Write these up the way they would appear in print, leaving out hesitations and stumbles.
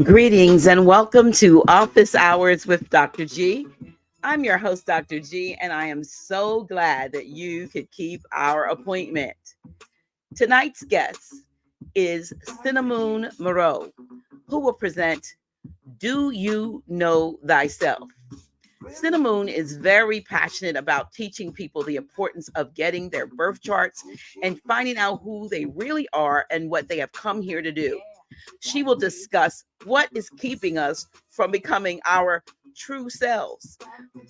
Greetings and welcome to Office Hours with Dr. G. I'm your host, Dr. G, and I am so glad that you could keep our appointment. Tonight's guest is Synahmoon Meroe, who will present Do You Know Thyself? Synahmoon is very passionate about teaching people the importance of getting their birth charts and finding out who they really are and what they have come here to do. She will discuss what is keeping us from becoming our true selves.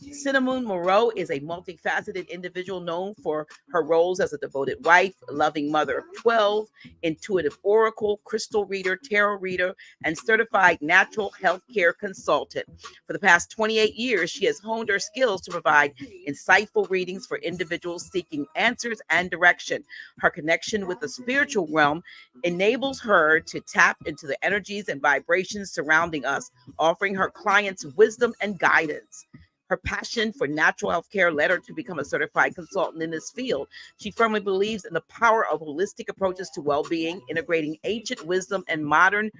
Synahmoon Meroe is a multifaceted individual known for her roles as a devoted wife, loving mother of 12, intuitive oracle, crystal reader, tarot reader, and certified natural healthcare consultant. For the past 28 years, she has honed her skills to provide insightful readings for individuals seeking answers and direction. Her connection with the spiritual realm enables her to tap into the energies and vibrations surrounding us, offering her clients wisdom and guidance. Her passion for natural health care led her to become a certified consultant in this field. She firmly believes in the power of holistic approaches to well-being, integrating ancient wisdom and modern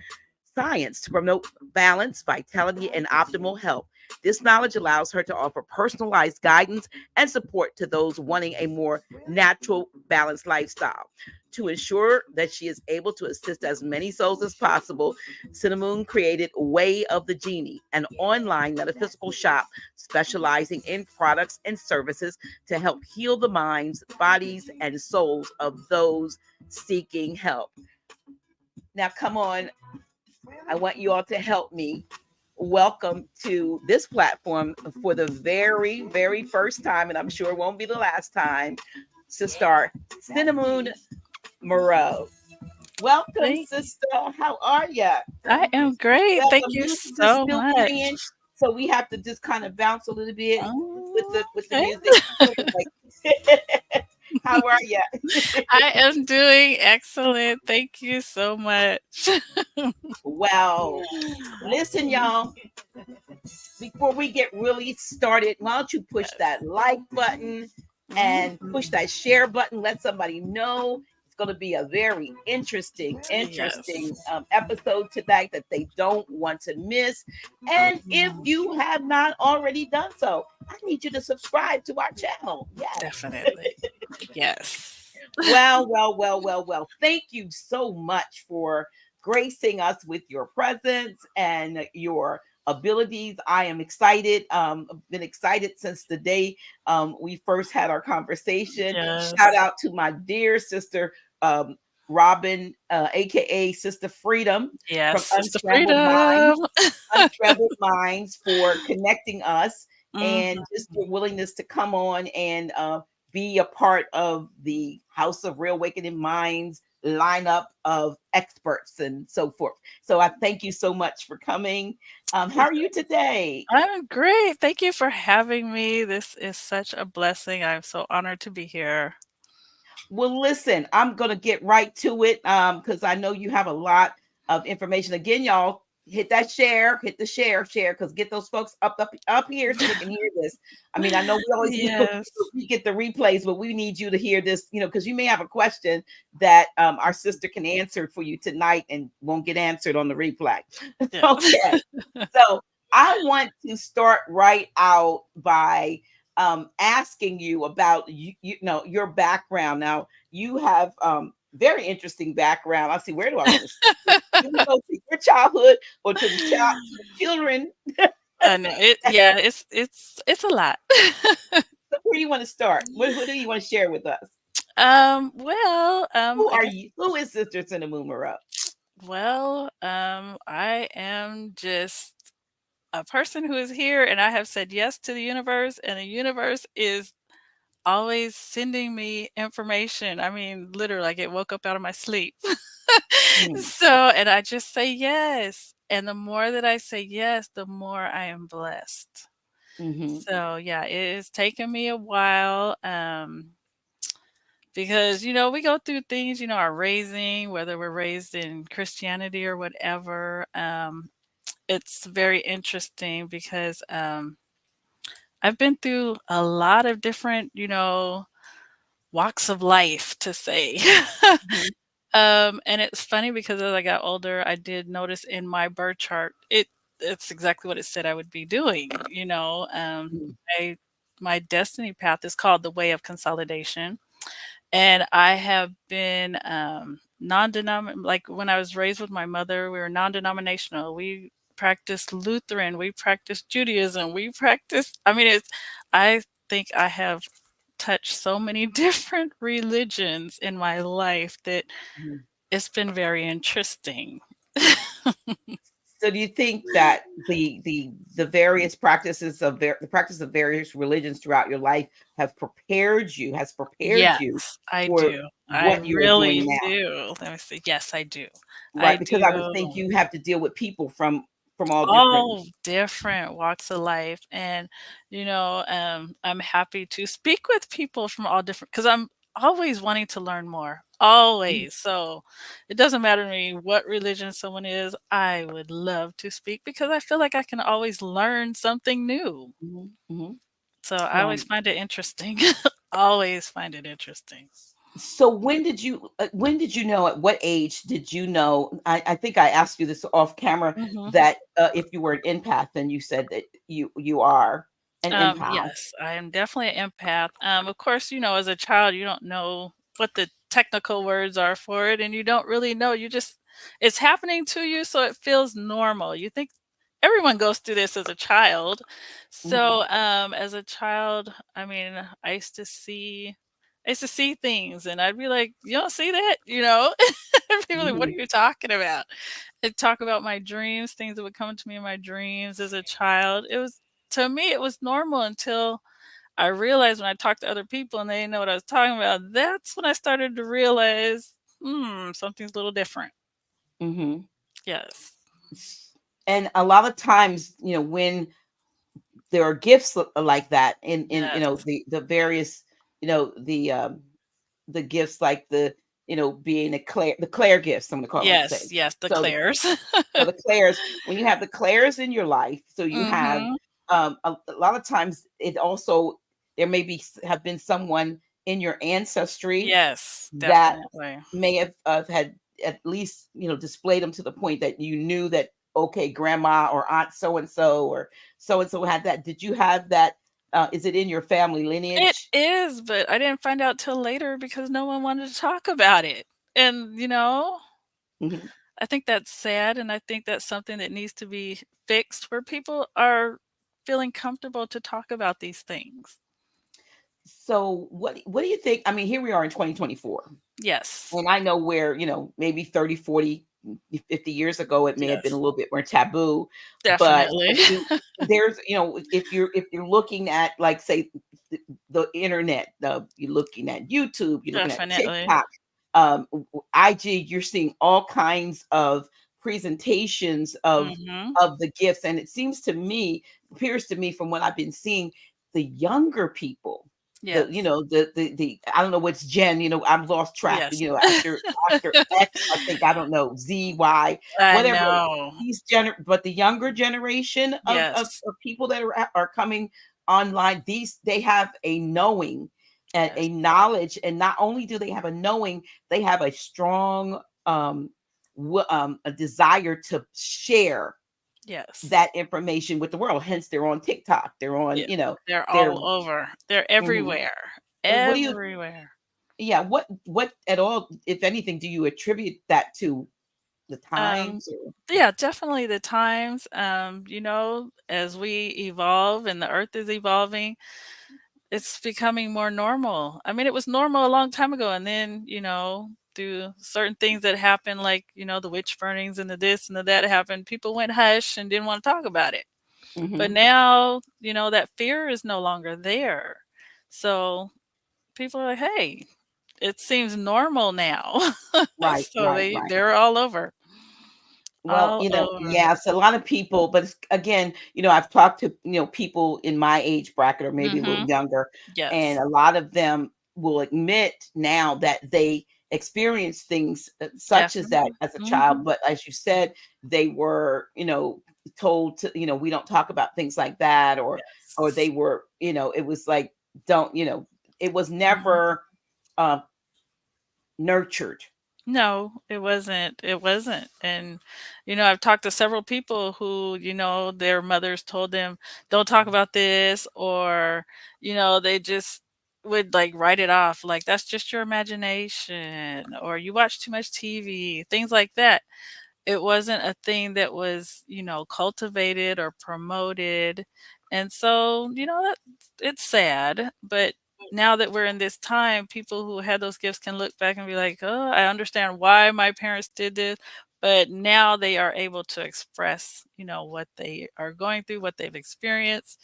science to promote balance, vitality, and optimal health. This knowledge allows her to offer personalized guidance and support to those wanting a more natural, balanced lifestyle. To ensure that she is able to assist as many souls as possible, Synahmoon created Way of the Genie, an online metaphysical shop specializing in products and services to help heal the minds, bodies, and souls of those seeking help. Now, come on, I want you all to help me welcome to this platform for the very, very first time, and I'm sure it won't be the last time, Sister Synahmoon Meroe. Welcome, Thank sister. How are you? I am great. Well, Thank the you music is so still much. playing, so we have to just kind of bounce a little bit with the Okay. music. Like, how are you? I am doing excellent. Thank you so much. Well, listen, y'all. Before we get really started, why don't you push that like button and push Mhm. that share button? Let somebody know. It's going to be a very interesting Yes. episode tonight that they don't want to miss. And if Mhm. you have not already done so, I need you to subscribe to our channel. Yes. Definitely. Yes. Well. Thank you so much for gracing us with your presence and your abilities. I am excited. I've been excited since the day we first had our conversation. Shout Yes. out to my dear sister, Robin, aka Sister Freedom Yes, from Sister Freedom. Unscrambled Minds, for connecting us and Mhm. just your willingness to come on and be a part of the House of Real Awakening Minds lineup of experts and so forth. So I thank you so much for coming. How are you today? I'm great. Thank you for having me. This is such a blessing. I'm so honored to be here. Well, listen, I'm gonna get right to it because I know you have a lot of information. Again, y'all, hit that share, hit the share, because get those folks up here so they can hear this. I mean, I know we always Yes. we get the replays, but we need you to hear this, because you may have a question that our sister can answer for you tonight and won't get answered on the replay. Yeah. Okay, so I want to start right out by asking you about your background. Now you have very interesting background. I'll see, where do I want to start? You want to go to your childhood or to the children? I know it. Yeah, it's a lot. So where do you want to start? What do you want to share with us? Well, Who I are guess you? Who is Sister Synahmoon Meroe? I am just a person who is here, and I have said yes to the universe, and the universe is always sending me information. I mean, literally, I get woke up out of my sleep. Mm, So, and I just say yes. And the more that I say yes, the more I am blessed. mhm, So, yeah, it has taken me a while. Because we go through things, our raising, whether we're raised in Christianity or whatever. It's very interesting because I've been through a lot of different walks of life, to say. mhm. And it's funny because as I got older, I did notice in my birth chart, it's exactly what it said I would be doing. Mm, I my destiny path is called the way of consolidation, and I have been non-denominational. Like when I was raised with my mother, we were non-denominational. We practiced Lutheran, we practiced Judaism, we practiced. I mean, it's. I think I have touched so many different religions in my life that mhm. it's been very interesting. So do you think that the various practices of the practice of various religions throughout your life has prepared you Yes, I for do. I what you are doing really now, do. Let me see. Yes, I do. right? I Because I would do. think you have to deal with people from all different. All different walks of life, and I'm happy to speak with people from all different because I'm always wanting to learn more, Mhm, always. So it doesn't matter to me what religion someone is. I would love to speak because I feel like I can always learn something new. mhm, mhm. So I Well, always find it interesting. Always find it interesting. so when did you know, at what age did you know, I think I asked you this off camera, Mhm. that if you were an empath, and you said that you are an empath. Yes, I am definitely an empath. Of course, as a child, you don't know what the technical words are for it, and you don't really know. It's happening to you, so it feels normal. You think everyone goes through this as a child. Mhm, So, as a child, I mean, I used to see things, and I'd be like, "You don't see that?" And people like, "What are mhm, you talking about?" I'd talk about my dreams, things that would come to me in my dreams as a child. To me, it was normal until I realized when I talked to other people and they didn't know what I was talking about. That's when I started to realize, something's a little different. mhm. Yes. And a lot of times, when there are gifts like that, in Yes. the various, the gifts, like being the Claire gifts, I'm going to call them, Yes. say. Yes. The So Claires. the clairs, when you have the clairs in your life, so you have, Mhm. a lot of times it also, there may be have been someone in your ancestry Yes. that Definitely. may have had at least, displayed them to the point that you knew that, okay, grandma or aunt so and so had that. Did you have that? Is it in your family It lineage? is, but I didn't find out till later because no one wanted to talk about it. And, Mhm. I think that's sad, and I think that's something that needs to be fixed where people are feeling comfortable to talk about these things. So what do you think? I mean, here we are in 2024. Yes, And I know where, maybe 30, 40, 50 years ago, it may have been a yes, little bit more taboo, but definitely. there's, if you're looking at, like, say, the internet, you're looking at YouTube, you're looking at Definitely. TikTok, IG, you're seeing all kinds of presentations Mhm. of the gifts, and it appears to me, from what I've been seeing, the younger people, Yes, the I don't know what's gen, I've lost track, yes. after X, I think, I don't know, Z, Y, I whatever. know. But the younger generation Yes, of people that are coming online, they have a knowing and yes, a knowledge, and not only do they have a knowing, they have a strong, a desire to share yes, that information with the world. Hence, they're on TikTok. They're on, yes. They're they're all over. They're mhm. everywhere. And what do you Everywhere. yeah, what at all, if anything, do you attribute that to? The Um, times, or yeah, definitely the times, as we evolve and the earth is evolving, it's becoming more normal. I mean, it was normal a long time ago, and then, through certain things that happened, like, the witch burnings and the this and the that happened, people went hush and didn't want to talk about it. But mhm, now, that fear is no longer there. So people are like, hey, it seems normal now. right, So right, right. they're all over. Well, All over. yes, a lot of people, but again, I've talked to, people in my age bracket, or maybe a little Mhm. younger, and Yes. a lot of them will admit now that they experience things, such as that Definitely. as a child. Mhm. But as you said, they were, told to, we don't talk about things like that, or Yes. they were, it was like, don't, it was Mhm. never uh, nurtured. No, it wasn't. It wasn't. And, I've talked to several people who, their mothers told them, don't talk about this, or, they just would like write it off. Like, that's just your imagination, or you watch too much TV, things like that. It wasn't a thing that was, cultivated or promoted. And so, that it's sad, but now that we're in this time, people who had those gifts can look back and be like, "Oh, I understand why my parents did this." But now they are able to express, what they are going through, what they've experienced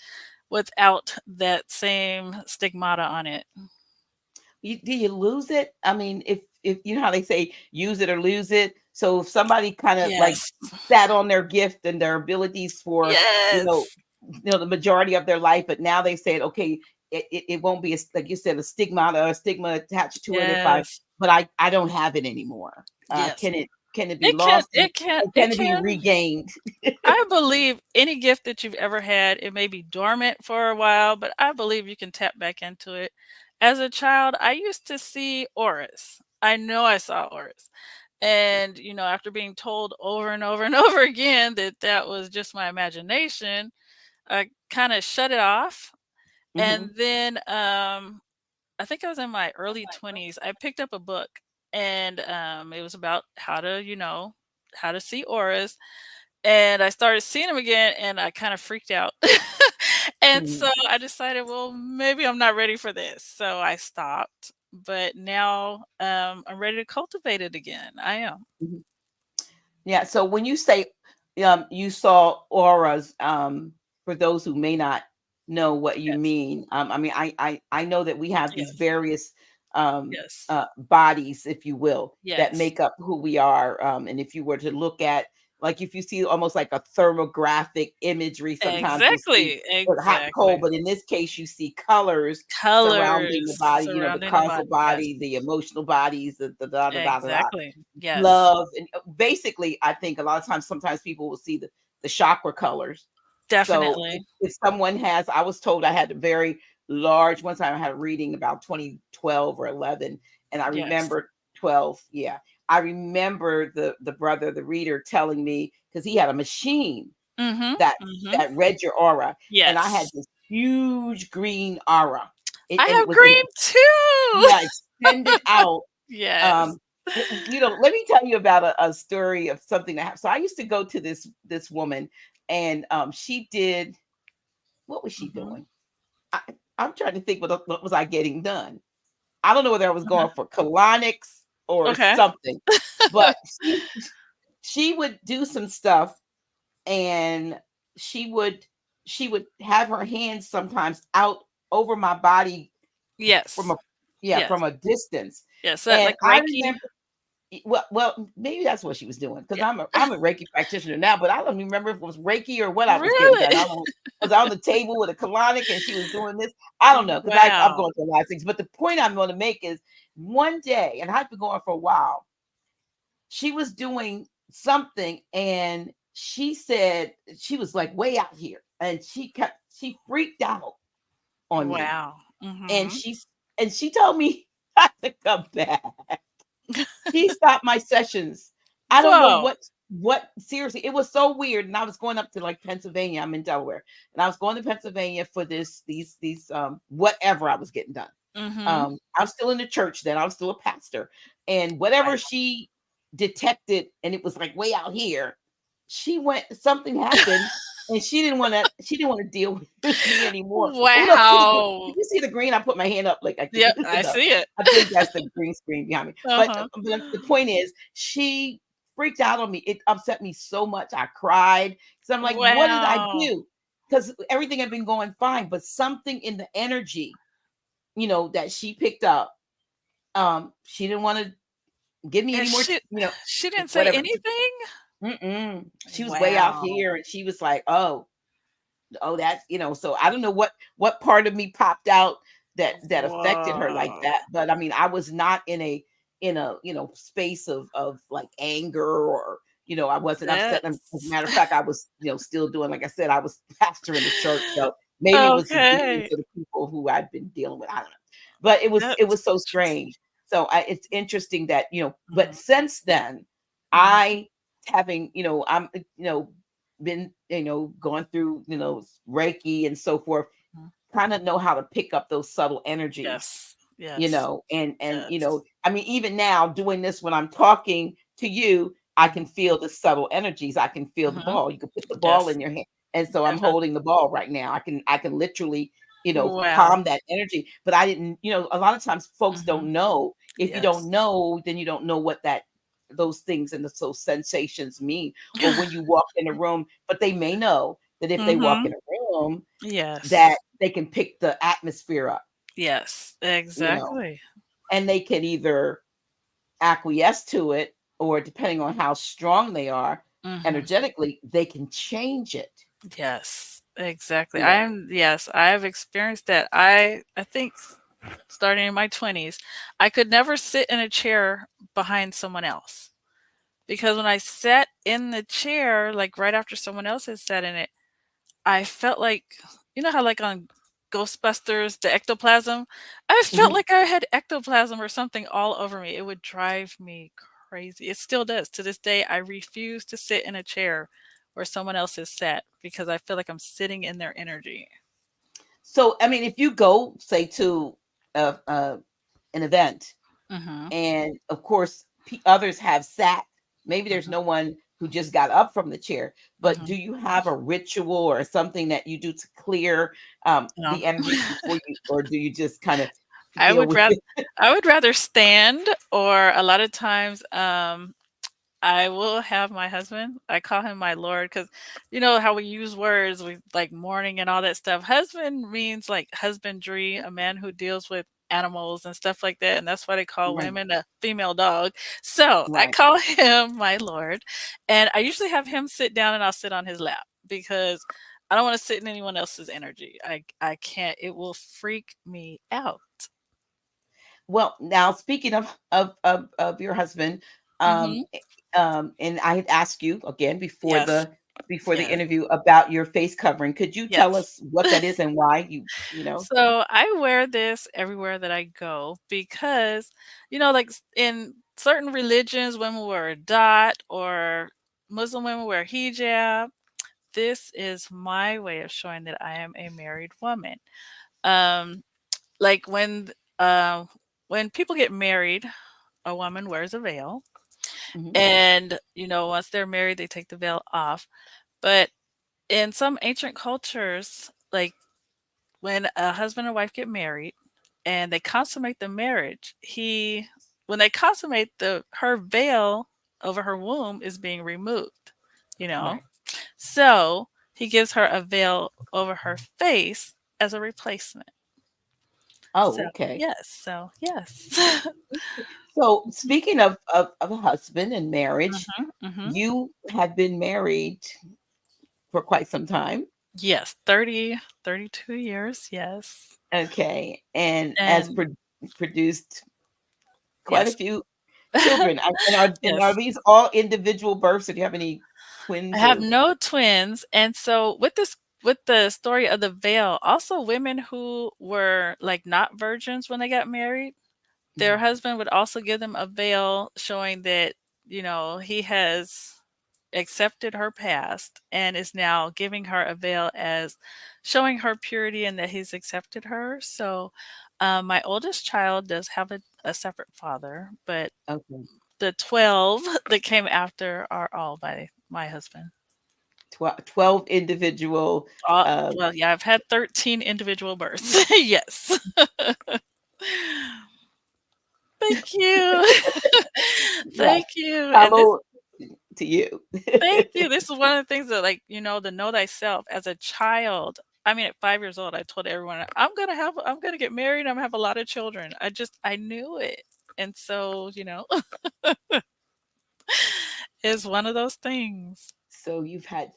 without that same stigmata on it. Do you lose it? I mean, if you know how they say use it or lose it. So if somebody kind of like Yes. sat on their gift and their abilities for, you know, Yes. the majority of their life, but now they said, okay, it won't be like you said, a stigma attached to it if I Yes. but I don't have it anymore. Yes. Can it be It can lost it can or it can it be can regained? I believe any gift that you've ever had, it may be dormant for a while, but I believe you can tap back into it. As a child, I used to see auras. I know I saw auras. And, after being told over and over and over again that that was just my imagination, I kind of shut it off. And Hmm. then I think I was in my early 20s. I picked up a book, and it was about how to see auras, and I started seeing them again, and I kind of freaked out. And so I decided, well, maybe I'm not ready for this. So I stopped. But now I'm ready to cultivate it again. I am. Hmm. Yeah. So when you say you saw auras, for those who may not know what you Yes. mean, I mean, I know that we have these Yes. various Yes. bodies, if you will, that Yes. make up who we are. And if you were to look at, like, if you see almost like a thermographic imagery, sometimes you'll see Exactly. hot and cold, Exactly. but in this case, you see colors surrounding the Colors body. You know, the surrounding the causal body. Yes. body, the emotional bodies, the da da da da da Exactly. Yes. love and basically I think a lot of times sometimes people will see the chakra colors. So Definitely. if someone has, I was told I had a very large, one time I had a reading about 2012 or 11, and I Yes. remember 12, yeah. I remember the brother, the reader telling me, because he had a machine Mhm. that Mhm. that read your aura, and I had Yes. this huge green aura. I And it have was in, green too. yeah, extended out. Yes. um let me tell you about a story of something that happened. So I used to go to this woman, and she did, what was she Mhm. doing? I, I'm trying to think, what was I getting done? I don't know whether I was Uh-huh. going for colonics or Okay. something, but she would do some stuff, and she would she would have her hands sometimes out over my body from Yes. a, yeah, Yes. from a distance. Yes, that And like I Reiki. remember, well, maybe that's what she was doing, because Yeah. I'm a Reiki practitioner now, but I don't even remember if it was Reiki or what I was getting done. I Really? don't know. Was I on the table with a colonic and she was doing this? I don't know, because I'm Wow. going through a lot of things. But the point I'm going to make is, one day, and I've been going for a while, she was doing something, and she said she was like way out here, and she freaked out on me, Wow. and Mhm. she told me not to come back. She stopped my sessions. I don't know Whoa. what seriously, it was so weird. And I was going up to like Pennsylvania. I'm in Delaware. And I was going to Pennsylvania for these whatever I was getting done. Mhm. I'm still in the church then. I was still a pastor. And whatever Wow. she detected, and it was like way out here, she went, something happened, and she didn't want to deal with me anymore. Oh look, did Wow. you see the green? I put my hand up like I Yep, I no. see it. I think that's the green screen behind me. Uh-huh. But the point is, she freaked out on me. It upset me so much. I cried. So I'm like, what did I Wow. do? Because everything had been going fine, but something in the energy, that she picked up, she didn't want to give me And any more, she didn't say whatever. anything? Mm-mm. She was way out Wow. here, and she was like, oh, that's, so I don't know what part of me popped out that affected her like Whoa. that. But I mean, I was not in a space of like anger, or I wasn't upset. And as a That's matter of fact, I was, still doing, like I said, I was pastor in the church, so maybe it was the demons okay. of the people who I'd been dealing with. I don't know, but it was That's it was so interesting. strange. So it's interesting that, but Mhm. since then, Mhm. I having, I'm, been, going through, Reiki and so forth, Mhm. kind of know how to pick up those subtle energies, Yes. Yes. and Yes. I mean, even now doing this when I'm talking to you, I can Mhm. feel the subtle energies. I can feel the Mhm. ball. You can put the ball Yes. in your hand. And so I'm Definitely. holding the ball right now. I can literally, Wow. calm that energy. But I didn't, a lot of times folks Mhm. don't know. If you don't Yes. know, then you don't know what those things and those sensations mean. Or when you walk in a room, but they may know that if they walk in Mhm. a room, Yes. that they can pick the atmosphere up, Yes. you know, Exactly. and they can either acquiesce to it, or depending on how strong they are Mhm. energetically, they can change it, Yes. Exactly. you know. I have experienced that. I think starting in my 20s, I could never sit in a chair behind someone else. Because when I sat in the chair, like right after someone else had sat in it, I felt like, you know how like on Ghostbusters, the ectoplasm? I felt Mhm. like I had ectoplasm or something all over me. It would drive me crazy. It still does. To this day, I refuse to sit in a chair where someone else has sat because I feel like I'm sitting in their energy. So, I mean, if you go, say, to an event, Mhm. and of course, others have sat, maybe there's Mhm. no one who just got up from the chair, but do Mhm. you have a ritual or something that you do to clear No. the energies before you, or do you just kind of I deal would with rather it? I would rather stand, or a lot of times I will have my husband, I call him my lord, because you know how we use words, we like mourning and all that stuff. Husband means like husbandry, a man who deals with animals and stuff like that, and that's why they call Right, women a female dog. So I right. call him my lord, and I usually have him sit down and I'll sit on his lap because I don't want to sit in anyone else's energy. I can't. It will freak me out. Well, now speaking of your husband, Mhm. and I had asked you again Yes. before the Yes. interview about your face covering. Could you tell Yes. us what that is and why you know? So I wear this everywhere that I go because, like in certain religions, women wear a dot, or Muslim women wear hijab. This is my way of showing that I am a married woman. Um, like uh, when people get married, a woman wears a veil, Mhm. and once they're married, they take the veil off. But in some ancient cultures, like when a husband and wife get married and they consummate the marriage, he when they consummate, the her veil over her womb is being removed, you know? Right. So, he gives her a veil over her face as a replacement. So, Oh, okay. yes. So speaking of a husband and marriage, Mhm, mhm. you have been married for quite some time. Yes, 32 years, yes. Okay. And has And produced quite a yes. few children. And are Yes. these all individual births? Or do you have any I twins have or no twins, and so with the story of the veil, also women who were, like, not virgins when they got married, their Mhm. husband would also give them a veil showing that, he has accepted her past and is now giving her a veil as showing her purity and that he's accepted her. So, my oldest child does have a separate father, but Okay. the 12 that came after are all by my husband. 12 individual, uh, Well, yeah, I've had 13 individual births. Yes. Thank you. yes, Thank you, and this hello to you. thank you. This is one of the things that, like, the know thyself as a child. I mean, at 5 years old, I told everyone, I'm gonna get married, I'm gonna have a lot of children. I knew it. And so, it's one of those things. So you've had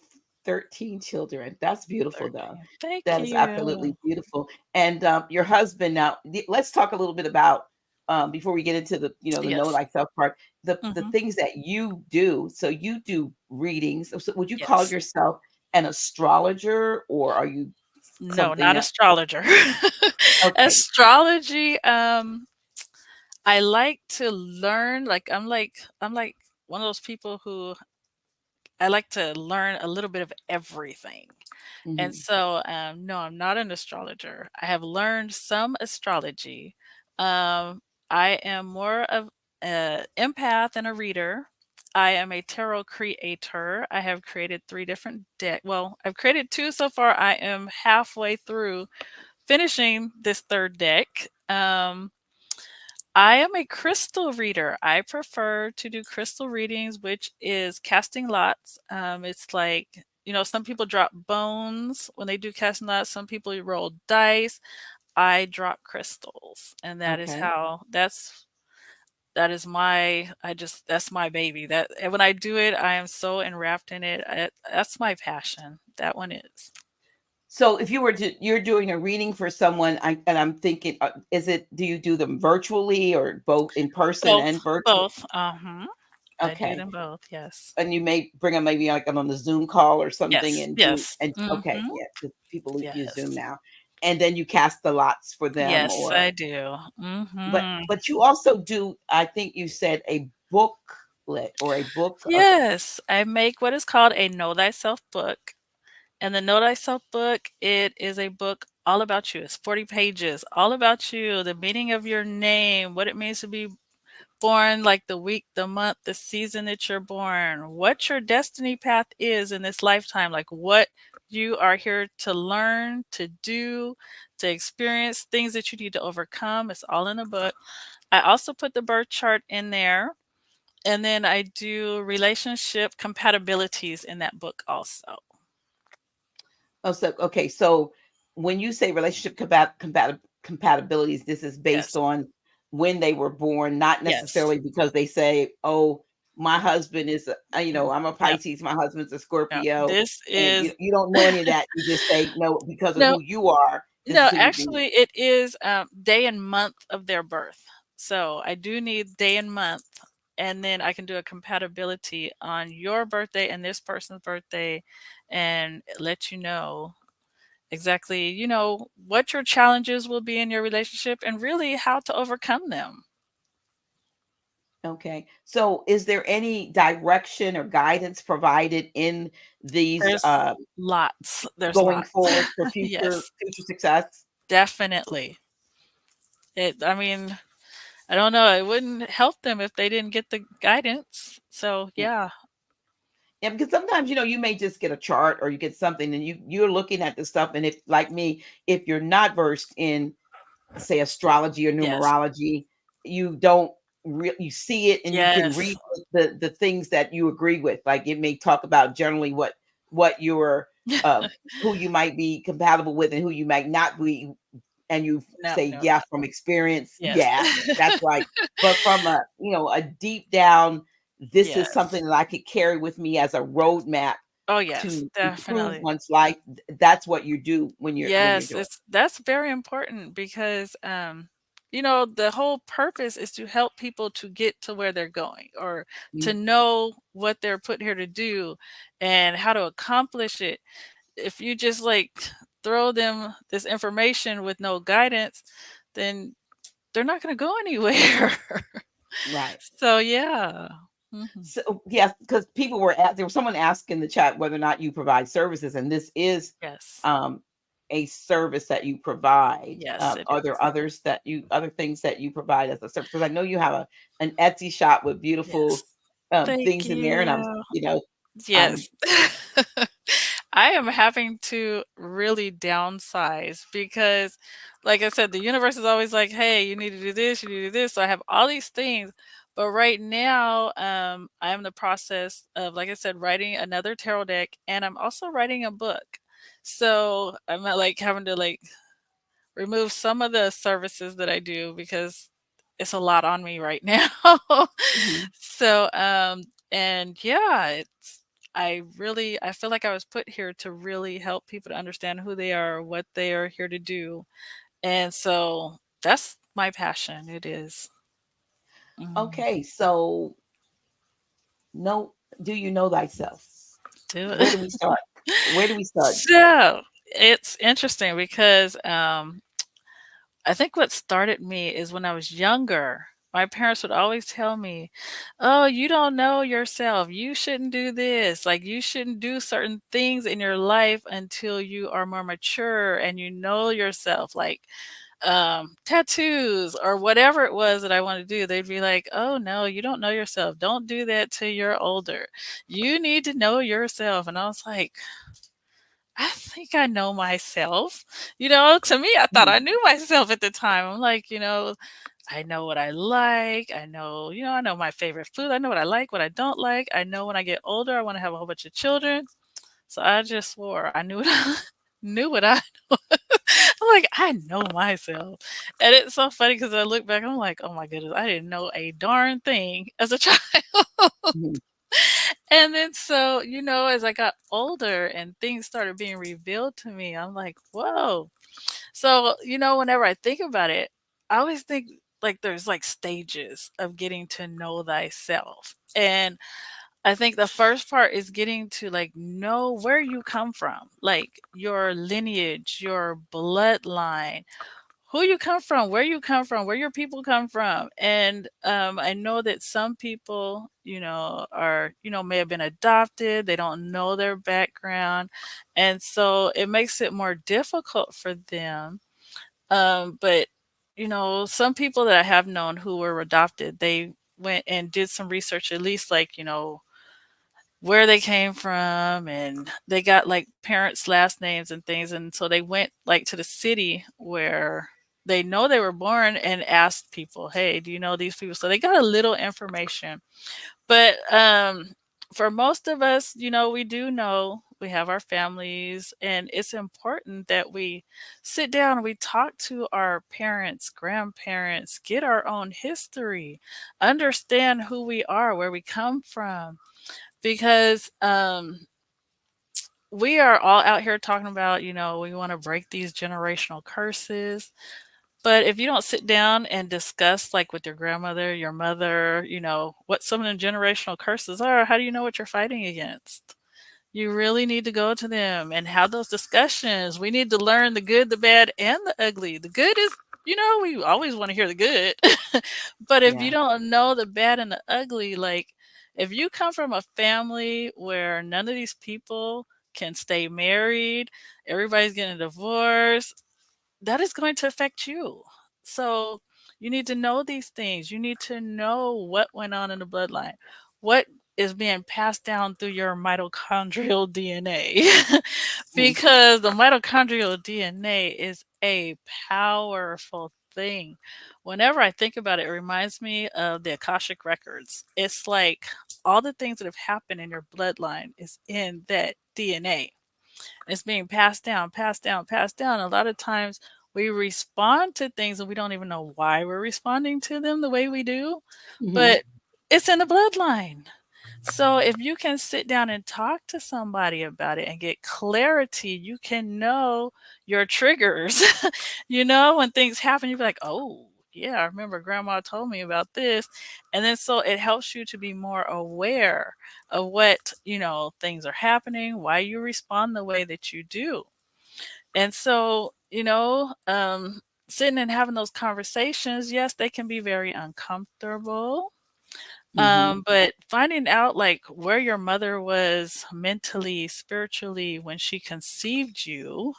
13 children. That's beautiful, though. 13. Thank That is absolutely you. beautiful. And your husband, now, let's talk a little bit about, before we get into the know Yes. thyself part, the Mhm. things that you do. So you do readings. So would you call Yes. yourself an astrologer, or are you No, something not else? astrologer. Okay. Astrology, I like to learn, I'm like one of those people who I like to learn a little bit of everything. And Hmm. so, no, I'm not an astrologer. I have learned some astrology. Um, I am more of an empath and a reader. I am a tarot creator. I have created three different decks. Well, I've created two so far. I am halfway through finishing this third deck. I am a crystal reader. I prefer to do crystal readings, which is casting lots. It's like, some people drop bones when they do casting lots. Some people roll dice. I drop crystals, and that is Okay. how that is my I just that's my baby. That and when I do it, I am so enwrapped in it. That's my passion. That one is. So if you were to, you're doing a reading for someone, and I'm thinking, do you do them virtually or both in person Both, and virtual? both. Uh-huh. I do Okay. them both. Yes. And you may bring them maybe like on the Zoom call or something Yes. and do, Yes. and okay, Mhm. yeah, 'cause people use Zoom Yes. now. And then you cast the lots for them, Yes, I or do. but Mhm. you also do, I think you said, a booklet or a book of, Yes, I make what is called a Know Thyself book. And the Know Thyself book, it is a book all about you. It's 40 pages, all about you, the meaning of your name, what it means to be born, like the week, the month, the season that you're born, what your destiny path is in this lifetime, like what you are here to learn, to do, to experience, things that you need to overcome. It's all in a book. I also put the birth chart in there. And then I do relationship compatibilities in that book also. oh, so okay, so when you say relationship compatibilities, this is based Yes. on when they were born, not Yes. necessarily because they say, "Oh, my husband is I'm a Yep. Pisces, my husband's a Yep. Scorpio," This and is you don't know any of that. You just say, "No, because of no, who you are, this is no, who you'd be." actually it is day and month of their birth. So I do need day and month, and then I can do a compatibility on your birthday and this person's birthday and let you know exactly, what your challenges will be in your relationship and really how to overcome them. Okay. So is there any direction or guidance provided in these There's lots. There's going lots. forward for Yes, future success? definitely. I mean, I don't know, it wouldn't help them if they didn't get the guidance. So, yeah. Yeah, because sometimes, you may just get a chart or you get something and you're looking at the stuff. And if, like me, if you're not versed in, say, astrology or Yes. numerology, you don't you see it and you can Yes. read the things that you agree with. Like it may talk about generally what your who you might be compatible with and who you might not be, and you No, say, no, yeah, no. from experience, Yes. yeah, that's right. But from a, a deep down, this is Yes. something that I could carry with me as a roadmap Oh, yes, to improve definitely. one's life. That's what you do when you're Yes, doing that's very important because the whole purpose is to help people to get to where they're going or to it. know what they're put here to do and how to accomplish it. If you just like throw them this information with no guidance, then they're not going to go anywhere. Right. So yeah. Mhm. So yes, because people there was someone asked in the chat whether or not you provide services, and this is Yes. um a service that you provide. Yes, it Are there is. other things that you provide as a service? Because I know you have an Etsy shop with beautiful Yes. Thank things in there, and I'm you. I'm Yes. I am having to really downsize because, like I said, the universe is always like, hey, you need to do this, you need to do this. So I have all these things. But right now, I am in the process of, like I said, writing another tarot deck and I'm also writing a book. So I'm not like having to like remove some of the services that I do because it's a lot on me right now. Mhm. So, and yeah, I feel like I was put here to really help people to understand who they are, what they are here to do. And so that's my passion. It is. Mhm. Okay, so no, do you know thyself? Do Where it. do we start? Where do we start? So it's interesting because I think what started me is when I was younger. my parents would always tell me, "Oh, you don't know yourself. You shouldn't do this. Like, you shouldn't do certain things in your life until you are more mature and you know yourself." Like, tattoos or whatever it was that I wanted to do, they'd be like, "Oh no, you don't know yourself. Don't do that till you're older. You need to know yourself." And I was like, I think I know myself. To me, I thought Mhm. I knew myself at the time. I'm like, I know what I like. I know my favorite food. I know what I like, what I don't like. I know when I get older, I want to have a whole bunch of children. So I just swore I knew what I knew what I I'm like, I know myself. And it's so funny because I look back, I'm like, oh my goodness, I didn't know a darn thing as a child. Mhm. And then so, as I got older and things started being revealed to me, I'm like, whoa. So, whenever I think about it, I always think like there's like stages of getting to know thyself. And I think the first part is getting to like know where you come from, like your lineage, your bloodline, who you come from, where you come from, where your people come from. And I know that some people, are, may have been adopted, they don't know their background. And so it makes it more difficult for them. But, some people that I have known who were adopted, they went and did some research, at least like, where they came from, and they got like parents' last names and things. And so they went like to the city where they know they were born and asked people, "Hey, do you know these people?" So they got a little information. But for most of us, we do know we have our families, and it's important that we sit down and we talk to our parents, grandparents, get our own history, understand who we are, where we come from, because we are all out here talking about, we want to break these generational curses. But if you don't sit down and discuss, like with your grandmother, your mother, what some of the generational curses are, how do you know what you're fighting against? You really need to go to them and have those discussions. We need to learn the good, the bad, and the ugly. The good is, we always want to hear the good. But if you Yeah. don't know the bad and the ugly, like if you come from a family where none of these people can stay married, everybody's getting a divorce, that is going to affect you. So you need to know these things. You need to know what went on in the bloodline, what is being passed down through your mitochondrial DNA. Mhm. Because the mitochondrial DNA is a powerful thing. Whenever I think about it, it reminds me of the Akashic records. It's like all the things that have happened in your bloodline is in that DNA. It's being passed down, passed down, passed down. A lot of times we respond to things and we don't even know why we're responding to them the way we do, Mhm. but it's in the bloodline. So if you can sit down and talk to somebody about it and get clarity, you can know your triggers. When things happen, you're like, oh, yeah, I remember grandma told me about this. And then so it helps you to be more aware of what, things are happening, why you respond the way that you do. And so, sitting and having those conversations, yes, they can be very uncomfortable. Mhm. But finding out like where your mother was mentally, spiritually when she conceived you,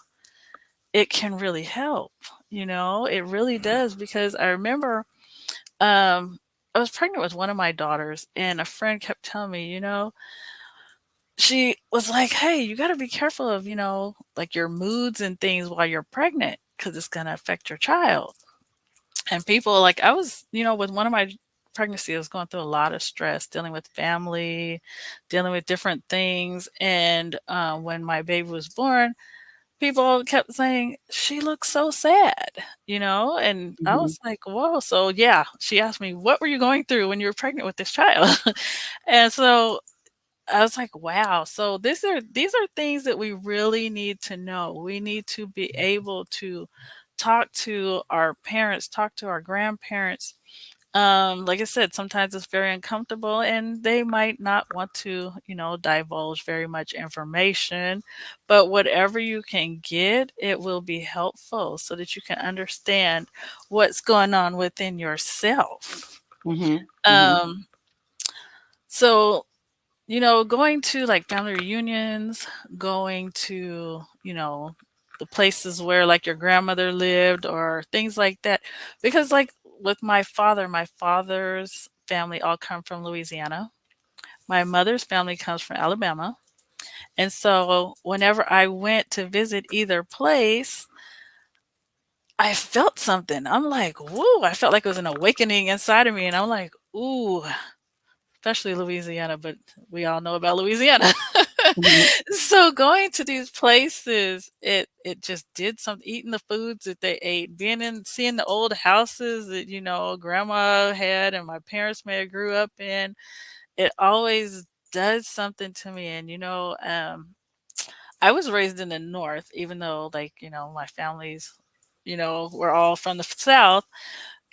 it can really help. It really does, because I remember I was pregnant with one of my daughters, and a friend kept telling me, she was like, "Hey, you got to be careful of, like your moods and things while you're pregnant because it's going to affect your child." And people like I was, with one of my pregnancy, I was going through a lot of stress, dealing with family, dealing with different things. And when my baby was born, people kept saying, "She looks so sad," and I Mhm. was like, whoa. So, yeah, she asked me, "What were you going through when you were pregnant with this child?" And so I was like, wow. So these are things that we really need to know. We need to be able to talk to our parents, talk to our grandparents. Like I said, sometimes it's very uncomfortable and they might not want to, divulge very much information. But whatever you can get, it will be helpful so that you can understand what's going on within yourself. Mhm. Mhm. Um, so going to like family reunions, going to, the places where like your grandmother lived or things like that. Because like with my father's family all come from Louisiana. My mother's family comes from Alabama. And so whenever I went to visit either place, I felt something. I'm like, whoa, I felt like it was an awakening inside of me. And I'm like, ooh, especially Louisiana, but we all know about Louisiana. Mhm. So going to these places, it just did something. Eating the foods that they ate, seeing the old houses that grandma had and my parents may have grew up in. It always does something to me. And I was raised in the North, even though like my family's we're all from the South,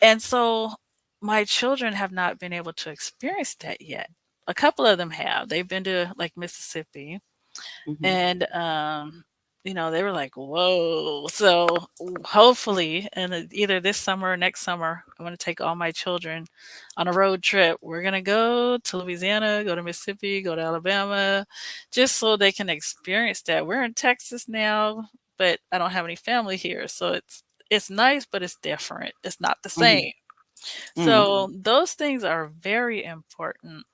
and so my children have not been able to experience that yet. A couple of them have. They've been to like Mississippi, Mhm. and they were like, "Whoa!" So hopefully, and either this summer or next summer, I'm going to take all my children on a road trip. We're going to go to Louisiana, go to Mississippi, go to Alabama, just so they can experience that. We're in Texas now, but I don't have any family here, so it's nice, but it's different. It's not the Mhm. same. Mhm. So those things are very important,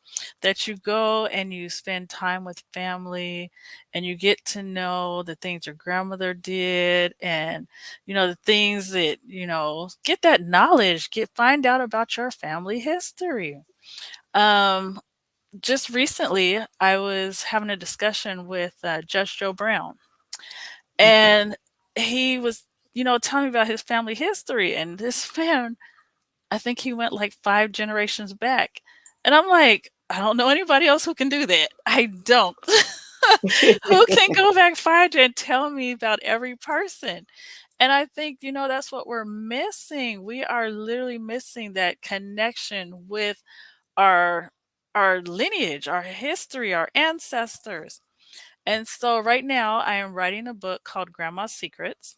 that you go and you spend time with family and you get to know the things your grandmother did, and the things that get that knowledge, get find out about your family history. Um just recently I was having a discussion with Judge Joe Brown, Okay. and he was telling me about his family history, and this man, I think he went like 5 generations back. And I'm like, I don't know anybody else who can do that. I don't. Who can go back 5 and tell me about every person? And I think, that's what we're missing. We are literally missing that connection with our our lineage, our history, our ancestors. And so right now I am writing a book called Grandma's Secrets,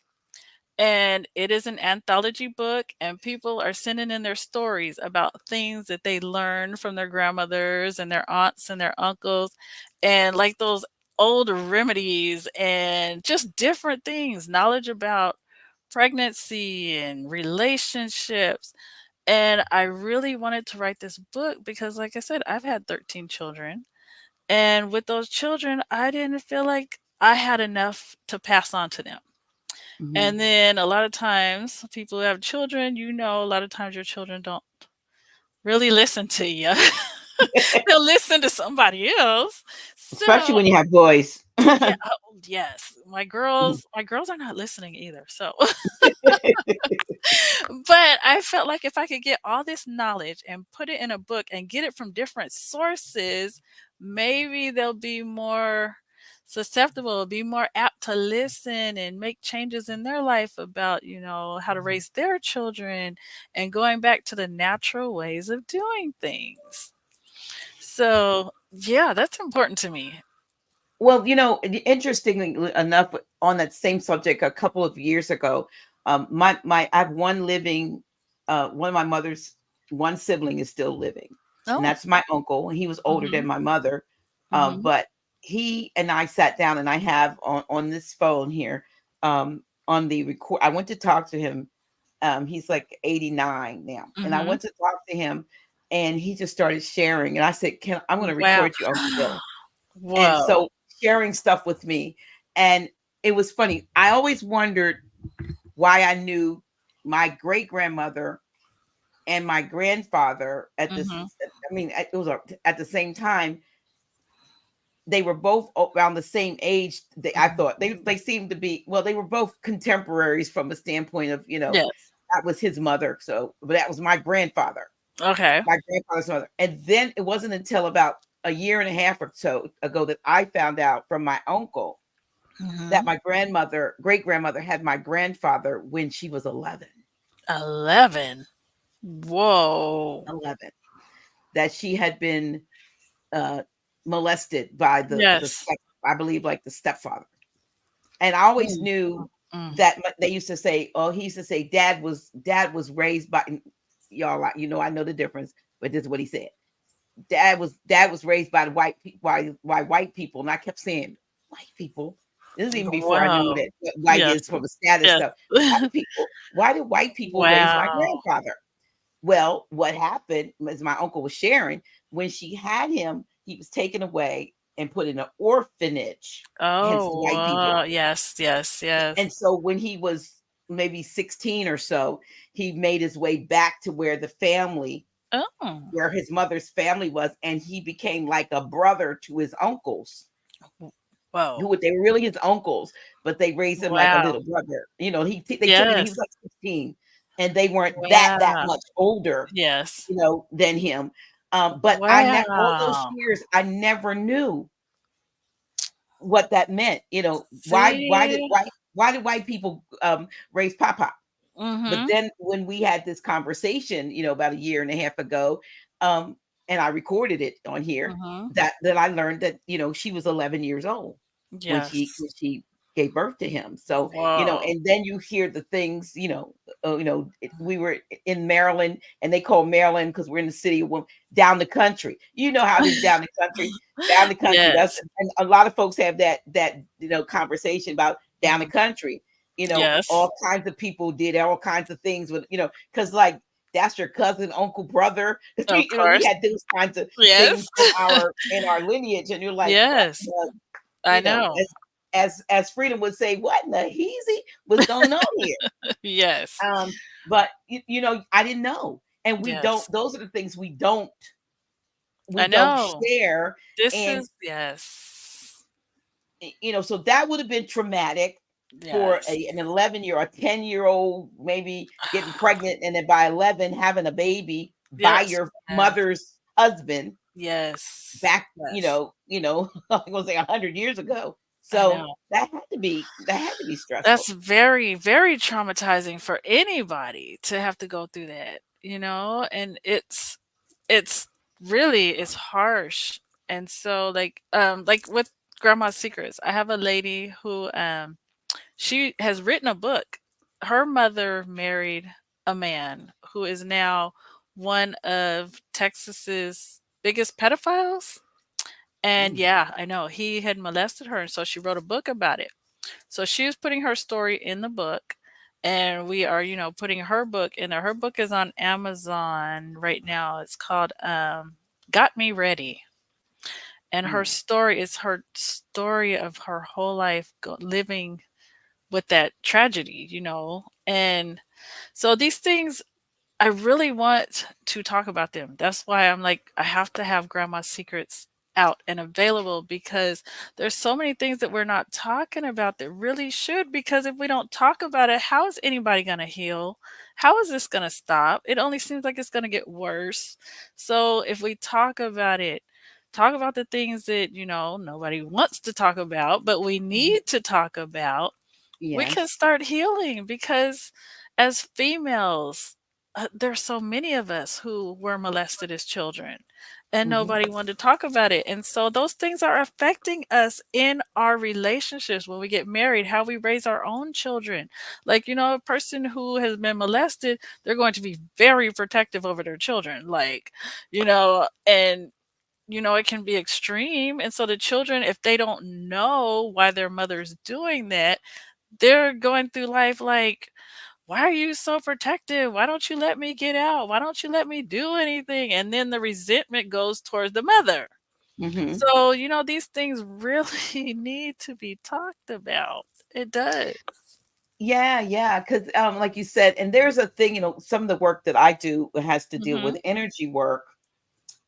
and it is an anthology book, and people are sending in their stories about things that they learned from their grandmothers and their aunts and their uncles, and like those old remedies and just different things, knowledge about pregnancy and relationships. And I really wanted to write this book because, like I said, I've had 13 children, and with those children I didn't feel like I had enough to pass on to them. Mhm. And then a lot of times, people who have children, a lot of times your children don't really listen to you. They'll listen to somebody else. Especially So, when you have boys. yeah, yes, my girls are not listening either. So, but I felt like if I could get all this knowledge and put it in a book and get it from different sources, maybe they'll be more susceptible, be more apt to listen and make changes in their life about, how to raise their children and going back to the natural ways of doing things. So, yeah, that's important to me. Well, interestingly enough, on that same subject, a couple of years ago, I have one living, one of my mother's one sibling is still living, and Oh, that's my uncle. He was older than mhm, my mother, mhm, but he and I sat down, and I have on this phone here, on the record. I went to talk to him. He's like 89 now, and I mhm. went to talk to him, and he just started sharing, and I said, "Can I'm going to Wow. record you, Uncle Bill." And Whoa. so sharing stuff with me. And it was funny. I always wondered why I knew my great grandmother and my grandfather at this. Mhm, I mean, it was at the same time. They were both around the same age. I mhm. thought they seemed to be, well, they were both contemporaries from a standpoint of, Yes. that was his mother. So, but that was my grandfather, Okay. my grandfather's mother. And then it wasn't until about a year and a half or so ago that I found out from my uncle that Mhm. my great grandmother, had my grandfather when she was 11. 11. Whoa. 11. That she had been uh, molested by the Yes. step, I believe, like the stepfather. And I always Mm, knew mm. that they used to say, oh, he used to say, dad was raised by, y'all, I know the difference. but this is what he said. Dad was raised by the by white people, and I kept saying white people. This is even before I knew Wow. that what white Yes. is from the status Yes. stuff. White people. Why did white people raise my Wow. grandfather? Well, what happened, as my uncle was sharing, when she had him, he was taken away and put in an orphanage. Hence the Oh, white people. yes, yes, yes. And so when he was maybe 16 or so, he made his way back to Oh. where his mother's family was, and he became like a brother to his uncles, Whoa. who they were really his uncles, but they raised him like a Wow. little brother. They took him, he was Yes. like 16, and they weren't that Wow. much older, Yes. than him. But all those Wow. years, I never knew what that meant. See? Why did white people raise Papa? But Mhm. then when we had this conversation, about a year and a half ago, um, and I recorded it on here, Mhm. that I learned that she was 11 years old when Yes. she gave birth to him. So Whoa. and then you hear the things, we were in Maryland, and they call Maryland, because we're in the city, down the country. You know how it is down the country. Down the country. Yes. And a lot of folks have that conversation about down the Mhm. country. Yes. All kinds of people did all kinds of things with, because like that's your cousin, uncle, brother. Of We course. had those kinds of things Yes. in our lineage, and you're like, what Yes. the, I know. as Freedom would say, what in the heezy was going on here? Yes. But I didn't know, and we don't. Yes. Those are the things we I don't know. share, This and is yes. so that would have been traumatic for Yes. an 11-year or 10-year-old, maybe getting pregnant, and then by 11 having a baby by Yes. your Yes. mother's husband Yes. back, Yes. I'm gonna say 100 years ago. I So know. that had to be stressful. That's very, very traumatizing for anybody to have to go through that, and it's really it's harsh. And so like with Grandma's Secrets, I have a lady who she has written a book. Her mother married a man who is now one of Texas's biggest pedophiles. And Mm, yeah, I know he had molested her. And so she wrote a book about it. So she was putting her story in the book. And we are, putting her book in there. Her book is on Amazon right now. It's called Got Me Ready. And her mm, story is her story of her whole life living with that tragedy, And so these things, I really want to talk about them. That's why I'm like, I have to have Grandma's Secrets out and available, because there's so many things that we're not talking about that really should. Because if we don't talk about it, how is anybody going to heal? How is this going to stop? It only seems like it's going to get worse. So if we talk about it, talk about the things that, nobody wants to talk about, but we mhm. need to talk about, we can Yes. start healing. Because as females, there's so many of us who were molested as children, and Hmm. nobody wanted to talk about it. And so those things are affecting us in our relationships when we get married, how we raise our own children. Like, a person who has been molested, they're going to be very protective over their children. Like, and it can be extreme. And so the children, if they don't know why their mother's doing that, they're going through life like, why are you so protective? Why don't you let me get out? Why don't you let me do anything? And then the resentment goes towards the mother. Hmm. So, these things really need to be talked about. It does. Yeah, yeah, because like you said, and there's a thing, some of the work that I do has to deal Mhm. with energy work,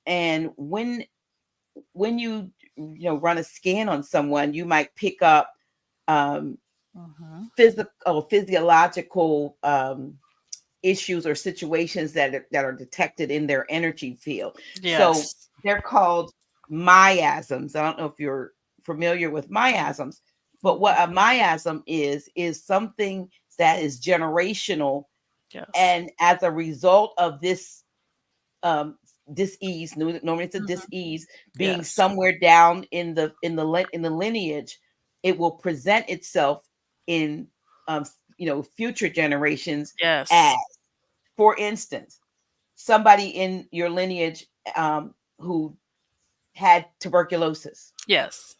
and when run a scan on someone, you might pick up um, Mhm. physiological issues or situations that are detected in their energy field. So Yes. they're called miasms. I don't know if you're familiar with miasms, but what Mhm. a miasm is something that is generational, Yes. and as a result of this um dis-ease, normally it's a Mhm. dis-ease being Yes. somewhere down in the lineage, it will present itself in future generations, as Yes. for instance, somebody in your lineage who had tuberculosis. Yes.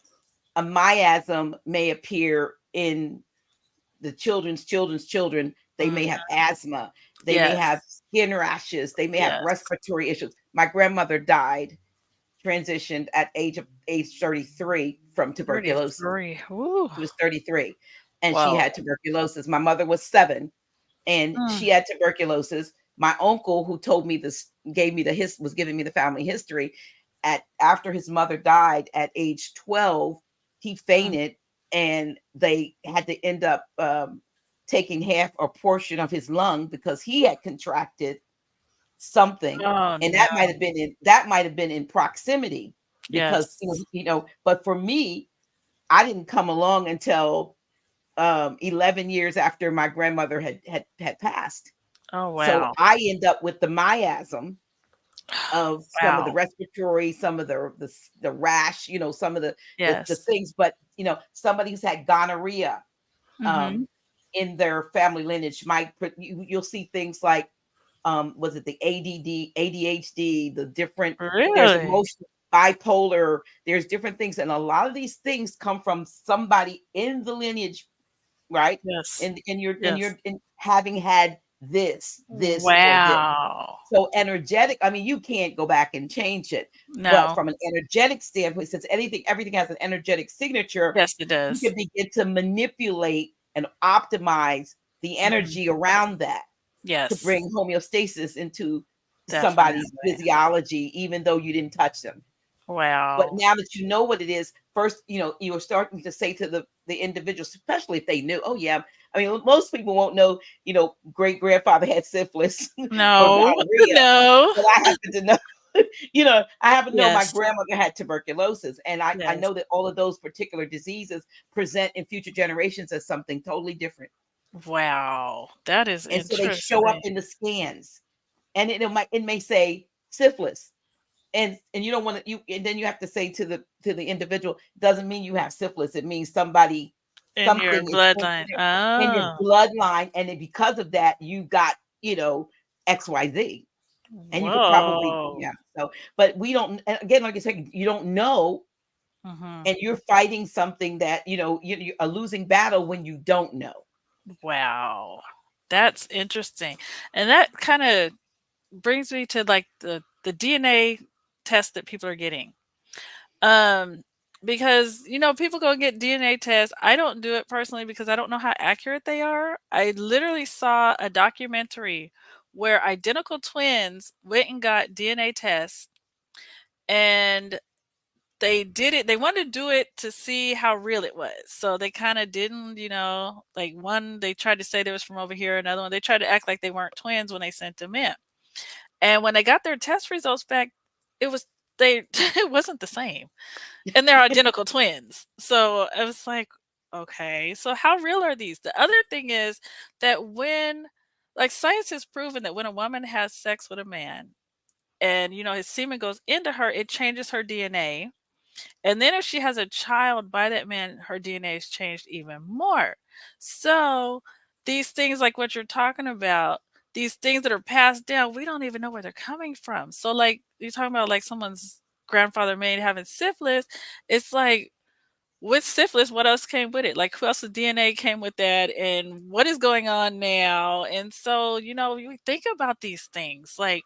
A miasm may appear in the children's children. They may Mhm. have asthma. They may have Yes. skin rashes. They may have Yes. respiratory issues. My grandmother died, transitioned at age 33 from tuberculosis. 33. Ooh. She was 33 and she Whoa. had tuberculosis. My mother was 7 and she Mm. had tuberculosis. My uncle, who told me this, gave me was giving me the family history. After his mother died at age 12, he Mm. fainted, and they had to end up taking half or portion of his lung because he had contracted something, Oh, and no. that might have been in proximity because Yes. But for me, I didn't come along until 11 years after my grandmother had passed. Oh, So wow. I end up with the miasm of some of the Wow. respiratory, some of the rash, some of the Yes. things. But somebody who's had gonorrhea Mhm. um, in their family lineage might you'll see things like was it the ADD, ADHD, the different there's Really? emotional bipolar, there's different things, and a lot of these things come from somebody in the lineage, right? Yes. And you're Yes. in having had this or this. Wow. So energetic, I mean, you can't go back and change it, but No. from an energetic standpoint, since everything has an energetic signature, Yes, it you does. can begin to manipulate and optimize the Mhm. energy around that to Yes. bring homeostasis into somebody's Definitely. physiology, even though you didn't touch them. But Wow. now that you know what it is, first, you're starting to say to the individual, especially if they knew, oh yeah, I mean, most people won't know, great grandfather had syphilis or No. gonorrhea, No. but I happen to know, I happen to know my Yes. grandmother had tuberculosis, and I Yes. know that all of those particular diseases present in future generations as something totally different, Wow. That is and so they show up interesting. in the scans, and it may say syphilis, and you don't want to and then you have to say to the individual, doesn't mean you have syphilis, it means In your something is bloodline. in your Oh. bloodline, and then because of that you got XYZ, and you could probably, Whoa. yeah. So but we don't, and again, like I said, you don't know, Mhm. and you're fighting something that you're a losing battle when you don't know. Wow. That's interesting. And that kinda brings me to, like, the DNA test that people are getting. Um, because, people go get DNA tests. I don't do it personally because I don't know how accurate they are. I literally saw a documentary where identical twins went and got DNA tests, and they wanted to do it to see how real it was. So they kind of didn't, like one they tried to say they was from over here, another one they tried to act like they weren't twins when they sent them in. And when they got their test results back, it was they it wasn't the same. And they're identical twins. So I was like, okay, so how real are these? The other thing is that like science has proven that when a woman has sex with a man and his semen goes into her, it changes her DNA. And then if she has a child by that man, her DNA is changed even more. So these things like what you're talking about, these things that are passed down, we don't even know where they're coming from. So like you're talking about like someone's grandfather may having syphilis, it's like with syphilis, what else came with it? Like who else's DNA came with that and what is going on now? And so, you think about these things like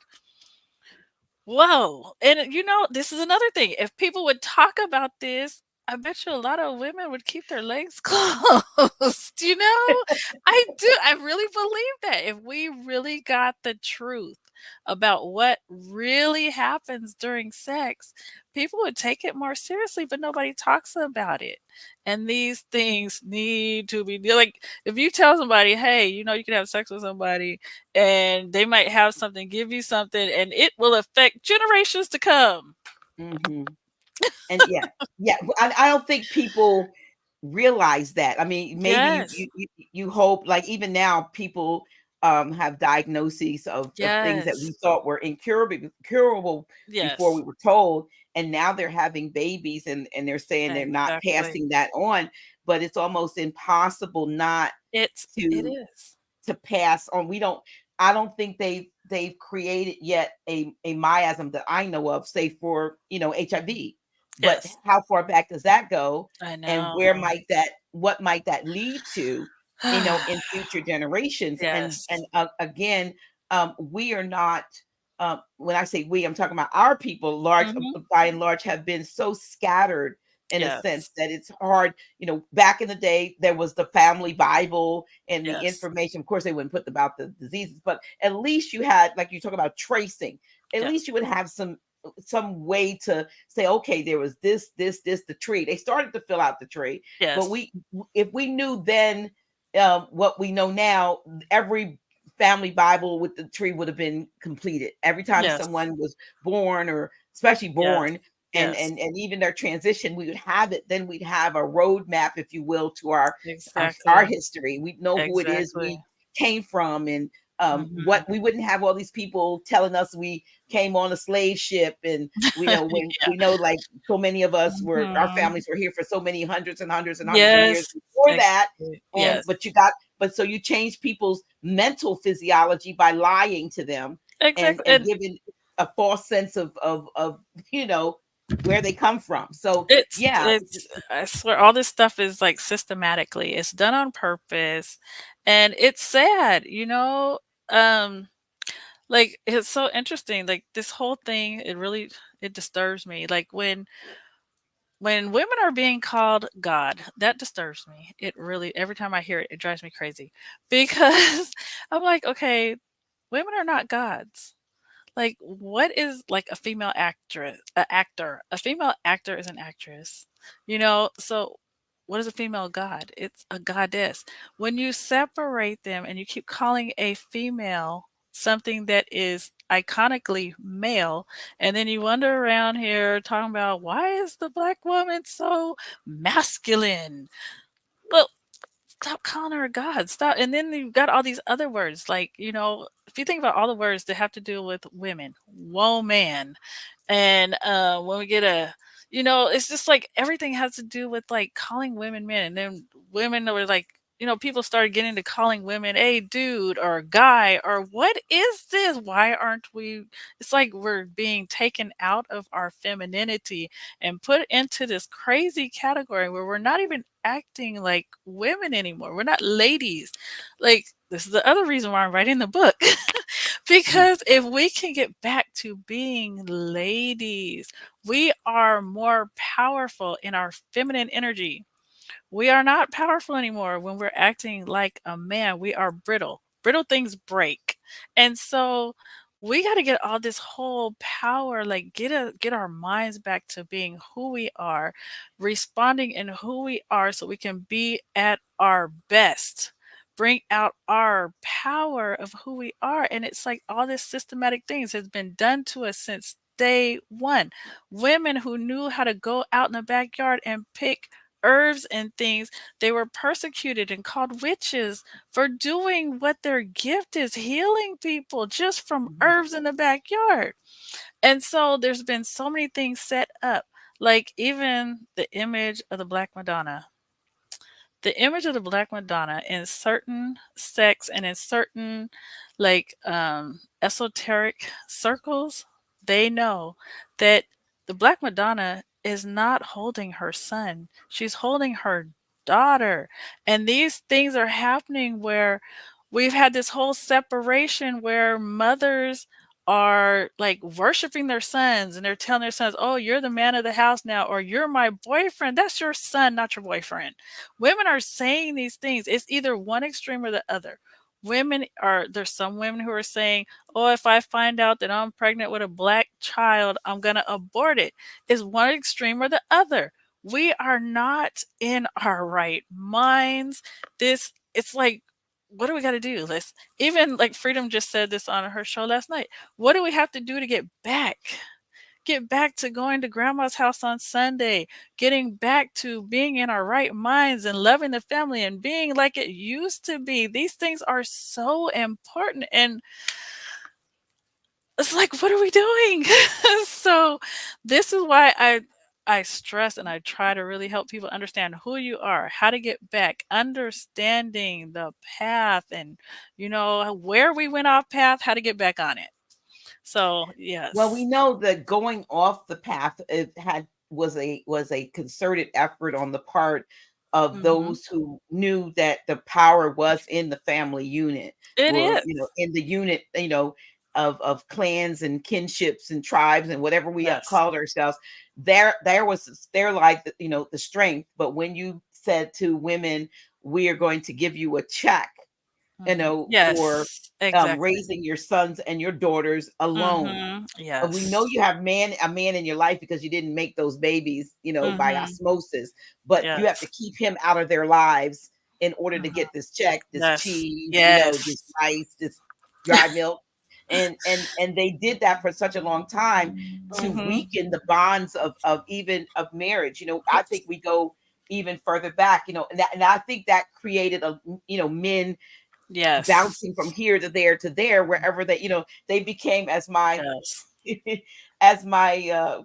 whoa, and this is another thing. If people would talk about this, I bet you a lot of women would keep their legs closed, you know? I really believe that. If we really got the truth about what really happens during sex, people would take it more seriously, but nobody talks about it. And these things need to be like if you tell somebody, "Hey, you can have sex with somebody and they might have something, give you something, and it will affect generations to come." Hmm. And yeah, yeah, I don't think people realize that. I mean, maybe Yes. you hope, like even now, people have diagnoses of things that Yes. we thought were curable before we Yes. were told, and now they're having babies, and they're saying they're not Exactly. passing that on, but it's almost impossible not It to is. pass on. We don't. I don't think they've created yet a miasm that I know of, say for HIV. But Yes. how far back does that go, I and know. where might that what might that lead to, in future generations? And Yes. again, we are not. When I say we, I'm talking about our people. Large, Mhm. by and large, have been so scattered in a sense Yes. that it's hard. Back in the day, there was the family Bible and the Yes. information. Of course, they wouldn't put about the diseases, but at least you had, like you talk about tracing. At least Yes. you would have some way to say, okay, there was this, the tree. They started to fill out the tree, but Yes. if we knew then what we know now, every family Bible with the tree would have been completed. Every time Yes. someone was born, or especially Yes. born, and Yes. and even their transition, we would have it. Then we'd have a roadmap, if you will, to our Exactly. history. We'd know who it is Exactly. we came from, and what Mhm. we wouldn't have all these people telling us we came on a slave ship. And we know, when Yeah. we know, like, so many of us were, our Mhm. families were here for so many hundreds and hundreds and hundreds of years Yes. before that. Exactly. And Yes. but so you change people's mental physiology by lying to them, and Exactly. And giving a false sense of you know where they come from. So yeah, it's I swear all this stuff is like systematically. It's done on purpose and it's sad, you know? Um like it's so interesting. Like this whole thing, it disturbs me. Like when women are being called God, that disturbs me. It really every time I hear it, it drives me crazy. Because I'm like, okay, women are not gods. Like, what is like a female actress, a actor? A female actor is an actress, you know? So, what is a female god? It's a goddess. When you separate them and you keep calling a female something that is iconically male, and then you wander around here talking about why is the black woman so masculine? Well, stop calling her a god. Stop. And then you've got all these other words, like, if you think about all the words that have to do with women, woman, and when we get it's just like everything has to do with like calling women men. And then women were like, people started getting to calling women a dude or guy or what is this? Why aren't we? It's like we're being taken out of our femininity and put into this crazy category where we're not even acting like women anymore. We're not ladies. Like, this is the other reason why I'm writing the book. Because if we can get back to being ladies, we are more powerful in our feminine energy. We are not powerful anymore when we're acting like a man. We are brittle. Brittle things break. And so we got to get all this whole power, like get our minds back to being who we are, responding in who we are so we can be at our best. Bring out our power of who we are. And it's like all this systematic things has been done to us since day one. Women who knew how to go out in the backyard and pick herbs and things, they were persecuted and called witches for doing what their gift is, healing people just from herbs in the backyard. And so there's been so many things set up, like even the image of the Black Madonna. The image of the Black Madonna in certain sects and in certain like esoteric circles, they know that the Black Madonna is not holding her son. She's holding her daughter. And these things are happening where we've had this whole separation where mothers are like worshiping their sons and they're telling their sons, oh, you're the man of the house now, or you're my boyfriend. That's your son, not your boyfriend. Women are saying these things. It's either one extreme or the other. There's some women who are saying, oh, if I find out that I'm pregnant with a black child, I'm going to abort it. It's one extreme or the other. We are not in our right minds. It's like, what do we got to do? Let's even like Freedom just said this on her show last night. What do we have to do to get back? Get back to going to grandma's house on Sunday, getting back to being in our right minds and loving the family and being like it used to be. These things are so important. And it's like, what are we doing? So, this is why I stress and I try to really help people understand who you are, how to get back, understanding the path and, where we went off path, how to get back on it. So, Well, we yes. know that going off the path, it had was a concerted effort on the part of Mhm. those who knew that the power was in the family unit, It or is. in the unit, of clans and kinships and tribes and whatever we Yes. called ourselves. There was there, like, the strength. But when you said to women, "We are going to give you a check," Mhm. for Yes, exactly. raising your sons and your daughters alone. Mhm. We know Yes. you have a man in your life because you didn't make those babies, by Mhm. osmosis, but you have to Yes. keep him out of their lives in order to Mhm. get this check, this Yes. cheese, this Yes. rice, this dry milk. And they did that for such a long time to Mhm. weaken the bonds of even of marriage. I Yes. think we go even further back, and I think that created men Yes. bouncing from here to there to there, wherever they became, as my Yes.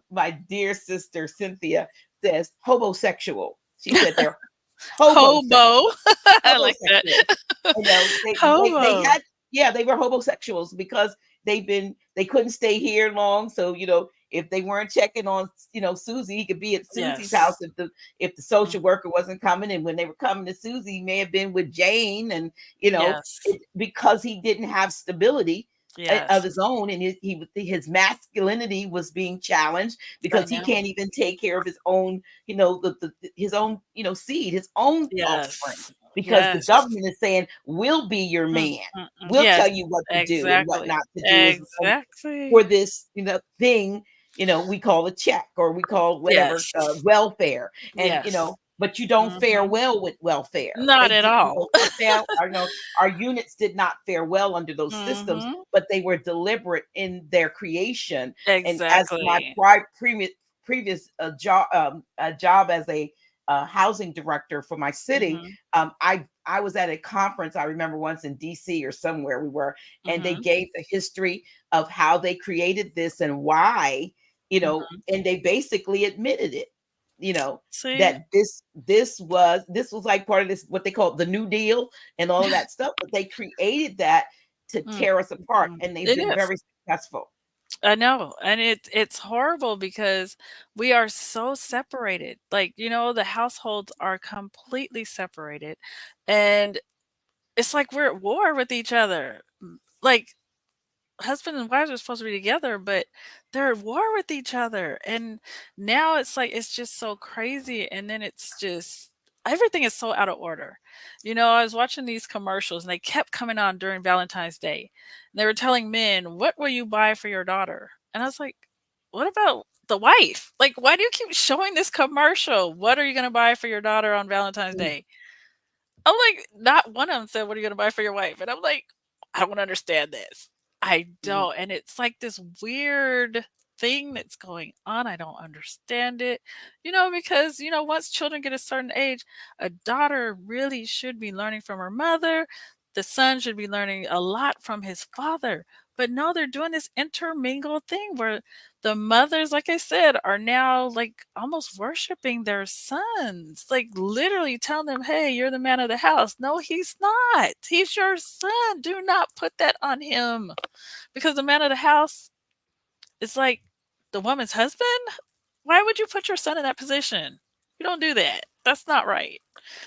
my dear sister Cynthia says, hobosexual. She said they're hobosexual. Hobo. I like that. Hobosexual. They Hobo. had, yeah, they were homosexuals because they couldn't stay here long. So, if they weren't checking on, Susie, he could be at Susie's house Yes. if the Mm. social worker wasn't coming. And when they were coming to Susie, he may have been with Jane. And, Yes. because he didn't have stability of Yes. his own, and his masculinity was being challenged I because he know. can't even take care of his own, his own, seed, his own offspring, Yes. because the Yes. government is saying, we'll be your Mm, man, mm, mm. we'll Yes. tell you what to do and what Exactly. not to do, as long Exactly. for this, thing, we call a check, or we call whatever, Yes. welfare. And, Yes. but you don't fare Mhm. well with welfare. Not They at didn't all. go down. I know our units did not fare well under those systems, Mhm. but they were deliberate in their creation. And as my Exactly. previous job as a housing director for my city, Mhm. I was at a conference. I remember once in DC or somewhere we were, and they Mhm. gave the history of how they created this and why, Mhm. and they basically admitted it, See? that this was like part of this, what they call the New Deal and all of that stuff. But they created that to Mm, tear us apart, mm. and they've It been is. very successful. I know, and it's horrible because we are so separated. Like, the households are completely separated, and it's like we're at war with each other. Like, husband and wives are supposed to be together, but they're at war with each other. And now it's like it's just so crazy. And then it's just everything is so out of order. I was watching these commercials and they kept coming on during Valentine's Day. And they were telling men, "What will you buy for your daughter?" And I was like, "What about the wife? Like, why do you keep showing this commercial? What are you going to buy for your daughter on Valentine's Mm, Day?" I'm like, not one of them said, "What are you gonna buy for your wife?" And I'm like, I don't understand this. I mm. don't. And it's like this weird thing that's going on. I don't understand it. Because, once children get a certain age, a daughter really should be learning from her mother. The son should be learning a lot from his father. But no, they're doing this intermingled thing where the mothers, like I said, are now like almost worshiping their sons, like literally telling them, "Hey, you're the man of the house." No, he's not. He's your son. Do not put that on him because the man of the house is like the woman's husband. Why would you put your son in that position? You don't do that. That's not right.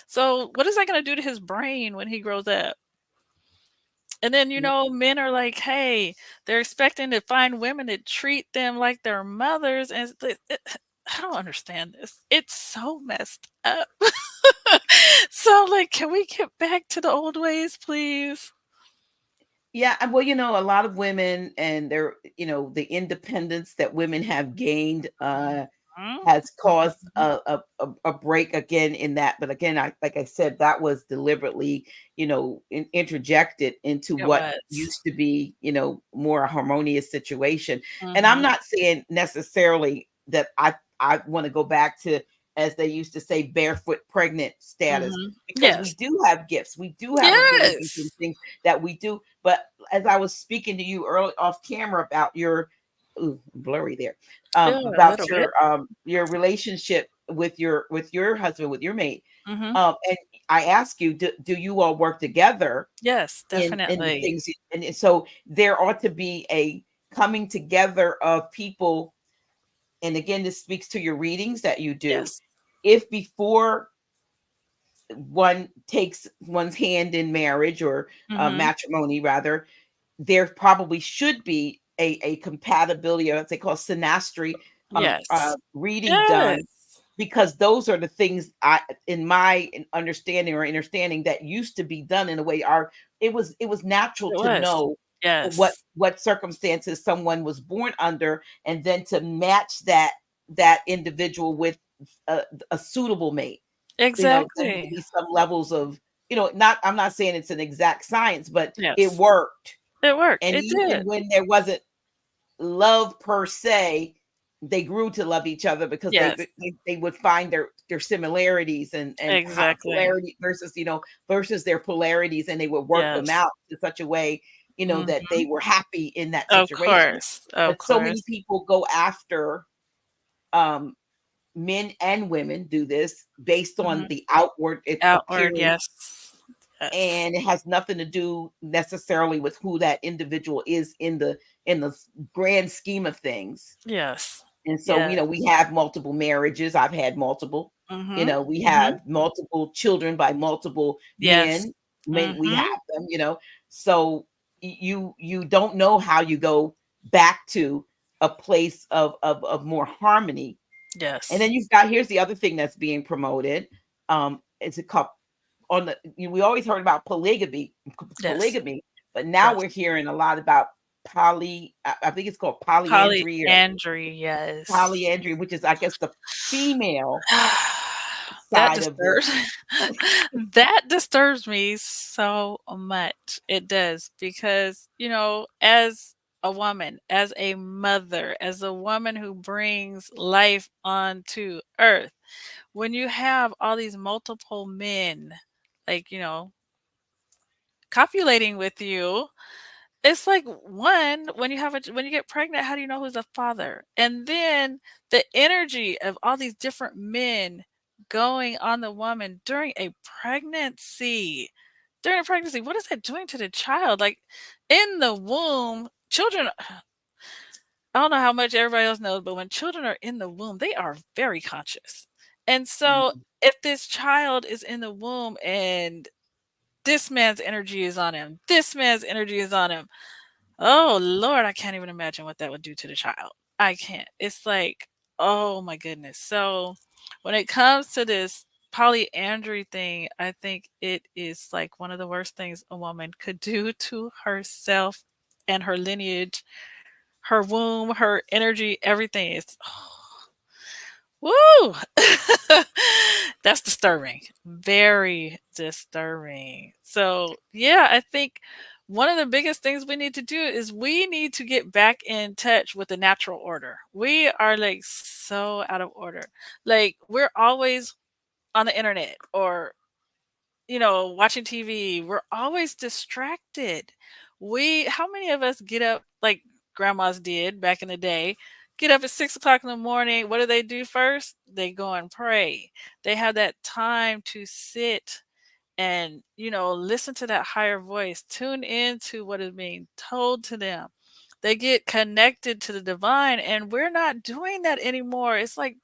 So, what is that going to do to his brain when he grows up? And then, men are like, "Hey," they're expecting to find women that treat them like their mothers, and I don't understand this. It's so messed up. So, like, can we get back to the old ways, please? Yeah, well, a lot of women and their, the independence that women have gained, Mhm. has caused Mhm. a break again in that. But again, like I said, that was deliberately, interjected into It what was. used to be, more a harmonious situation. And I'm Mhm. not saying necessarily that I want to go back to, as they used to say, barefoot pregnant status, Mhm. because we Yes. do have gifts, we do have abilities and Yes. things that we do. But as I was speaking to you early off camera about your ooh, blurry there, Yeah, a about little bit. your relationship with your husband, with your mate. Mhm. And I ask you, do you all work together Yes, in the definitely. things and so there ought to be a coming together of people, and again this speaks to your readings that you do. Yes. If before one takes one's hand in marriage or Mhm. matrimony rather, there probably should be a compatibility, or what they call synastry, Yes. reading done, Yes. because those are the things I, in my understanding or understanding, that used to be done in a way. Our it was natural It to was. know Yes. what circumstances someone was born under, and then to match that individual with a, a suitable mate. There may Exactly. be some levels of, not, I'm not saying it's an exact science, but it Yes. worked. It worked. And It even did. when there wasn't love per se, they grew to love each other because Yes. they would find their similarities and how Exactly. polarity versus, versus their polarities, and they would work them Yes. out in such a way, that Mhm. they were happy in that Of situation. course. Of But so many course. people go after, um men and women do this based on Mhm. the outward Outward, appearance, yes. Yes. and it has nothing to do necessarily with who that individual is in the grand scheme of things. Yes. And so, Yes. we have multiple marriages. I've had multiple. Mhm. We Mhm. have multiple children by multiple Yes. men. Men, we Mhm. have them. So you don't know how you go back to a place of more harmony. And Yes. then you've got, here's the other thing that's being promoted. It's a couple on the, we always heard about Yes. polygamy, but now Yes. we're hearing a lot about I think it's called polyandry or Polyandry, yes. polyandry, which is, I guess, the female That side of the. disturbs that disturbs me so much. It does because, as a woman, as a mother, as a woman who brings life onto earth, when you have all these multiple men, like, copulating with you, it's like, one, when you get pregnant, how do you know who's the father? And then the energy of all these different men going on the woman during a pregnancy. During a pregnancy, what is that doing to the child? Like, in the womb, children, I don't know how much everybody else knows, but when children are in the womb, they are very conscious. And so Mhm. if this child is in the womb and this man's energy is on him, this man's energy is on him, oh Lord, I can't even imagine what that would do to the child. I can't. It's like, oh my goodness. So when it comes to this polyandry thing, I think it is like one of the worst things a woman could do to herself and her lineage, her womb, her energy, everything is woo. That's disturbing. Very disturbing. So, yeah, I think one of the biggest things we need to do is we need to get back in touch with the natural order. We are like so out of order. Like, we're always on the internet or watching TV. We're always distracted. How many of us get up like grandmas did back in the day? Get up at 6 o'clock in the morning. What do they do first? They go and pray. They have that time to sit and, listen to that higher voice, tune into what is being told to them. They get connected to the divine, and we're not doing that anymore. It's like,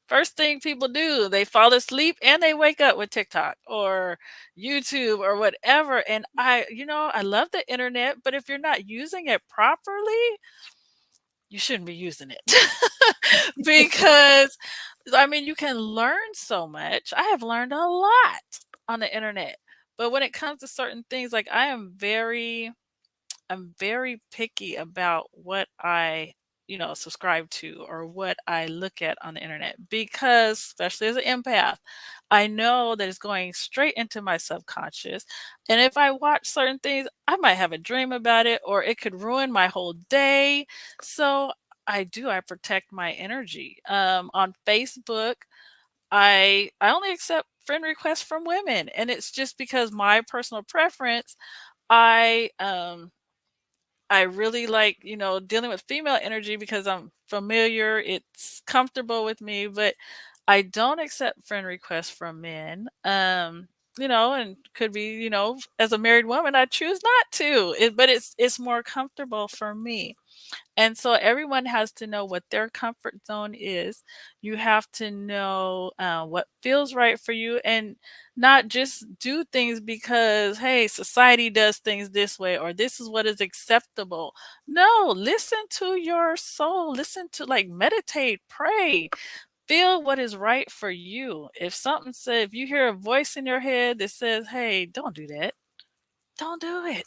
first thing people do, they fall asleep and they wake up with TikTok or YouTube or whatever. And I love the internet, but if you're not using it properly, you shouldn't be using it. Because, I mean, you can learn so much. I have learned a lot on the internet. But when it comes to certain things, like I'm very picky about what I, subscribe to or what I look at on the internet because, especially as an empath, I know that it's going straight into my subconscious. And if I watch certain things, I might have a dream about it or it could ruin my whole day. So I protect my energy. On Facebook, I only accept friend requests from women, and it's just because my personal preference. I I really like, dealing with female energy because I'm familiar, it's comfortable with me, but I don't accept friend requests from men. And could be, as a married woman, I choose not to. But it's more comfortable for me. And so everyone has to know what their comfort zone is. You have to know what feels right for you and not just do things because, hey, society does things this way or this is what is acceptable. No, listen to your soul. Listen to, like, meditate, pray, feel what is right for you. If you hear a voice in your head that says, hey, don't do that, don't do it.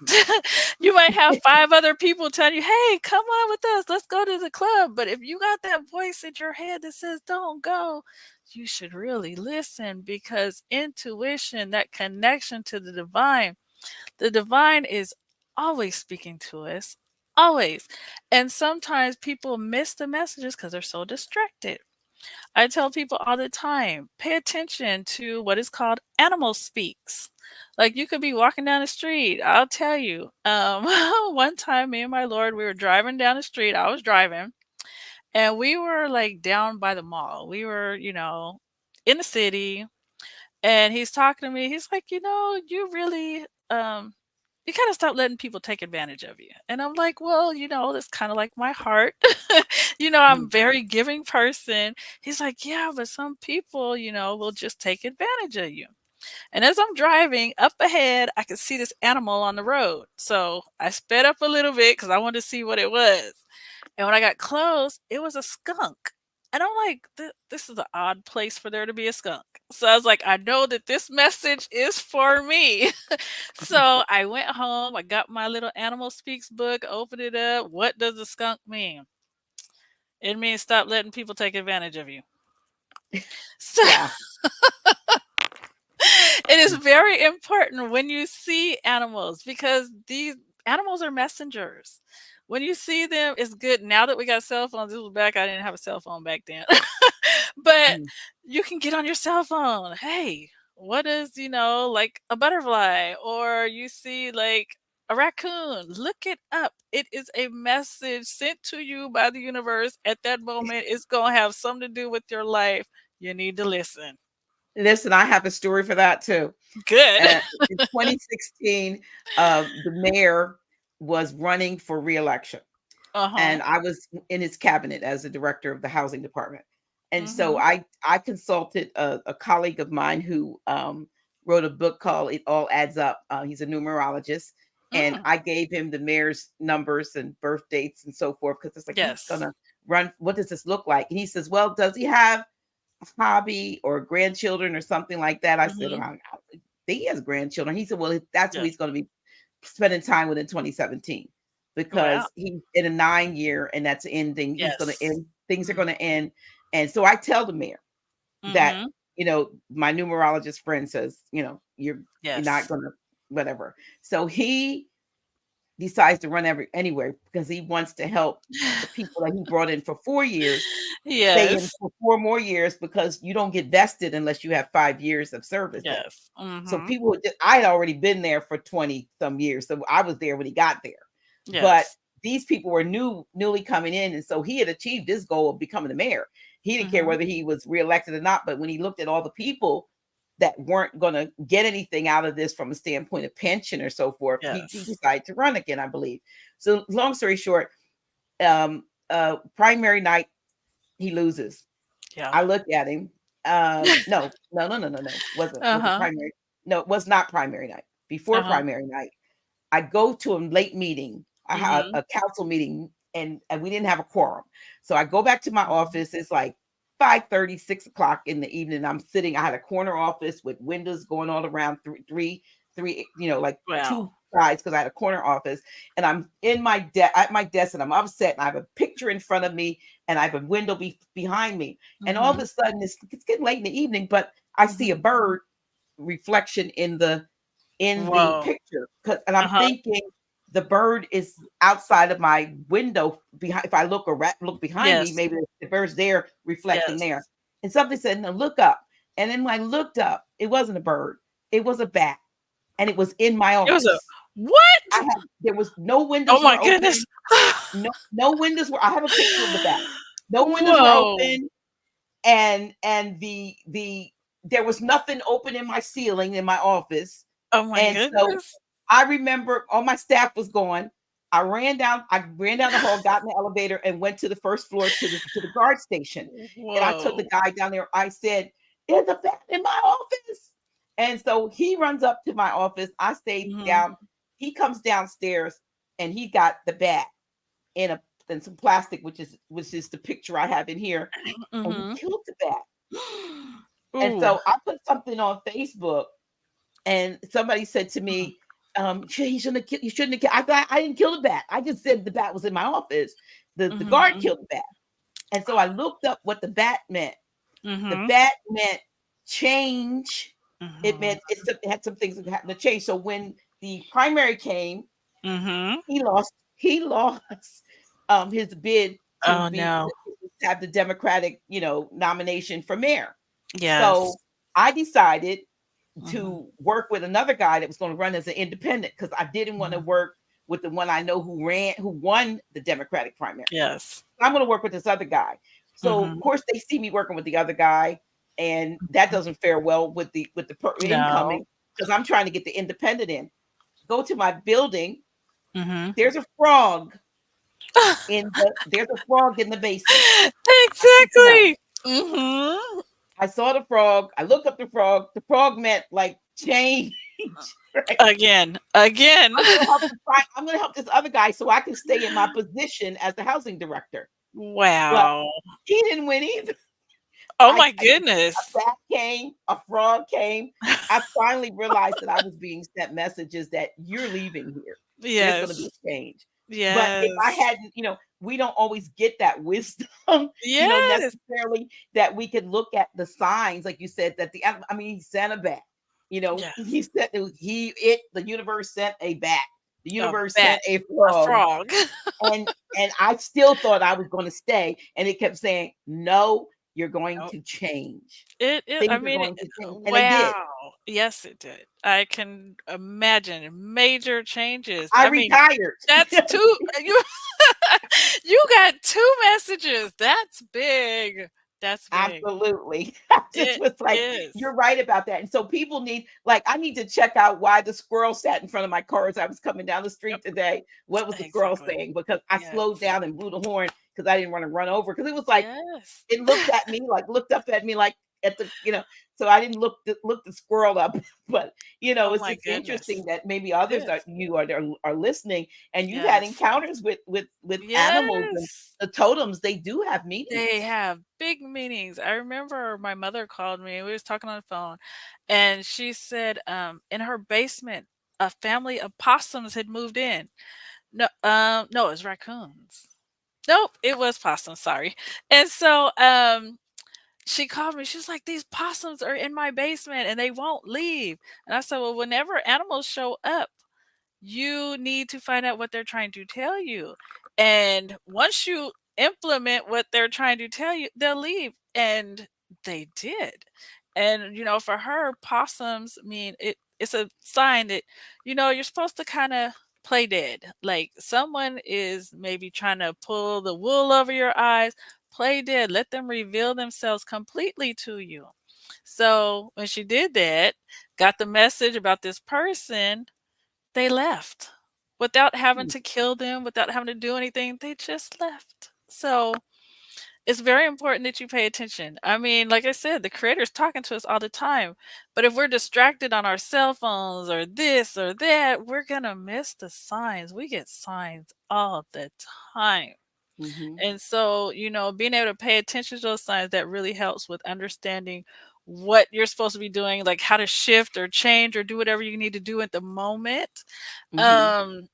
You might have 5 other people telling you, "Hey, come on with us. Let's go to the club." But if you got that voice in your head that says, "Don't go," you should really listen because intuition, that connection to the divine is always speaking to us, always. And sometimes people miss the messages because they're so distracted. I tell people all the time, pay attention to what is called animal speaks. Like, you could be walking down the street. I'll tell you. One time, me and my lord, we were driving down the street. I was driving, and we were like down by the mall. We were, in the city, and he's talking to me. He's like, you really, you gotta stop letting people take advantage of you. And I'm like, well, that's kind of like my heart. I'm a Mhm. very giving person. He's like, yeah, but some people, will just take advantage of you. And as I'm driving up ahead, I could see this animal on the road. So I sped up a little bit because I wanted to see what it was. And when I got close, it was a skunk. And I'm like, this is an odd place for there to be a skunk. So I was like, I know that this message is for me. So I went home, I got my little Animal Speaks book, opened it up. What does a skunk mean? It means stop letting people take advantage of you. So Yeah. it is very important when you see animals because these animals are messengers. When you see them, it's good. Now that we got cell phones, this was back. I didn't have a cell phone back then, but Mm. you can get on your cell phone. Hey, what is, like a butterfly, or you see like a raccoon? Look it up. It is a message sent to you by the universe at that moment. It's going to have something to do with your life. You need to listen. Listen, I have a story for that too. Good. In 2016, the mayor was running for reelection, Uh huh. and I was in his cabinet as the director of the housing department. And so Mhm. I consulted a colleague of mine who wrote a book called "It All Adds Up." He's a numerologist, and Mm. I gave him the mayor's numbers and birth dates and so forth because it's like he's Yes. gonna run. What does this look like? And he says, "Well, does he have hobby or grandchildren or something like that?" I said, "Oh, Mhm. I think he has grandchildren." He said, "Well, that's what Yes. he's going to be spending time with in 2017 Wow. because he's in a 9 year and that's ending. He's going to Yes. end. Things are Mm. going to end." And so I tell the mayor that, Mhm. my numerologist friend says, you're not Yes. going to whatever. So he decides to run anywhere because he wants to help the people that he brought in for 4 years stay in Yes. for 4 more years because you don't get vested unless you have 5 years of service in. Yes. So Mhm. people I had already been there for 20 some years. So I was there when he got there. But Yes. these people were newly coming in. And so he had achieved his goal of becoming the mayor. He didn't care Mhm. whether he was reelected or not. But when he looked at all the people that weren't going to get anything out of this from a standpoint of pension or so forth, he Yes. decided to run again, I believe. So long story short, primary night, he loses. Yeah. I looked at him. No, no, no, no, no, no. Wasn't Uh-huh. primary. No, it was not primary night. Before Uh-huh. primary night, I go to a late meeting, I had Mhm. a council meeting, and we didn't have a quorum. So I go back to my Mhm. office. It's like 5:30, 6 o'clock in the evening. I'm sitting, I had a corner office with windows going all around three, like Wow. two sides because I had a corner office. And I'm in my at my desk and I'm upset. And I have a picture in front of me and I have a window behind me. And all of Mhm. a sudden it's getting late in the evening, but I see a Mhm. bird reflection in the Whoa. picture, and I'm Uh-huh. thinking the bird is outside of my window behind. If I look behind me, Yes. maybe the bird's there reflecting Yes. there. And something said, "No, look up." And then when I looked up, it wasn't a bird, it was a bat, and it was in my It was a office. What? I had there was no Oh windows my were goodness. open. No windows were. I have a picture of the bat. No windows were Whoa. open, and the there was nothing open in my ceiling in my office. Oh my And so goodness. I remember all my staff was gone. I ran down the hall, got in the elevator, and went to the first floor to the guard station. And I told the Whoa. guy down there, I said, "There's a bat in my office." And so he runs up to my office. I stayed down. Mhm. He comes downstairs and he got the bat in a in some plastic, which is the picture I have in here, and he Mhm. killed the bat. And Ooh. so I put something on Facebook, and somebody said to Mhm. me, he shouldn't have you shouldn't have killed. I thought I didn't kill the bat. I just said the bat was in my office. The guard Mhm. killed the bat. And so I looked up what the bat meant. The Mhm. bat meant change. It Mhm. meant it had some things that happened to change. So when the primary came, Mhm. he lost his bid to Oh be no. to have the Democratic, nomination for mayor. So Yes. I decided Mhm. to work with another guy that was going to run as an independent because I didn't want to Mhm. work with the one I know who won the Democratic primary. Yes. I'm going to work with this other guy. So of Mhm. course they see me working with the other guy, and that Mhm. doesn't fare well with the No. incoming, because I'm trying to get the independent in. Go to my building. Mhm. There's a frog in the basement. I kid you not. Exactly. Mhm. I saw the frog. I looked up the frog. The frog meant like change. Right. Again. Again. I'm gonna help this other guy so I can stay in my position as the housing director. Well, Wow. he didn't win either. Oh I my a goodness. bat came, a frog came. I finally realized that I was being sent messages that you're leaving here. There's gonna be Yes. a change. But if I Yes. hadn't, we don't always get that wisdom, Yes. necessarily, that we could look at the signs, like you said, that he sent a bat. He Yes. said the universe sent a bat. The A universe bat. sent a A frog. frog. And I still thought I was going to stay, and it kept saying, "No, you're going Nope. to change. I Things are mean, going to change," and they did. wow. Yes, it did. I can imagine major changes. I I mean, retired. that's 2 you you got 2 messages. That's big. That's big. Absolutely. I just It was like, is. "You're right about that." And so people I need to check out why the squirrel sat in front of my car as I was coming down the Yep, street today. What was the squirrel exactly. saying? Because I slowed Yes. down and blew the horn because I didn't want to run over, because it was like, Yes. it looked up at me like at so I didn't look the squirrel up. But Oh it's my just interesting goodness. that maybe It others is. are listening, and you've had Yes. encounters with animals, and Yes. the totems, they do have They meanings. have big meanings. I remember my mother called me, we was talking on the phone, and she said, in her basement, a family of possums had moved in. No, it was raccoons. Nope, it was possums, sorry. And so, she called me, she was like, "These possums are in my basement and they won't leave." And I said, "Well, whenever animals show up, you need to find out what they're trying to tell you. And once you implement what they're trying to tell you, they'll leave." And they did. And for her, possums mean it's a sign that you're supposed to kind of play dead. Like someone is maybe trying to pull the wool over your eyes. Play dead. Let them reveal themselves completely to you. So when she did that, got the message about this person, they left without having Hmm. to kill them, without having to do anything. They just left. So it's very important that you pay attention. I mean, like I said, the creator's talking to us all the time. But if we're distracted on our cell phones or this or that, we're going to miss the signs. We get signs all the time. Mhm. And so, being able to pay attention to those signs, that really helps with understanding what you're supposed to be doing, like how to shift or change or do whatever you need to do at the moment. Mhm. Um,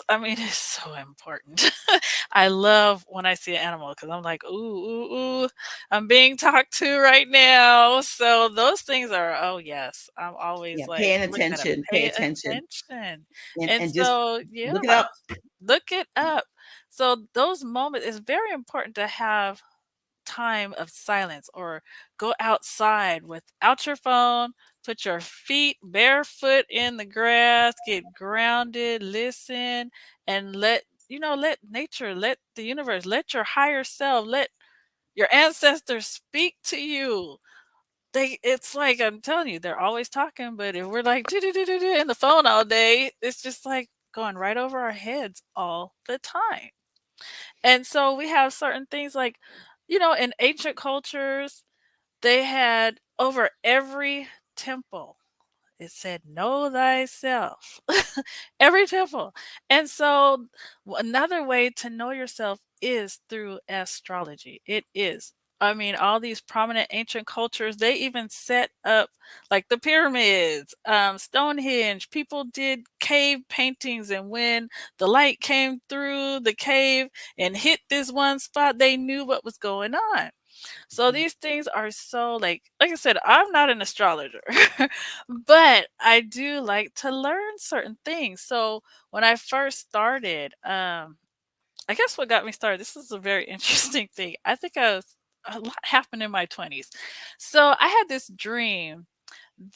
I mean, it's so important. I love when I see an animal because I'm like, ooh, ooh, ooh, I'm being talked to right now. So those things are, oh yes, I'm always Yeah, like, paying look at them, attention, pay pay attention, attention. and And just so, yeah, look it up. look it up. So those moments, it's very important to have time of silence or go outside without your phone, Put your feet barefoot in the grass, get grounded, listen, and let nature, let the universe, let your higher self, let your ancestors speak to you. It's like I'm telling you, they're always talking, but if we're like in the phone all day, it's just like going right over our heads all the time. And so we have certain things like, in ancient cultures, they had over every temple, it said, "Know thyself." Every temple. And so another way to know yourself is through astrology. It is. I mean, all these prominent ancient cultures, they even set up like the pyramids, Stonehenge. People did cave paintings, and when the light came through the cave and hit this one spot, they knew what was going on. So these things are so like I said, I'm not an astrologer, but I do like to learn certain things. So when I first started, I guess what got me started, this is a very interesting thing. I think a lot happened in my 20s. So I had this dream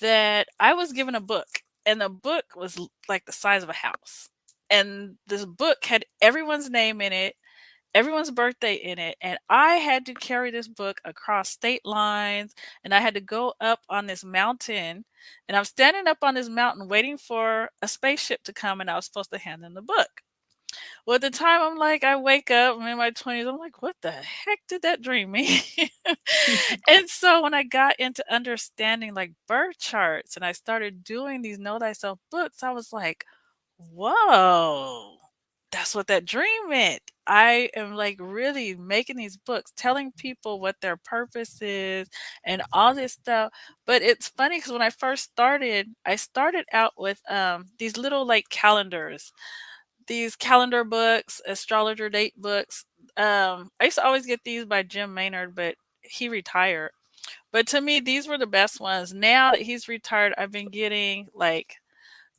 that I was given a book, and the book was like the size of a house. And this book had everyone's name in it, everyone's birthday in it, and I had to carry this book across state lines, and I had to go up on this mountain, and I'm standing up on this mountain waiting for a spaceship to come, and I was supposed to hand them the book. Well, at the time, I'm like, I wake up, I'm in my 20s, I'm like, what the heck did that dream mean? And so when I got into understanding like birth charts and I started doing these Know Thyself books, I was like, whoa, that's what that dream meant. I am like really making these books, telling people what their purpose is and all this stuff. But it's funny because when I first started, I started out with these little like calendars, these calendar books, astrologer date books. I used to always get these by Jim Maynard, but he retired. But to me, these were the best ones. Now that he's retired, I've been getting like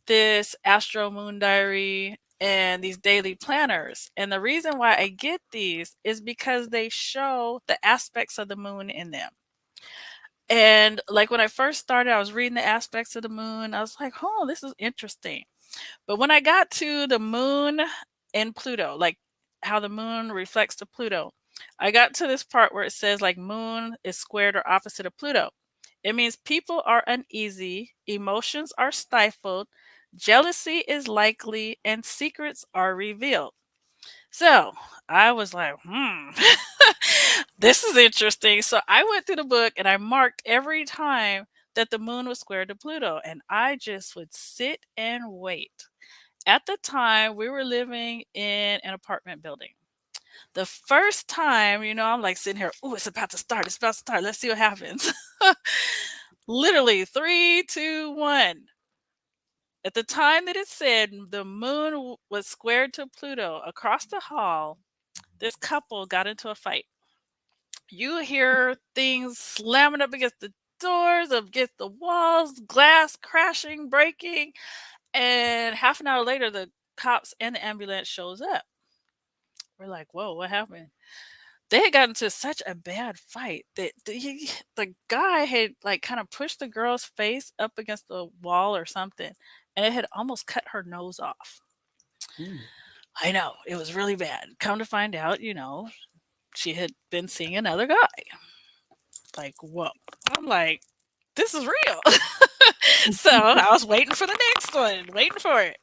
this Astro Moon Diary and these daily planners. And the reason why I get these is because they show the aspects of the moon in them. And like when I first started, I was reading the aspects of the moon. I was like, oh, this is interesting. But when I got to the moon and Pluto, like how the moon reflects to Pluto, I got to this part where it says like moon is squared or opposite of Pluto. It means people are uneasy, emotions are stifled, jealousy is likely, and secrets are revealed. So I was like, this is interesting. So I went through the book and I marked every time that the moon was squared to Pluto, and I just would sit and wait. At the time, we were living in an apartment building. The first time, I'm like sitting here, oh, it's about to start. It's about to start. Let's see what happens. Literally, three, two, one. At the time that it said the moon was squared to Pluto across the hall, this couple got into a fight. You hear things slamming up against the doors, against the walls, glass crashing, breaking, and half an hour later, the cops and the ambulance shows up. We're like, "Whoa, what happened?" They had gotten into such a bad fight that the guy had like kind of pushed the girl's face up against the wall or something, and it had almost cut her nose off. Mm. I know, it was really bad. Come to find out, she had been seeing another guy. Like, whoa. I'm like, this is real. So I was waiting for the next one, waiting for it.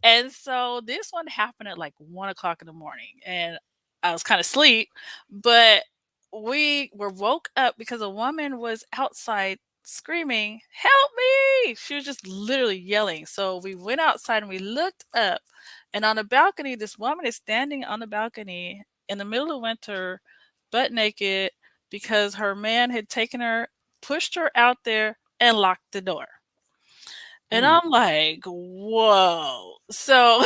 And so this one happened at like 1 o'clock in the morning, and I was kind of asleep, but we were woke up because a woman was outside screaming, "Help me!" She was just literally yelling. So we went outside and we looked up, and on the balcony, this woman is standing on the balcony in the middle of winter, butt naked, because her man had taken her, pushed her out there, and locked the door. And Mm. I'm like, "Whoa." So,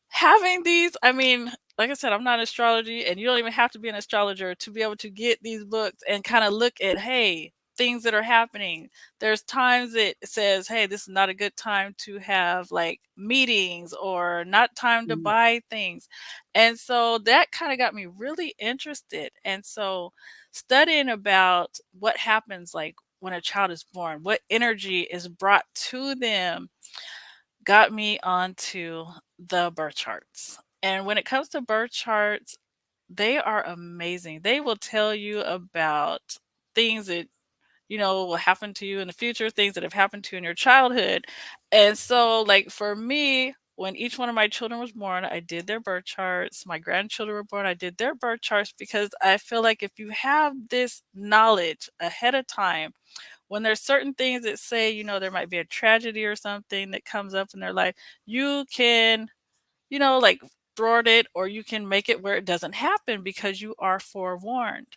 having these, I mean, like I said, I'm not astrology, and you don't even have to be an astrologer to be able to get these books and kinda look at, hey, things that are happening. There's times it says, "Hey, this is not a good time to have, like, meetings or not time to Mm. buy things." And so that kinda got me really interested. And so studying about what happens, like, when a child is born, what energy is brought to them, got me onto the birth charts. And when it comes to birth charts, they are amazing. They will tell you about things that will happen to you in the future, things that have happened to you in your childhood. And so, like for me, when each one of my children was born, I did their birth charts. My grandchildren were born, I did their birth charts, because I feel like if you have this knowledge ahead of time, when there's certain things that say, there might be a tragedy or something that comes up in their life, you can, like thwart it, or you can make it where it doesn't happen because you are forewarned.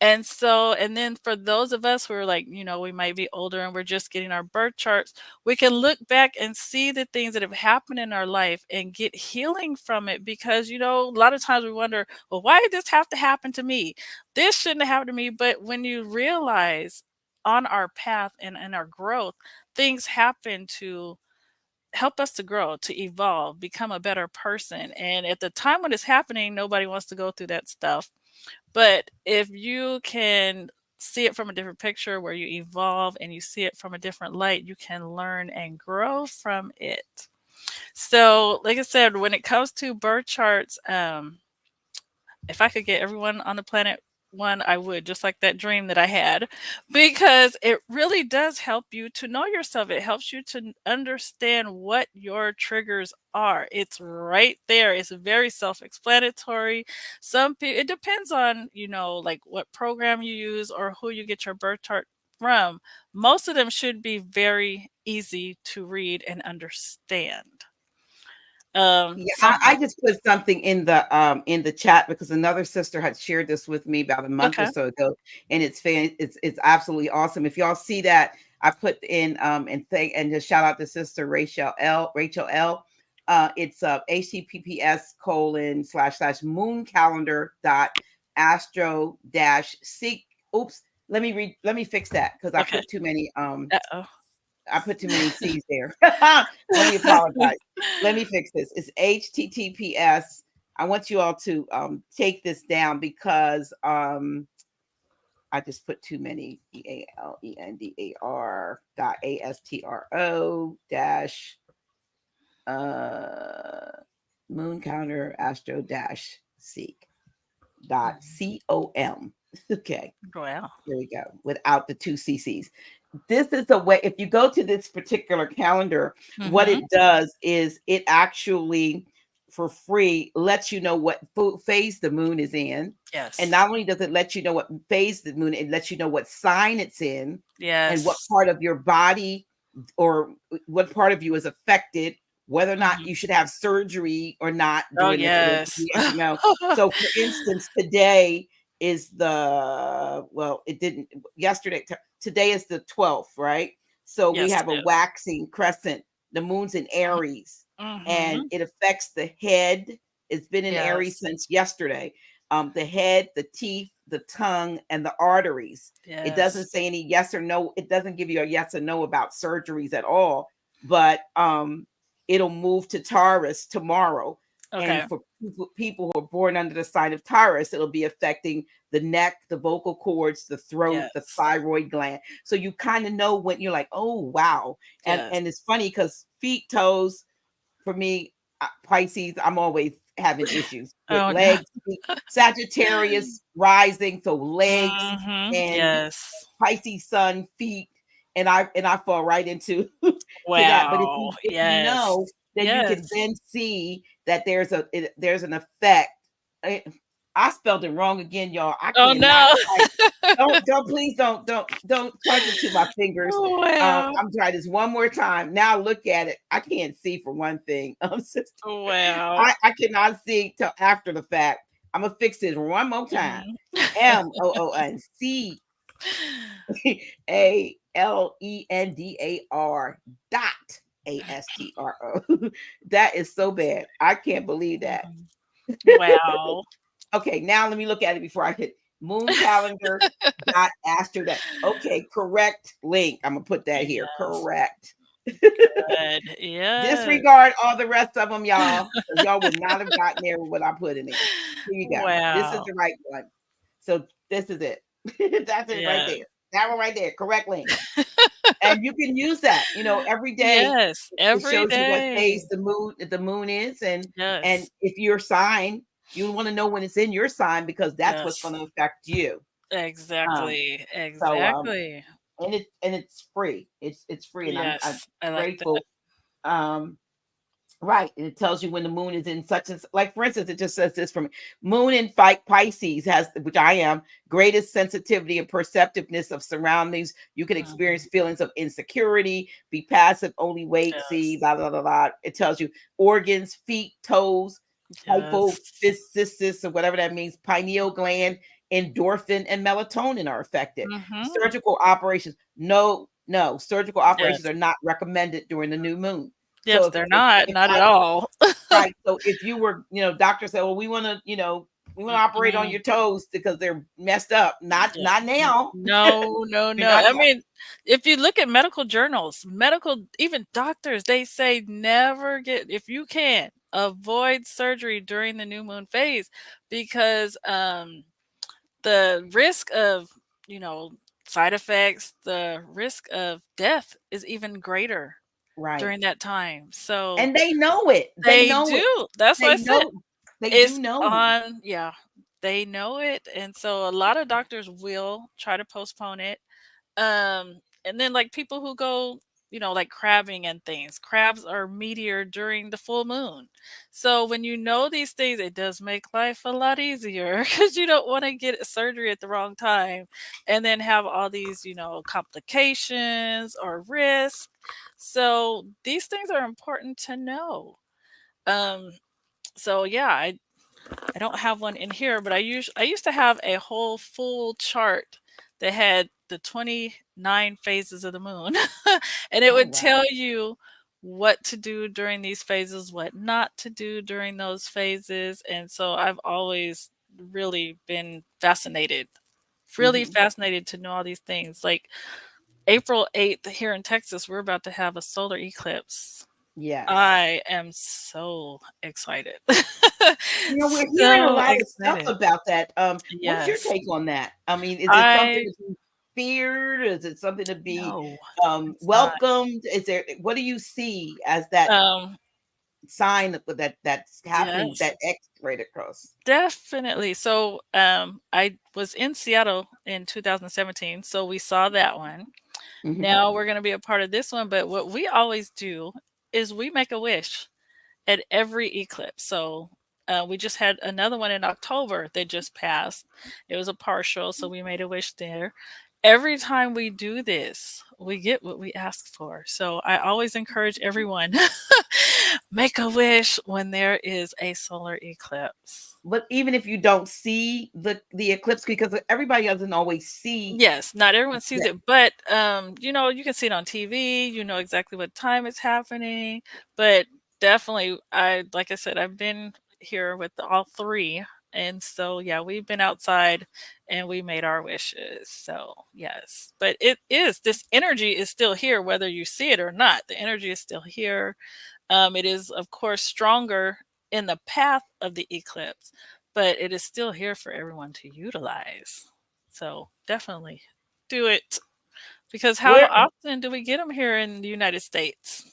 And so, and then for those of us who are like, we might be older and we're just getting our birth charts, we can look back and see the things that have happened in our life and get healing from it. Because, a lot of times we wonder, well, why did this have to happen to me? This shouldn't have happened to me. But when you realize on our path and in our growth, things happen to help us to grow, to evolve, become a better person. And at the time when it's happening, nobody wants to go through that stuff. But if you can see it from a different picture where you evolve and you see it from a different light, you can learn and grow from it. So, like I said, when it comes to birth charts, if I could get everyone on the planet one, I would, just like that dream that I had, because it really does help you to know yourself. It helps you to understand what your triggers are. It's right there. It's very self-explanatory. Some people, it depends on, like what program you use or who you get your birth chart from. Most of them should be very easy to read and understand. Yeah, Some I might, just put something in the chat because another sister had shared this with me about a month or okay, so ago, and it's absolutely awesome. If y'all see that, I put in and just shout out to sister Rachel L. It's https://moon calendar dot astro dash seek. Oops, let me fix that because okay. Uh-oh. I put too many C's there. Let me apologize. Let me fix this. It's HTTPS. I want you all to take this down because I just put too many EALENDAR dot ASTRO dash moon counter astro dash seek dot com. Okay. Wow. There we go. Without the two CCs. This is a way, if you go to this particular calendar, what Mhm. it does is it actually for free lets you know what phase the moon is in. And Yes. not only does it let you know what phase the moon, it lets you know what sign it's in and what Yes. part of your body or what part of you is affected, whether or not Mhm. you should have surgery or not Oh, during this yes. energy, as you know. So for instance, today is the well, it didn't yesterday. Today is the 12th, right? So we Yes, have it a is. waxing crescent. The moon's in Aries, and Mhm. it affects the head. It's been in Aries Yes. since yesterday. The head, the teeth, the tongue, and the arteries. It doesn't Yes. say any yes or no. It doesn't give you a yes or no about surgeries at all. But it'll move to Taurus tomorrow. And Okay. for people who are born under the sign of Taurus, it'll be affecting the neck, the vocal cords, the throat, the Yes. thyroid gland. So you kind of know when you're like, oh wow. Yes. And it's funny because feet, toes, for me, Pisces, I'm always having issues with Oh, no. legs, feet, Sagittarius rising, so legs Mhm. and Yes. Pisces sun, feet, and I fall right into to that. But Wow. if you Yes. know, then you can Yes. then see that there's an effect. I, I spelled it wrong again, y'all. I Oh, cannot no. type. Don't please don't punch it to my fingers. Oh, wow. I'm trying this one more time. Now look at it. I can't see for one thing. Sister, Wow. I cannot see till after the fact. I'm gonna fix it one more time. Mhm. MOONCALENDAR dot ASTRO. That is so bad. I can't believe that. Mhm. Wow. Okay, now let me look at it before I hit moon calendar dot astro. That okay, correct link. I'm gonna put that here. Yes. Correct. Good. Yes. Disregard all the rest of them, y'all, because y'all would not have gotten there with what I put in there. Here you go. This is Wow. the right one. So this is it. That's it right Yeah. there. That one right there, correct link. And you can use that, every day. Yes, It every shows you what day. phase the moon is, and Yes, if your sign, you want to know when it's in your sign because that's what's yes. going to affect you. Um, Exactly, so exactly. and it's free. It's free, and I'm Yes, I like that. grateful. Um, Right. And it tells you when the moon is in such and like for instance, it just says this from moon in fight Pisces has, which I am, greatest sensitivity and perceptiveness of surroundings. You can Mhm. experience feelings of insecurity, be passive, only wait, see, Yes, blah, blah, blah, blah. It tells you organs, feet, toes, yes. hypophysis, or whatever that means, pineal gland, endorphin, and melatonin are affected. Mhm. Surgical operations. No, no, surgical operations Yes. are not recommended during the new moon. So Yes, they're not, if not at I all. right. So if you were, doctors say, well, we want to operate on Mm-mm. your toes because they're messed up. Yeah. Not now. No, no, You're no. not I now. mean, if you look at medical journals, even doctors, they say never get, if you can, avoid surgery during the new moon phase because the risk of, you know, side effects, the risk of death is even greater Right. during that time. So And they know it. They they know it. do. That's what They I said. know. They do It's know. on, yeah, they know it, and so a lot of doctors will try to postpone it. And then, like, people who go, like, crabbing and things, crabs are meteor during the full moon. So when you know these things, it does make life a lot easier because you don't wanna get surgery at the wrong time and then have all these, complications or risk. So these things are important to know. Um, so yeah, I don't have one in here, but I used to have a whole full chart that had the 29 phases of the moon, and it Oh would wow. tell you what to do during these phases, what not to do during those phases, and so I've always really been fascinated, really Hmm. fascinated to know all these things. Like April 8th here in Texas, we're about to have a solar eclipse. Yes. I am so excited. We're hearing a So lot of stuff excited. about that. What's your Yes. take on that? I mean, is it something I to be feared? Is it something to be No, it's not. welcomed? What do you see as that Um, sign of that's happening, yes, that X right across? definitely. So, I was in Seattle in 2017, so we saw that one. Mhm. Now we're gonna be a part of this one, but what we always do is we make a wish at every eclipse. So we just had another one in October that just passed. It was a partial, so we made a wish there. Every time we do this, we get what we ask for. So I always encourage everyone make a wish when there is a solar eclipse. But even if you don't see the eclipse, because everybody doesn't always see Yes, not everyone sees that. it, but, you can see it on TV, you know exactly what time it's happening, but definitely, like I said, I've been here with all 3, and so, yeah, we've been outside and we made our wishes, so, yes, but this energy is still here whether you see it or not, the energy is still here. It is, of course, stronger in the path of the eclipse, but it is still here for everyone to utilize. So definitely do it because how We're often do we get them here in the United States?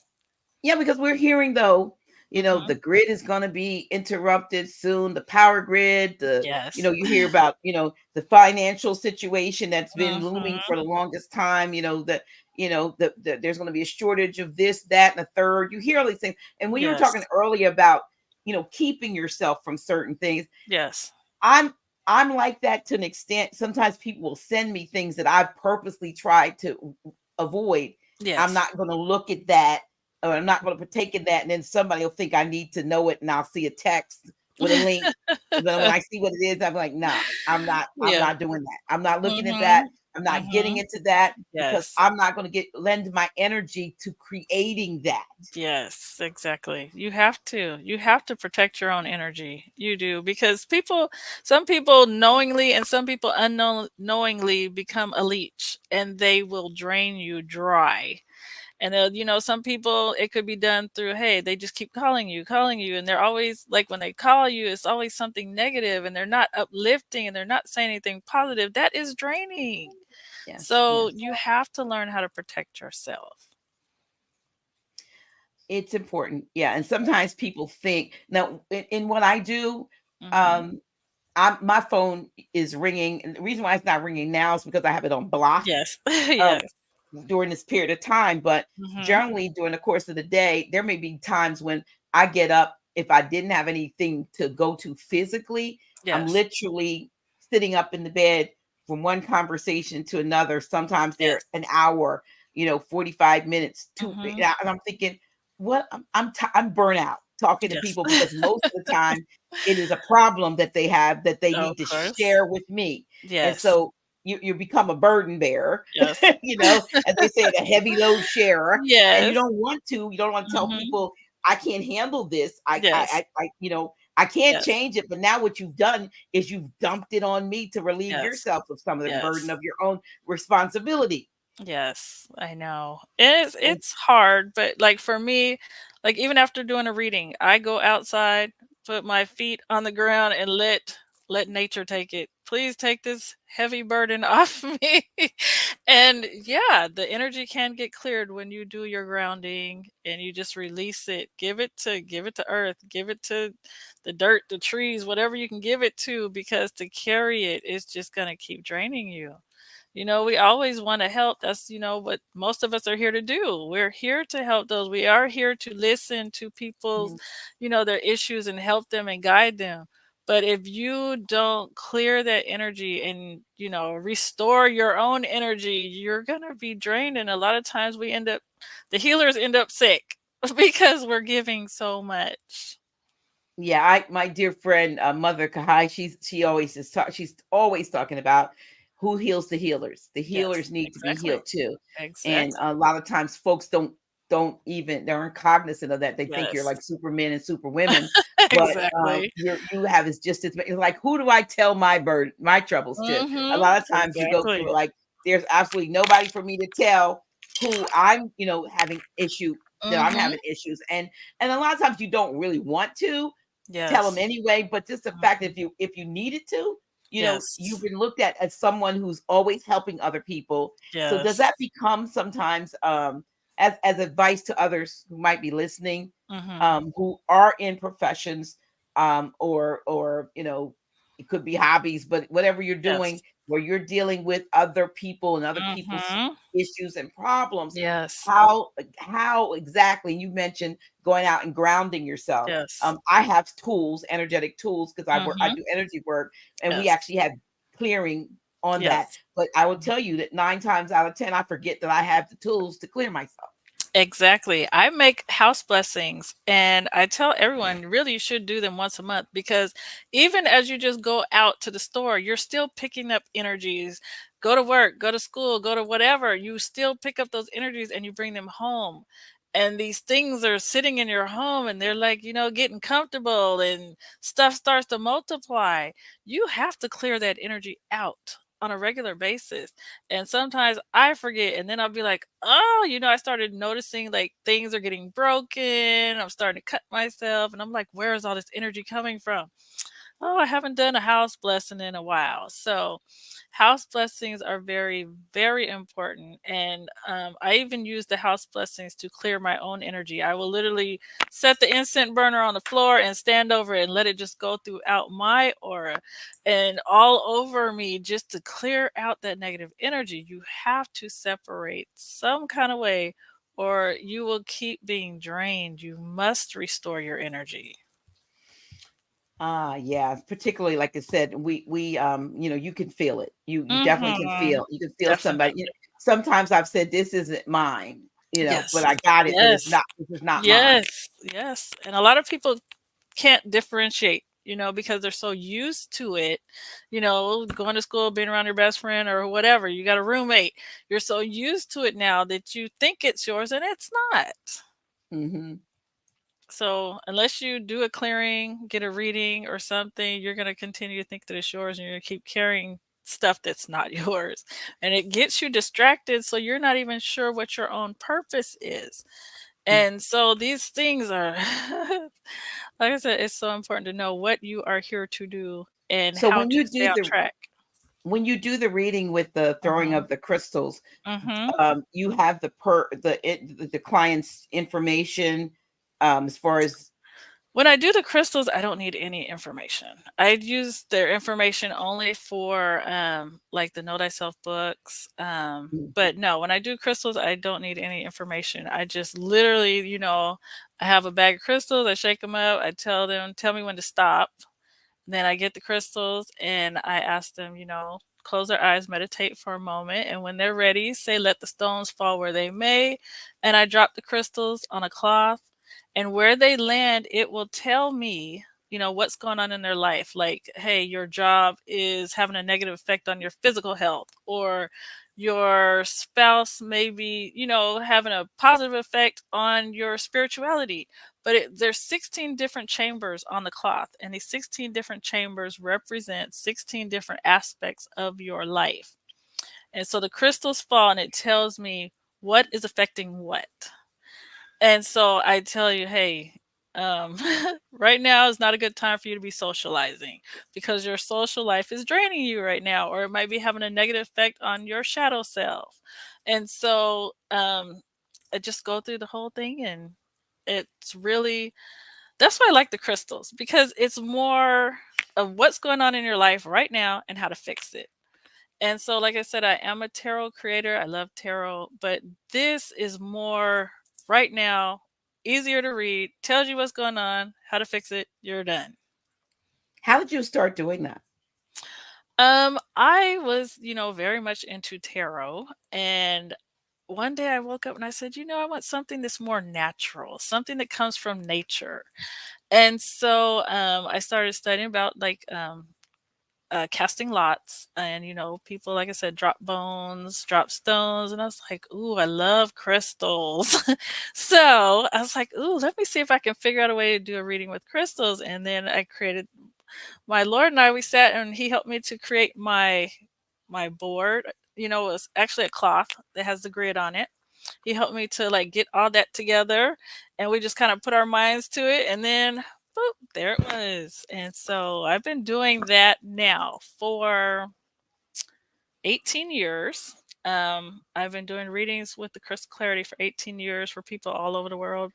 Yeah, because we're hearing though, Hmm. the grid is going to be interrupted soon, the power grid, Yes. you hear about, the financial situation that's been looming Hmm. for the longest time, that, there's going to be a shortage of this, that, and a third. You hear all these things. And when you were talking Yes. earlier about, keeping yourself from certain things, Yes. I'm I'm like that to an extent. Sometimes people will send me things that I've purposely tried to avoid. I'm Yes. not going to look at that, or I'm not going to partake in that, and then somebody will think I need to know it, and I'll see a text with a link. And then when I see what it is, I'm like, nah, I'm not. I'm Yeah. not doing that. I'm not looking at that. Hmm. I'm not getting Hmm. into that because Yes. I'm not going to get lend my energy to creating that. Yes, exactly. You have to. You have to protect your own energy. You do because some people knowingly and some people unknowingly become a leech and they will drain you dry. And some people it could be done through, hey, they just keep calling you, and they're always like when they call you, it's always something negative and they're not uplifting and they're not saying anything positive. That is draining. Yes, So yes. you have to learn how to protect yourself. It's important. Yeah. And sometimes people think now in what I do, Mhm. um, my phone is ringing. And the reason why it's not ringing now is because I have it on block. Yes. Um, Yes. during this period of time. But Mhm. generally, during the course of the day, there may be times when I get up. If I didn't have anything to go to physically, I'm Yes. literally sitting up in the bed from one conversation to another. Sometimes they're Yes. an hour, 45 minutes, Mhm. and I'm thinking, what? I'm burnt out talking to Yes. people because most of the time it is a problem that they have that they Of need to course. share with me. And Yes. so you become a burden bearer, Yes. as they say, the heavy load sharer, and Yes. you don't want to tell Mhm. people I can't handle this. Yes. I can't Yes. change it. But now what you've done is you've dumped it on me to relieve Yes. yourself of some of the burden Yes. of your own responsibility. Yes, I know. It's And it's hard, but like for me, like even after doing a reading, I go outside, put my feet on the ground and let nature take it. Please take this heavy burden off me. And yeah, the energy can get cleared when you do your grounding and you just release it. Give it to earth, give it to the dirt, the trees, whatever you can give it to, because to carry it is just going to keep draining you. We always want to help. That's, what most of us are here to do. We're here to help those. We are here to listen to people's, mhm, their issues and help them and guide them. But if you don't clear that energy and, restore your own energy, you're going to be drained. And a lot of times the healers end up sick because we're giving so much. yeah, my dear friend, Mother Kahai, she's always talking about who heals the healers. The Yes, healers need to be exactly. healed too. And Exactly. a lot of times folks don't even they're cognizant of that. They think you're Yes. like supermen and superwomen, but Exactly. you have is just as it's like, who do I tell my troubles to? A Mm-hmm. lot of times you go Exactly. through like there's absolutely nobody for me to tell who I'm, having issue that I'm Mm-hmm. having issues. And a lot of times you don't really want to tell them Yes. anyway, but just the fact that Mhm. if you needed to, you've Yes. been looked at as someone who's always helping other people. So does Yes. that become sometimes as advice to others who might be listening, Mhm. who are in professions, or it could be hobbies, but whatever you're doing Yes. where you're dealing with other people and other people's Mhm. issues and problems, Yes. how exactly you mentioned going out and grounding yourself. Yes. I have tools, energetic tools, because I Mhm. do energy work, and we Yes. actually have clearing on that. Yes. But I will Mhm. tell you that 9 times out of 10, I forget that I have the tools to clear myself. Exactly. I make house blessings and I tell everyone really you should do them once a month, because even as you just go out to the store, you're still picking up energies. Go to work, go to school, go to whatever, you still pick up those energies and you bring them home. And these things are sitting in your home and they're like, getting comfortable and stuff starts to multiply. You have to clear that energy out on a regular basis. And sometimes I forget, and then I'll be like, oh, I started noticing like things are getting broken. I'm starting to cut myself. And I'm like, where is all this energy coming from? Oh, I haven't done a house blessing in a while. So, house blessings are very, very important. And I even use the house blessings to clear my own energy. I will literally set the incense burner on the floor and stand over it and let it just go throughout my aura and all over me just to clear out that negative energy. You have to separate some kind of way, or you will keep being drained. You must restore your energy. Ah, yeah, particularly like I said, you can feel it. You definitely can Mhm. feel. You can feel somebody. Definitely. Sometimes I've said this isn't mine, but Yes. I got it, but it's Yes. not. This is not mine. Yes. Yes. And a lot of people can't differentiate, because they're so used to it, going to school, being around your best friend or whatever. You got a roommate. You're so used to it now that you think it's yours and it's not. Hmm. So unless you do a clearing, get a reading or something, you're going to continue to think that it's yours and you're going to keep carrying stuff that's not yours. And it gets you distracted. So you're not even sure what your own purpose is. And so these things are, like I said, it's so important to know what you are here to do and So how when to you stay do on the track. when you do the reading with the throwing Mhm. of the crystals, Mhm. you have the client's information, as far as. When I do the crystals, I don't need any information. I use their information only for like the Know Thyself books. Mm. But no, when I do crystals, I don't need any information. I just literally, I have a bag of crystals. I shake them up. I tell them, tell me when to stop. Then I get the crystals and I ask them, close their eyes, meditate for a moment. And when they're ready, say, let the stones fall where they may. And I drop the crystals on a cloth. And where they land, it will tell me, what's going on in their life. Like, hey, your job is having a negative effect on your physical health, or your spouse may be, having a positive effect on your spirituality. But there's 16 different chambers on the cloth, and these 16 different chambers represent 16 different aspects of your life. And so the crystals fall and it tells me what is affecting what. And so I tell you, hey, um, right now is not a good time for you to be socializing because your social life is draining you right now, or it might be having a negative effect on your shadow self. And so I just go through the whole thing, and it's really, that's why I like the crystals, because it's more of what's going on in your life right now and how to fix it. And so, like I said, I am a tarot creator. I love tarot, but this is more right now, easier to read, tells you what's going on, how to fix it, you're done. How did you start doing that? I was, very much into tarot, and one day I woke up and I said, I want something that's more natural, something that comes from nature. And so I started studying about like casting lots, and people, like I said, drop bones, drop stones, and I was like, ooh, I love crystals. So I was like, ooh, let me see if I can figure out a way to do a reading with crystals. And then I created, my lord and I, we sat and he helped me to create my board. It was actually a cloth that has the grid on it. He helped me to like get all that together, and we just kind of put our minds to it, and then boop, there it was. And so I've been doing that now for 18 years. I've been doing readings with the Crystal Clarity for 18 years for people all over the world.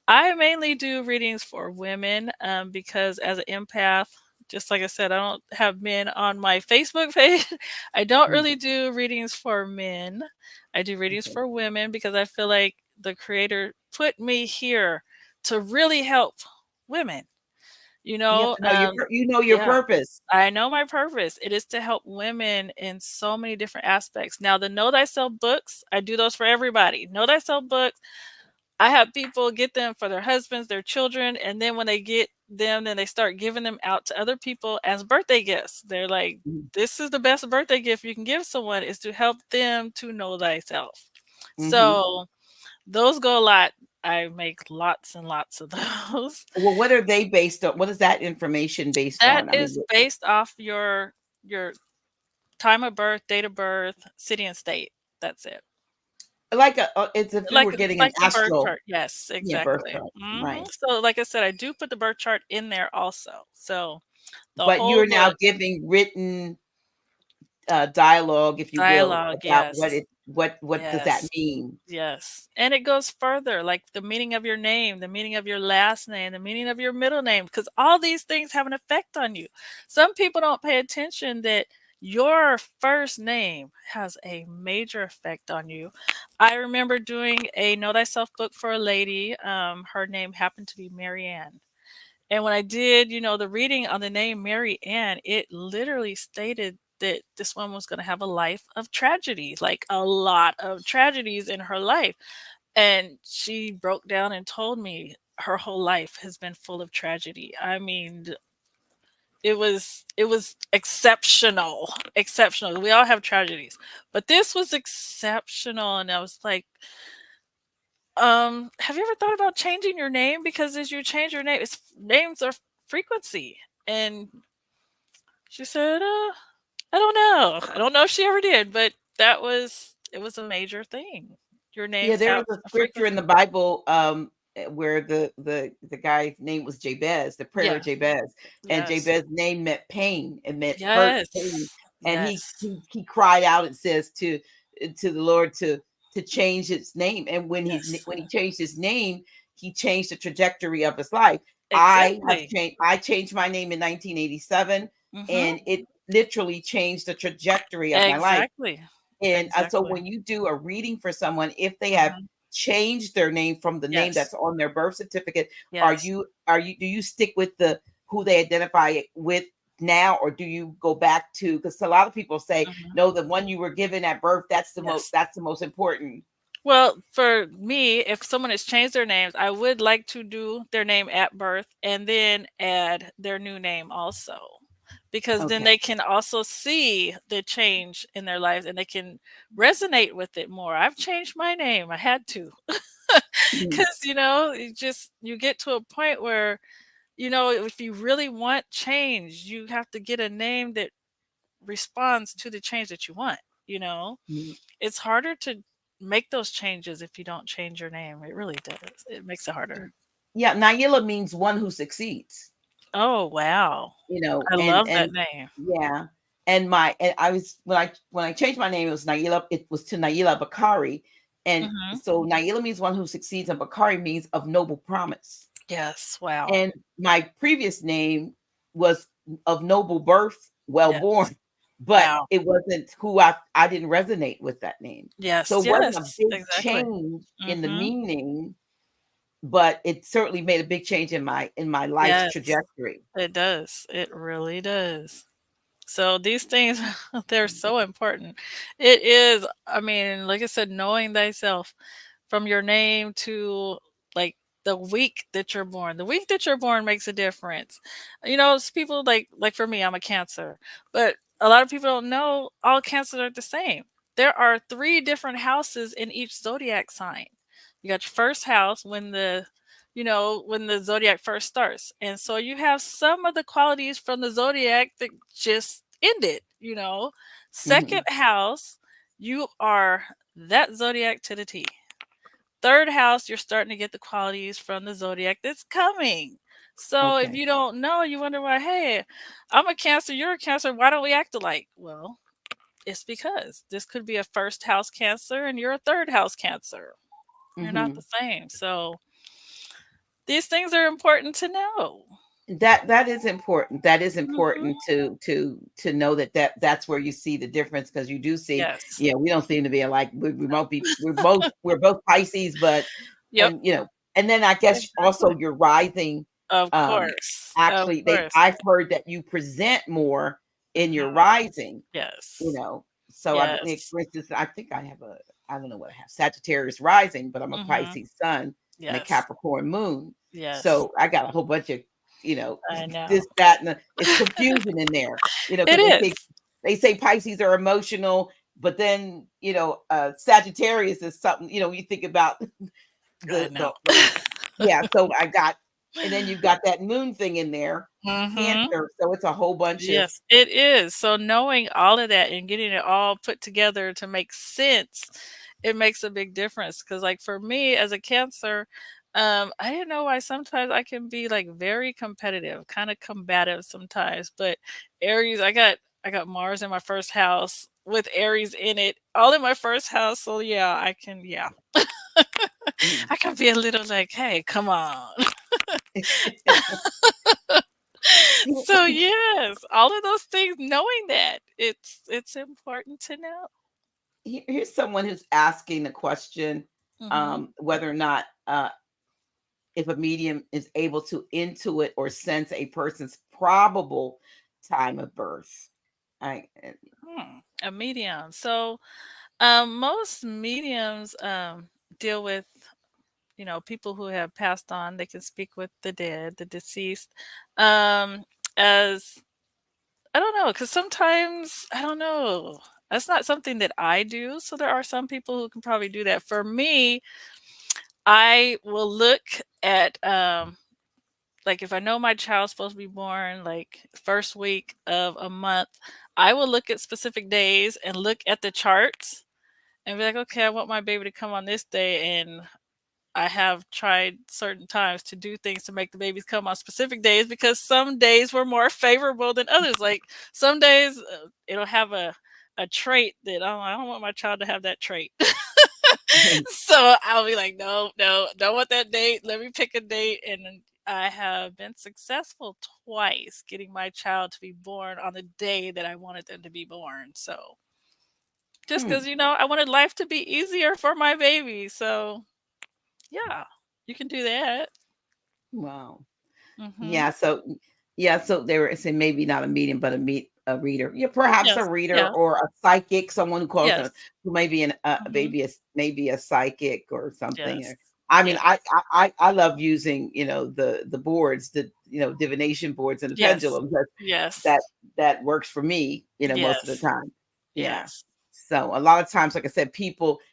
I mainly do readings for women, because as an empath, just like I said, I don't have men on my Facebook page. I don't Mm. really do readings for men. I do readings Okay. for women because I feel like the creator put me here to really help women. You You have know, to know your yeah, purpose. I know my purpose. It is to help women in so many different aspects. Now, the Know Thyself books, I do those for everybody. Know Thyself books, I have people get them for their husbands, their children, and then when they get them, then they start giving them out to other people as birthday gifts. They're like, Mm-hmm. this is the best birthday gift you can give someone, is to help them to know thyself. Mm-hmm. So those go a lot. I make lots and lots of those. Well, what are they based on? What is that information based That on? I mean, is based off your time of birth, date of birth, city and state. That's it. like it's if we Like were getting an like the birth astral, chart. Yes, yeah, birth exactly. chart, Mhm. right? So, like I said, I do put the birth chart in there also. So, the But whole you're now book, giving written dialogue, if you will, dialogue, about what yes. it what does that Yes. mean? Yes. And it goes further, like the meaning of your name, the meaning of your last name, the meaning of your middle name, because all these things have an effect on you. Some people don't pay attention that your first name has a major effect on you. I remember doing a Know Thyself book for a lady. Her name happened to be Marianne. And when I did, the reading on the name Mary Ann, it literally stated that this one was going to have a life of tragedy, like a lot of tragedies in her life. And she broke down and told me her whole life has been full of tragedy. I mean, it was exceptional, exceptional. We all have tragedies, but this was exceptional. And I was like, have you ever thought about changing your name? Because as you change your name, it's names are frequency. And she said, I don't know. I don't know if she ever did, but it was a major thing. Your Yeah, names there have was a a scripture in the frequency. Bible, where the guy's name was Jabez, the prayer Yeah. of Jabez, and Yes. Jabez's name meant pain. It meant hurt, Yes. pain. and Yes. he cried out, it says, to the Lord to change his name. And Yes. when he changed his name, he changed the trajectory of his life. Exactly. I changed my name in 1987, Mhm. and it literally changed the trajectory of my life. Exactly. And so Exactly. when you do a reading for someone, if they have Mhm. changed their name from the name Yes. that's on their birth certificate, Yes. are you do you stick with the who they identify it with now, or do you go back to, because a lot of people say Mhm. no, the one you were given at birth, Yes. that's the most important. Well, for me, if someone has changed their names, I would like to do their name at birth and then add their new name also. Because then Okay. they can also see the change in their lives and they can resonate with it more. I've changed my name. I had to. Mhm. Cuz you get to a point where if you really want change, you have to get a name that responds to the change that you want, you know? Mhm. It's harder to make those changes if you don't change your name. It really does. It makes it harder. Yeah, Naila means one who succeeds. Oh, wow. I love that And name. yeah, and I was when I changed my name, it was Naila. It was to Naila Bakari, and Mhm. so Naila means one who succeeds, and Bakari means of noble promise. Yes, wow. And my previous name was of noble birth, well Yes. born, but Wow. it wasn't who I didn't resonate with that name. So Yes, it wasn't a yes, big exactly. change in the Mhm. meaning, but it certainly made a big change in my life's Yes, trajectory. it does. It really does. So these things, they're so important. It is, I mean, like I said, knowing thyself from your name to like the week that you're born. The week that you're born makes a difference. It's people like for me, I'm a Cancer, but a lot of people don't know all Cancers are the same. There are three different houses in each zodiac sign. You got your first house when the zodiac first starts. And so you have some of the qualities from the zodiac that just ended. Second Mhm. house, you are that zodiac to the T. Third house, you're starting to get the qualities from the zodiac that's coming. So if Okay. you don't know, you wonder why, hey, I'm a Cancer, you're a Cancer, why don't we act alike? Well, it's because this could be a first house Cancer and you're a third house Cancer. You're not the Mhm. same. So these things are important to know. That is important. That is Mhm. important to know that's where you see the difference, because you do see, Yes. yeah, we don't seem to be alike. We won't be. We're both Pisces, but Yep. and then I guess Exactly. also your rising. Of Um, course. Of actually, course. I've heard that you present more in your Mhm. rising. You Yes. know, so I like, Yes. for instance, I think I don't know what I have, Sagittarius rising, but I'm a Mhm. Pisces sun and a Yes. Capricorn moon. Yes. So I got a whole bunch of, I know. this, that, and it's confusion in there, It because is. they say Pisces are emotional, but then, Sagittarius is something, you think about I know. yeah. So and then you've got that moon thing in there, Mhm. Cancer. So it's a whole bunch of, Yes, it is. So knowing all of that and getting it all put together to make sense, it makes a big difference. Because like for me as a Cancer, I didn't know why sometimes I can be like very competitive, kind of combative sometimes. But Aries, I got Mars in my first house with Aries in it, all in my first house. So yeah, yeah. mm. I can be a little like, hey, come on. So yes, all of those things, knowing that it's important to know. Here's someone who's asking the question, Mhm. whether or not, if a medium is able to intuit or sense a person's probable time of birth. I A medium. So, most mediums deal with people who have passed on. They can speak with the dead, the deceased. As I don't know, because sometimes I don't know. That's not something that I do. So there are some people who can probably do that. For me, I will look at like if I know my child's supposed to be born like first week of a month, I will look at specific days and look at the charts and be like, okay, I want my baby to come on this day, and I have tried certain times to do things to make the babies come on specific days because some days were more favorable than others. Like some days it'll have a trait that I don't want my child to have that trait. So I'll be like, no, no, don't want that date. Let me pick a date. And then I have been successful twice getting my child to be born on the day that I wanted them to be born. So just Hmm. because, I wanted life to be easier for my baby. So yeah, you can do that. Wow. Hmm. Yeah, so so they were saying maybe not a medium, but a reader. Yeah, perhaps a Yes. reader Yeah. or a psychic, someone who calls Yes. them who may be Hmm. maybe a psychic or something. Yes. I mean, Yes. I love using the boards, the divination boards and the Yes. pendulums. Yes. That that works for me, most of the Yes. time. Yeah. Yes. So a lot of times, like I said,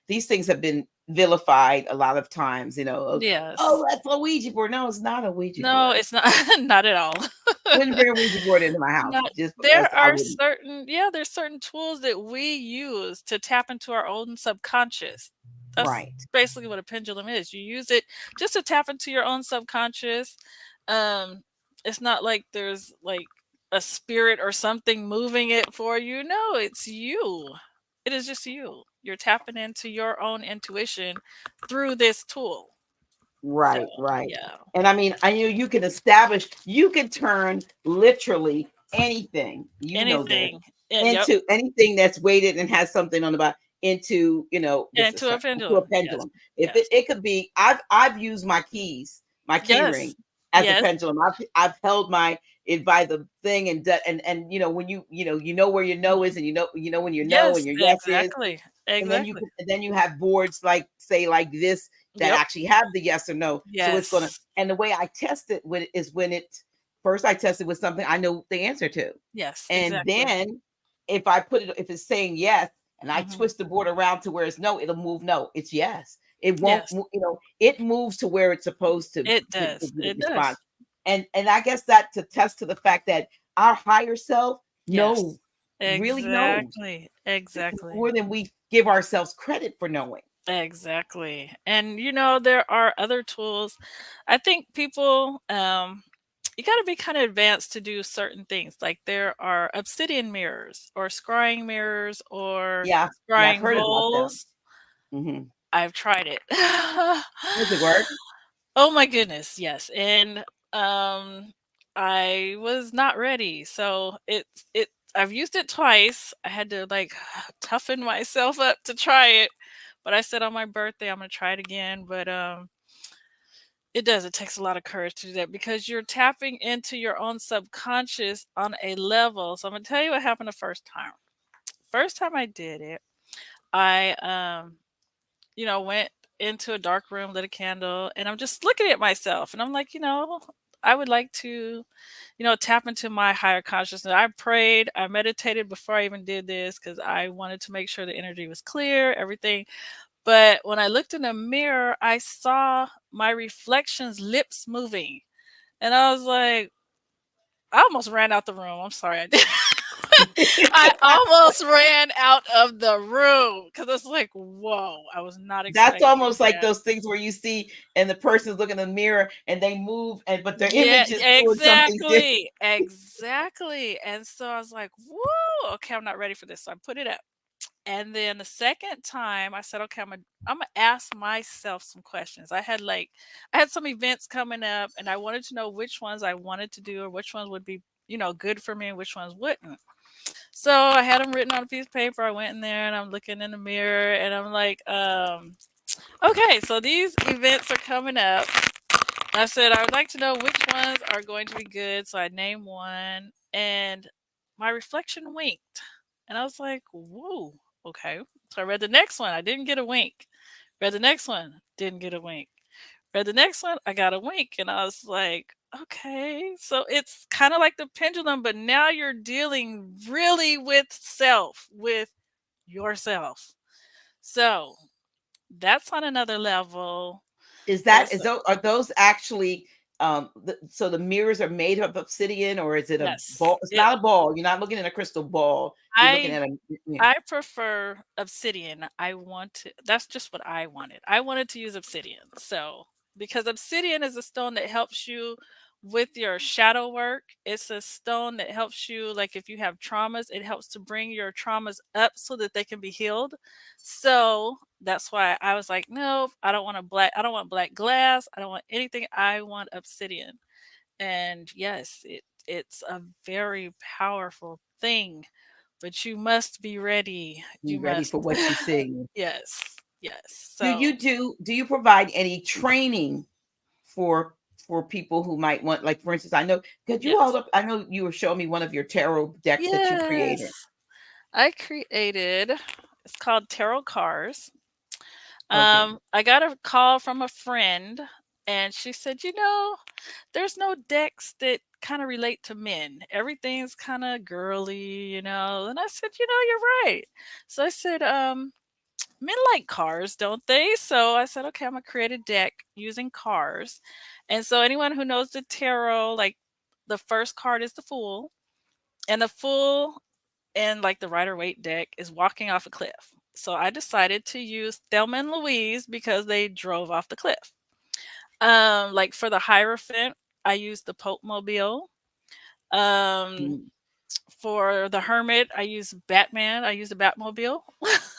these things have been vilified a lot of times. Yes. Oh, that's a Ouija board. No, it's not a Ouija No, board. it's not. Not at all. Wouldn't bring a Ouija board into my house Not just because there I are wouldn't. certain yeah, there's certain tools that we use to tap into our own subconscious. That's Right, basically what a pendulum is. You use it just to tap into your own subconscious. Um, it's not like there's like a spirit or something moving it for you. No, it's you. It is just you. You're tapping into your own intuition through this tool. So, right. yeah. And I mean, I know you can turn literally anything. You know this Anything. Yeah, yep. into anything that's weighted and has something on the bottom into this Into a into a pendulum. Yes. pendulum. If Yes. it could be, I've used my keys, my key ring Yes. as a Yes. pendulum. I've held my it by the thing and when you know where your no Mhm. is and you know when your no and Yes, your yes is, exactly. and Exactly. then you have boards like say like this that Yep. actually have the yes or no. So it's gonna Yes. and the way I test it is when it first I test it with something I know the answer to. Yes, And exactly. then if it's saying yes and I Mhm. twist the board around to where it's no, it'll move no. It's yes. It won't Yes. it moves to where it's supposed It to does. give you the It response. does. And I guess that to test to the fact that our higher self knows, Yes. really knows Exactly. Exactly. more than we give ourselves credit for knowing. Exactly. And there are other tools. I think people you got to be kind of advanced to do certain things. Like there are obsidian mirrors or scrying mirrors or Yeah, yeah, I've scrying heard about them. bowls. Mhm. I've tried it. Does it work? Oh my goodness, yes. And um I was not ready. So I've used it twice. I had to like toughen myself up to try it. But I said on my birthday I'm going to try it again, but it does. It takes a lot of courage to do that because you're tapping into your own subconscious on a level. So I'm going to tell you what happened the first time. First time I did it, I went into a dark room, lit a candle, and I'm just looking at myself. And I'm like, I would like to, tap into my higher consciousness. I prayed, I meditated before I even did this because I wanted to make sure the energy was clear, everything. But when I looked in the mirror, I saw my reflection's lips moving. And I was like, I almost ran out the room. I'm sorry, I did. I almost ran out of the room because it's like, whoa, I was not That's expecting almost like that. those things where you see and the person's looking in the mirror and they move but their Yeah, image is doing something different. exactly. Exactly. And so I was like, whoa, okay, I'm not ready for this. So I put it up. And then the second time I said, okay, I'm gonna ask myself some questions. I had some events coming up and I wanted to know which ones I wanted to do or which ones would be, good for me and which ones wouldn't. So I had them written on a piece of paper. I went in there and I'm looking in the mirror and I'm like, okay, so these events are coming up. I said, I would like to know which ones are going to be good. So I named one and my reflection winked. And I was like, whoa, okay. So I read the next one. I didn't get a wink. Read the next one. Didn't get a wink. Read the next one. I got a wink. And I was like, okay. So it's kind of like the pendulum, but now you're dealing really with self, with yourself. So that's on another level. Is There's those are those actually so the mirrors are made of obsidian, or is it a Yes. ball? It's not a ball. You're not looking at a crystal ball. You're looking I at a yeah. I prefer obsidian. That's just what I wanted. I wanted to use obsidian. So, because obsidian is a stone that helps you with your shadow work. It's a stone that helps you, like if you have traumas, it helps to bring your traumas up so that they can be healed. So, that's why I was like, no, I don't want black glass. I don't want anything. I want obsidian. And yes, it's a very powerful thing, but you must be ready. Be You ready for must. what you see. Yes, yes. Do So, you do you provide any training for people who might want, like for instance, I know, could you hold yes. up, I know you were showing me one of your tarot decks that you created. Yes. I created it's called Tarot Cars. Okay. I got a call from a friend and she said, there's no decks that kind of relate to men. Everything's kind of girly. And I said, you're right. So I said, men like cars, don't they? So I said, okay, I'm gonna create a deck using cars. And so anyone who knows the tarot, like the first card is the Fool, and the Fool in like the Rider Waite deck is walking off a cliff. So I decided to use Thelma and Louise because they drove off the cliff. Like for the Hierophant, I used the Pope Mobile. Um, Mm. for the Hermit, I use Batman. I use the Batmobile.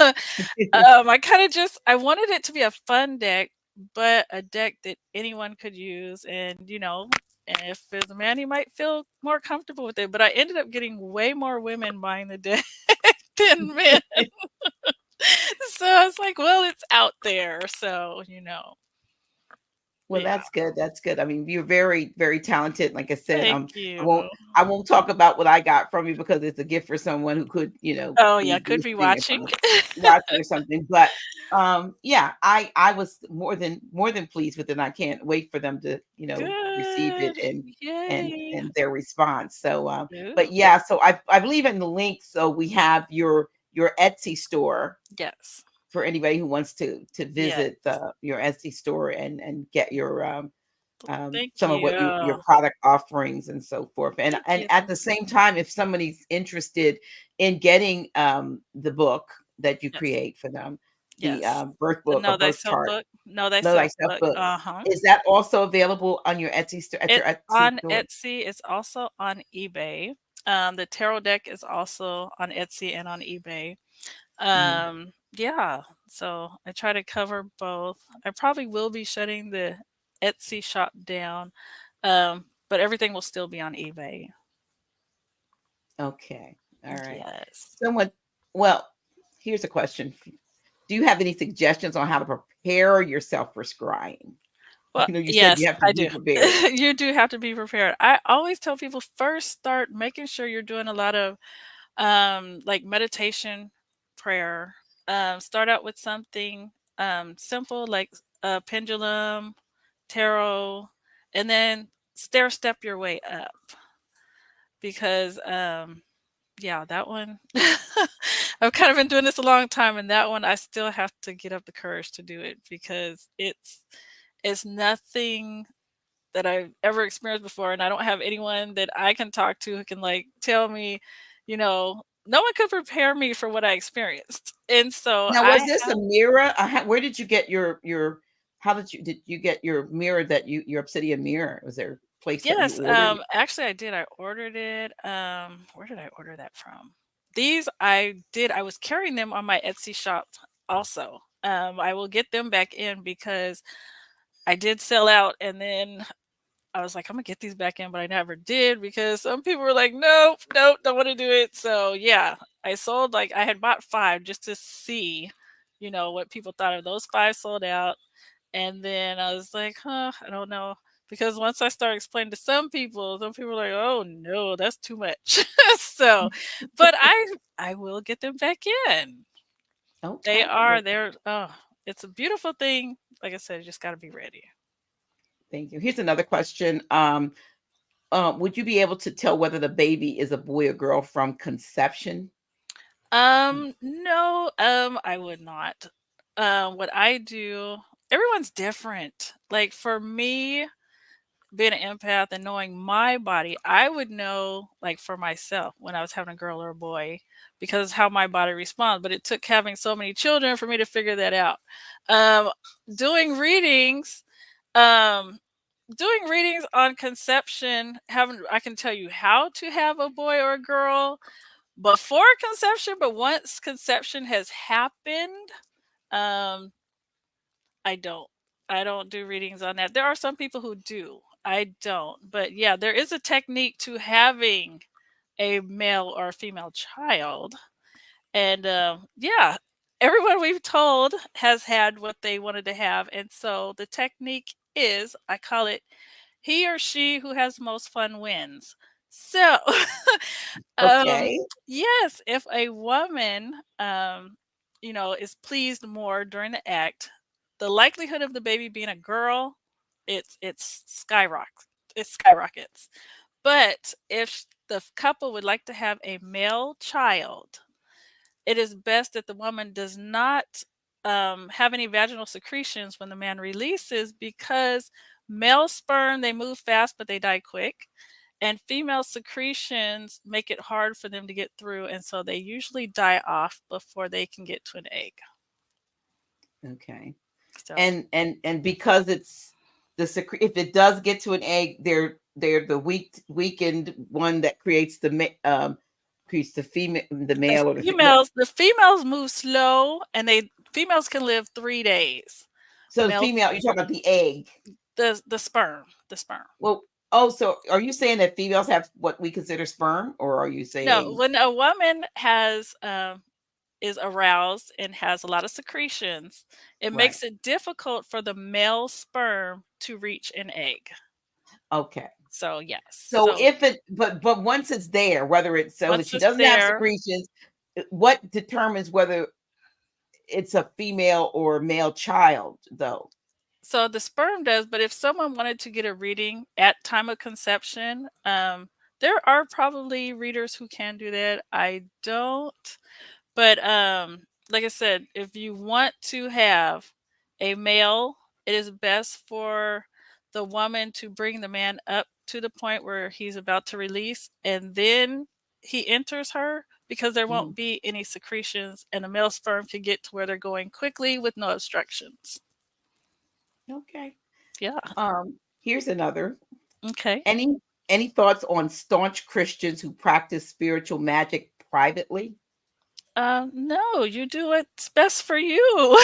I kind of just I wanted it to be a fun deck, but a deck that anyone could use, and if there's a man, he might feel more comfortable with it. But I ended up getting way more women buying the deck than men, so I was like, well, it's out there, so Well, yeah. that's good. That's good. I mean, you're very, very talented. Like I said, Thank I you. won't talk about what I got from you because it's a gift for someone who could, Oh yeah, be could be listening watching. or watching or something. But yeah, I was more than pleased with it. And I can't wait for them to, receive it Good. Yay. and their response. So but Ooh. yeah, so I believe in the link. So we have your Etsy store Yes. for anybody who wants to Yes. visit your Etsy store and get your Thank some of what your you. product offerings and so forth. Thank And you. at Thank the you. same time, if somebody's interested in getting the book that you Yes. create for them, the Yes. birth The book or Know birth Thyself chart, book. Know Know Thyself Thyself book. book, Uh-huh. is that also available on your Etsy store at your It's Etsy on store? Etsy. It's also on eBay. The tarot deck is also on Etsy and on eBay. Mhm. Yeah. So I try to cover both. I probably will be shutting the Etsy shop down. But everything will still be on eBay. Okay. All right. Yes. Someone, well, here's a question. Do you have any suggestions on how to prepare yourself for scrying? Well, You said yes, you have to I be do. prepared. You do have to be prepared. I always tell people first start making sure you're doing a lot of like meditation, prayer. Start out with something simple like a pendulum, tarot, and then stair step your way up because yeah, that one I've kind of been doing this a long time, and that one I still have to get up the courage to do it because it's nothing that I've ever experienced before, and I don't have anyone that I can talk to who can like tell me, no one could prepare me for what I experienced. And so Now, I was this a have mirror? Where did you get your how did you get your mirror that your obsidian mirror? Was there a place that you yes, ordered? actually I did. I ordered it. Where did I order that from? These I did. I was carrying them on my Etsy shop also. I will get them back in because I did sell out and then I was like, I'm gonna get these back in, but I never did because some people were like, nope, nope, don't want to do it. So yeah, I sold like I had bought five just to see, what people thought of those five sold out. And then I was like, I don't know. Because once I started explaining to some people were like, oh no, that's too much. So but I will get them back in. They Okay. are Well, they're it's a beautiful thing. Like I said, you just gotta be ready. thank you. Here's another question. Would you be able to tell whether the baby is a boy or girl from conception? No, I would not. What I do, everyone's different. Like for me, being an empath and knowing my body, I would know, like for myself, when I was having a girl or a boy, because how my body responds. But it took having so many children for me to figure that out. Um, doing readings, um, doing readings on conception, having I can tell you how to have a boy or a girl before conception, but once conception has happened, um, I don't. I don't do readings on that. There are some people who do. I don't. But yeah, there is a technique to having a male or a female child. And yeah, everyone we've told has had what they wanted to have. And so the technique is, I call it, he or she who has most fun wins. So, um, Okay. yes, if a woman, is pleased more during the act, the likelihood of the baby being a girl, it's skyrockets. It skyrockets. But if the couple would like to have a male child, it is best that the woman does not have any vaginal secretions when the man releases, because male sperm, they move fast but they die quick. And female secretions make it hard for them to get through. And so they usually die off before they can get to an egg. Okay. So, And because it's if it does get to an egg, they're the weakened one that creates the female, the the male, or what? females move slow, and females can live 3 days. So the Male, female, you're talking about the egg. the sperm. Well, oh, so are you saying that females have what we consider sperm, or are you No, saying when a woman is aroused and has a lot of secretions, it right? makes it difficult for the male sperm to reach an egg. Okay. So yes. So So if it, but once it's there, whether it's so that once she it's doesn't have there, secretions, what determines whether it's a female or male child, though? so the sperm does, but if someone wanted to get a reading at time of conception, there are probably readers who can do that. I don't. But like I said, if you want to have a male, it is best for the woman to bring the man up to the point where he's about to release, and then he enters her, because there Mhm. won't be any secretions and the male sperm can get to where they're going quickly with no obstructions. Okay. Yeah. Here's another. Okay. Any any thoughts on staunch Christians who practice spiritual magic privately? No, you do what's best for you.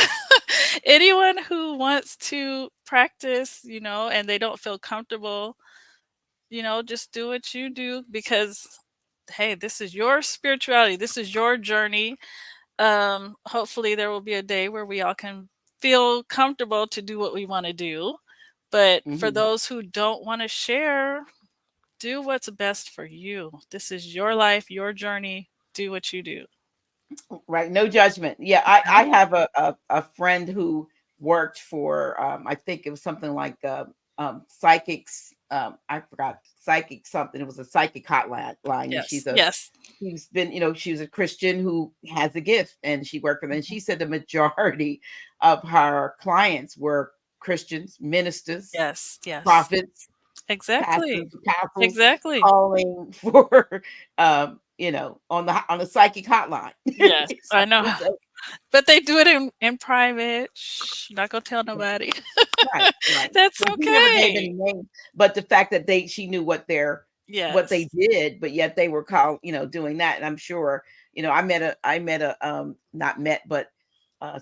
Anyone who wants to practice, and they don't feel comfortable, just do what you do, because hey, this is your spirituality. This is your journey. Hopefully there will be a day where we all can feel comfortable to do what we want to do. But for Mhm. those who don't want to share, do what's best for you. This is your life, your journey. Do what you do. Right, no judgment. Yeah, I have a friend who worked for I think it was something like psychics. I forgot psychic something. It was a psychic hotline, and Yes. Yes. she's been, she was a Christian who has a gift, and she worked for them. And Mhm. she said the majority of her clients were Christians, ministers, Yes. Yes. prophets, Exactly. pastors, apostles, Exactly. calling for on the psychic hotline. Yes. I know. So, But they do it in private. Shh, not gonna tell nobody. right, right. That's So she never gave okay. any names, but the fact that she knew what they Yes. did, but yet they were called, doing that. And I'm sure, I met a not met, but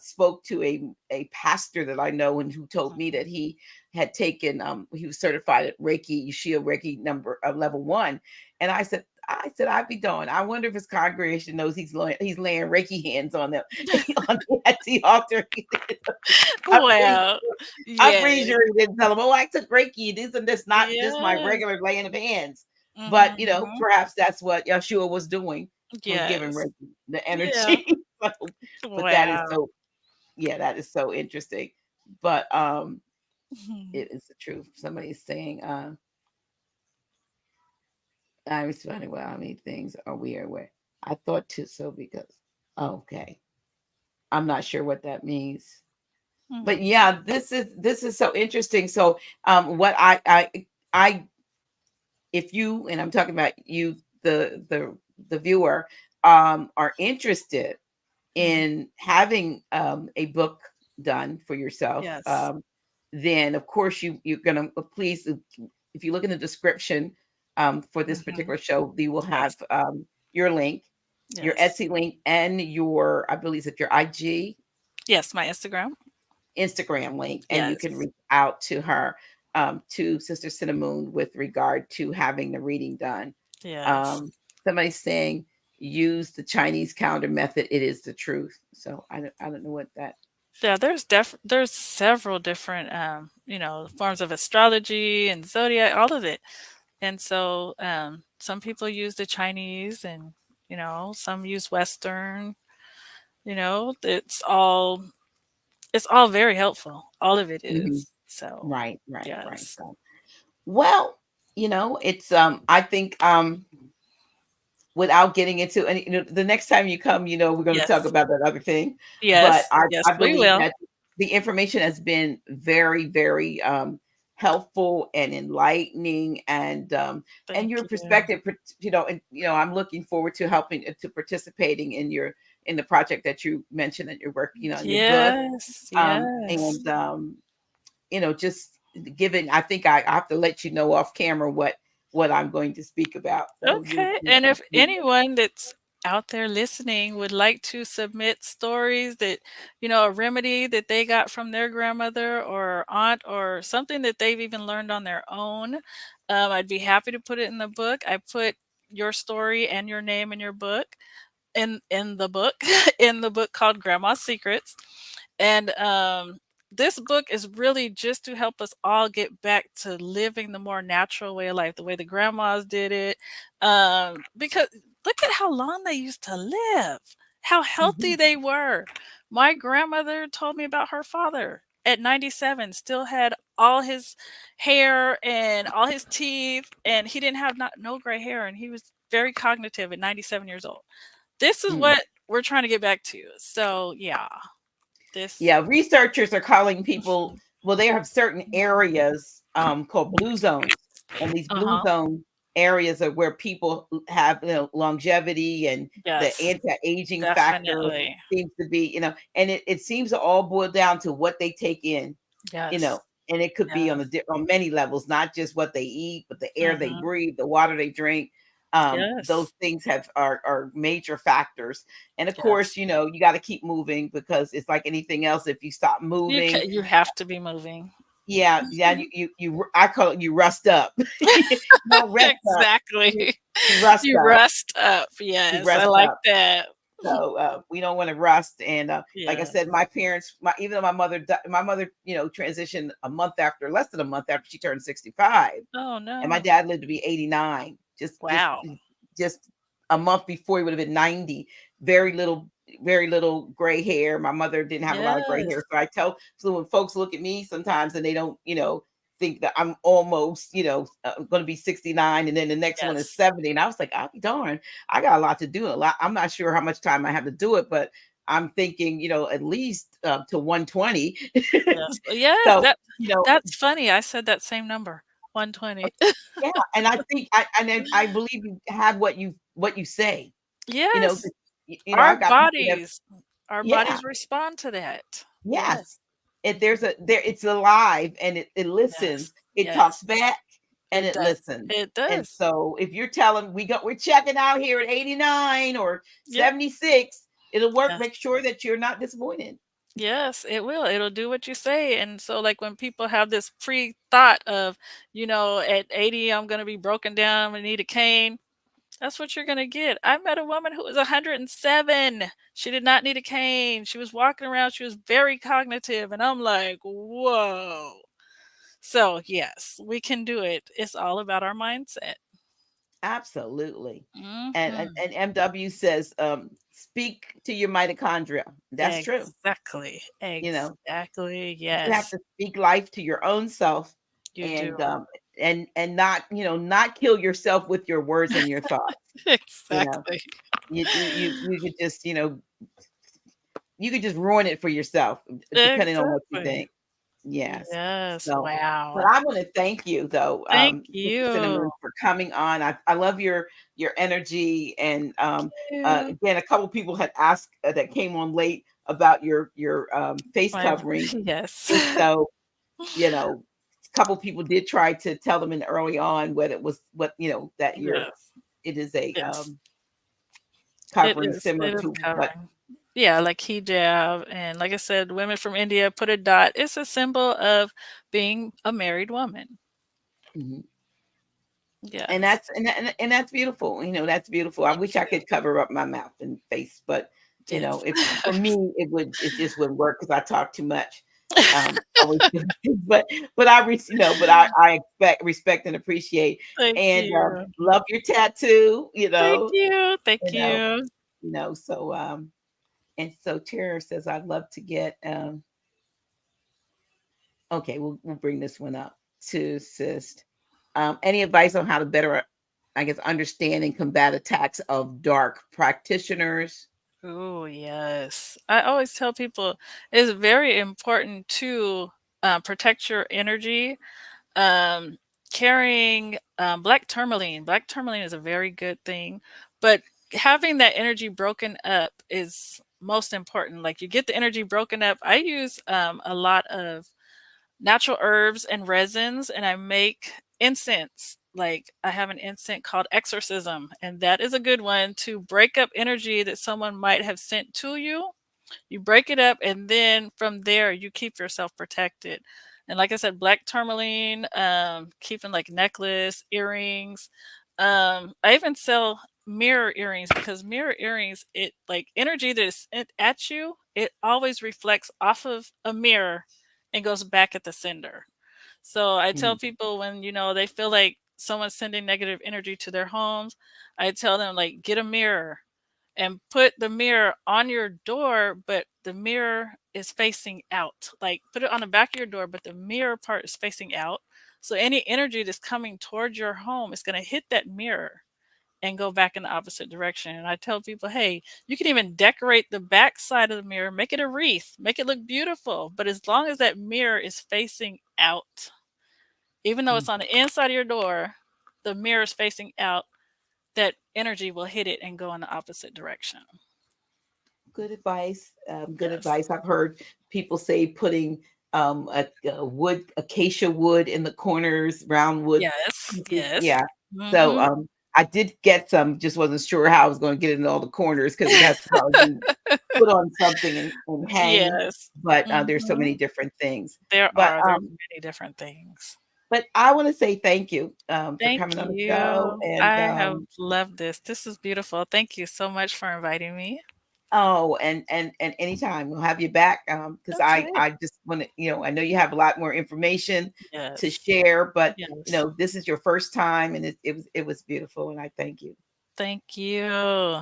spoke to a pastor that I know, and who told me Mhm. that he had taken he was certified at Reiki, Yeshua Reiki number level 1. And I said, I'd be darned. I wonder if his congregation knows he's laying Reiki hands on them at the altar. I'm pretty Well, I'm yes. pretty sure he didn't tell him, "Oh, I took Reiki. This and this, not just my Yes. regular laying of hands." But Mhm. perhaps that's what Yeshua was doing, was giving Yes. Reiki the Yeah. energy. So, but that is Wow. so, yeah, that is so interesting. But Mhm. it is the truth. Somebody's saying, I was funny. Well, how many things are we aware? I thought too. So because okay, I'm not sure what that means. But Mhm. yeah, this is so interesting. So what I I if you, and I'm talking about you, the viewer, are interested Mhm. in having a book done for yourself, Yes. then of course you're gonna please, if you look in the description for this Mhm. particular show, you will have Yes. your link, your Yes. Etsy link, and your, I believe it's your IG, Yes, my Instagram. Instagram link, and you can Yes. reach out to her, to Sister Cinnamon, with regard to having the reading done. Yes. Um, Somebody's saying use the Chinese calendar method. It is the truth. So I don't know what that. Yeah, there's several different forms of astrology and zodiac, all of it. And so some people use the Chinese and some use Western, it's all very helpful. All of it Mhm. is. So Right, right, right. yes. So, well, it's I think without getting into any, the next time you come, we're going to talk Yes. about that other thing. But Yes. Yes, I we believe will. that the information has been very, very helpful and enlightening, and Thank your you. perspective, and I'm looking forward to helping, to participating in the project that you mentioned, that you're working on, your book, Yes. Yes. and just given, I think I have to let you know off camera what I'm going to speak about. So Okay. And if anyone that's out there listening would like to submit stories that, a remedy that they got from their grandmother or aunt or something that they've even learned on their own, I'd be happy to put it in the book. I put your story and your name in your book, in the book, in the book called Grandma's Secrets. And this book is really just to help us all get back to living the more natural way of life, the way the grandmas did it. Because look at how long they used to live, how healthy Mhm. they were. My grandmother told me about her father at 97, still had all his hair and all his teeth, and he didn't have no gray hair, and he was very cognitive at 97 years old. This is Mm. what we're trying to get back to. So yeah, this. Yeah, researchers are calling people, well, they have certain areas called blue zones, and these blue Uh-huh. zone areas are where people have, longevity, and the Yes, anti-aging factor definitely. seems to be, and it seems to all boil down to what they take in, you know, Yes, and it could be on yes. on many levels, not just what they eat, but the air they Mhm. breathe, the water they drink. Those Yes, things are major factors. And of yes. course, you got to keep moving, because it's like anything else. If you stop moving, You have to be moving. yeah, yeah, I call it, you rust up. You don't rest up. Exactly. You, you rust You up. rust up. You Yes, I rust like up. that. So we don't want to rust. And like I Yes. said, my parents, even though my mother, transitioned less than a month after she turned 65, Oh, and my no. dad lived to be 89. Wow. Just a month before, he would have been 90. Very little, very little gray hair. My mother didn't have a lot of gray Yes. hair. So when folks look at me sometimes, and they don't, think that I'm almost, going to be 69, and then the next one is Yes. 70. And I was like, I'll be darned. I got a lot to do. A lot. I'm not sure how much time I have to do it, but I'm thinking, at least to 120. Yes. Yes, So, you know, that's funny. I said that same number, 120. yeah, and I think I believe you have what you say. You know, Yes. 'cause Our I've got people that, bodies our yeah, bodies respond to that. Yes. yes. It's alive, and it Yes. listens. It Yes. talks back, and It it does. listens. It And does. so if you're telling, we're checking out here at 89 or Yep. 76, it'll work. Yes. Make sure that you're not disappointed. Yes, it will. It'll do what you say. And so, like, when people have this pre-thought of, at 80, I'm going to be broken down and need a cane, that's what you're going to get. I met a woman who was 107. She did not need a cane. She was walking around. She was very cognitive. And I'm like, whoa. So, yes, we can do it. It's all about our mindset. Absolutely. Hmm. And MW says, speak to your mitochondria. That's true. Exactly. You know, Exactly. you have Yes, to speak life to your own self, you do. and not, not kill yourself with your words and your thoughts. You know, Exactly. you could just, you could just ruin it for yourself, depending on what you Exactly. think. Yes. Yes. So, but Wow. I want to thank you though, Thank Mr. you. Cinnamon, for coming on. I love your energy, and You. again, a couple people had asked that came on late about your face My covering, yes. and so you know, a couple people did try to tell them in early on whether it was what that Yes. it is a Yes. covering similar It is to what. covering. Yeah, like hijab, and like I said, women from India put a dot. It's a symbol of being a married woman. Mhm. And Yes. and that's beautiful. That's beautiful. I Thank wish I you. could cover up my mouth and face, but Yes. if for me it just wouldn't work because I talk too much. Always but I expect respect and appreciate, Thank and you. love your tattoo. Thank you. You Thank know you. so and so Tara says I'd love to get okay, we'll bring this one up to assist. Any advice on how to better, I guess, understand and combat attacks of dark practitioners? Oh, yes. I always tell people it's very important to protect your energy. Um, Carrying black tourmaline. Black tourmaline is a very good thing, but having that energy broken up is most important. Like you get the energy broken up. I use a lot of natural herbs and resins, and I make incense. Like I have an incense called exorcism, and that is a good one to break up energy that someone might have sent to you. You break it up, and then from there you keep yourself protected. And like I said, black tourmaline, keeping like necklace, earrings. I even sell mirror earrings because mirror earrings, it like energy that is sent at you, it always reflects off of a mirror and goes back at the sender. So I tell Mm, people when they feel like someone's sending negative energy to their homes, I tell them like get a mirror and put the mirror on your door, but the mirror is facing out. Like put it on the back of your door, but the mirror part is facing out. So any energy that's coming towards your home is going to hit that mirror and go back in the opposite direction. And I tell people, hey, you can even decorate the back side of the mirror, make it a wreath, make it look beautiful. But as long as that mirror is facing out, even though mm. it's on the inside of your door, the mirror is facing out, that energy will hit it and go in the opposite direction. Good advice. Good Yes. advice. I've heard people say putting a wood, acacia wood in the corners, round wood Yes. pieces. Yes. Yeah. So Mhm. I did get some, just wasn't sure how I was going to get it in all the corners because it has to probably be put on something and hang. Yes. But there's so many Mhm. different things. But There's many different things. I want to say thank you for Thank coming on the show. you. And I have loved this. This is beautiful. Thank you so much for inviting me. oh, and anytime we'll have you back. Because Okay. I just want to, I know you have a lot more information to Yes. share, but Yes. this is your first time, and it was beautiful, and I thank you. Thank you.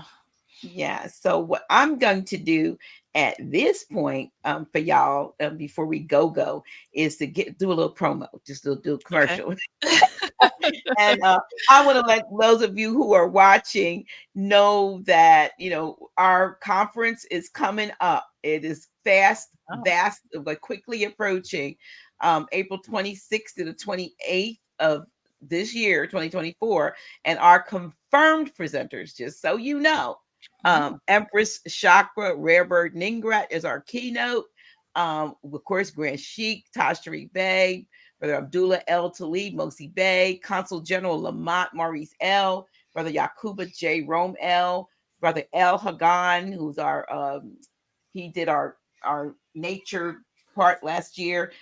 Yeah. So what I'm going to do at this point, for y'all, before we go, is to do a little promo, just do a Okay. commercial. And I want to let those of you who are watching know that our conference is coming up. It is fast, Oh. vast, but quickly approaching. April 26th to the 28th of this year, 2024, and our confirmed presenters, just so you know, Mm. Empress Chakra Rarebird Ningrat is our keynote. Of course, Grand Sheik, Tashtari Bey, Brother Abdullah El Talib, Mosi Bey, Consul General Lamont Maurice L, Brother Yakuba J. Rome L, Brother El Hagan, who's he did our nature part last year.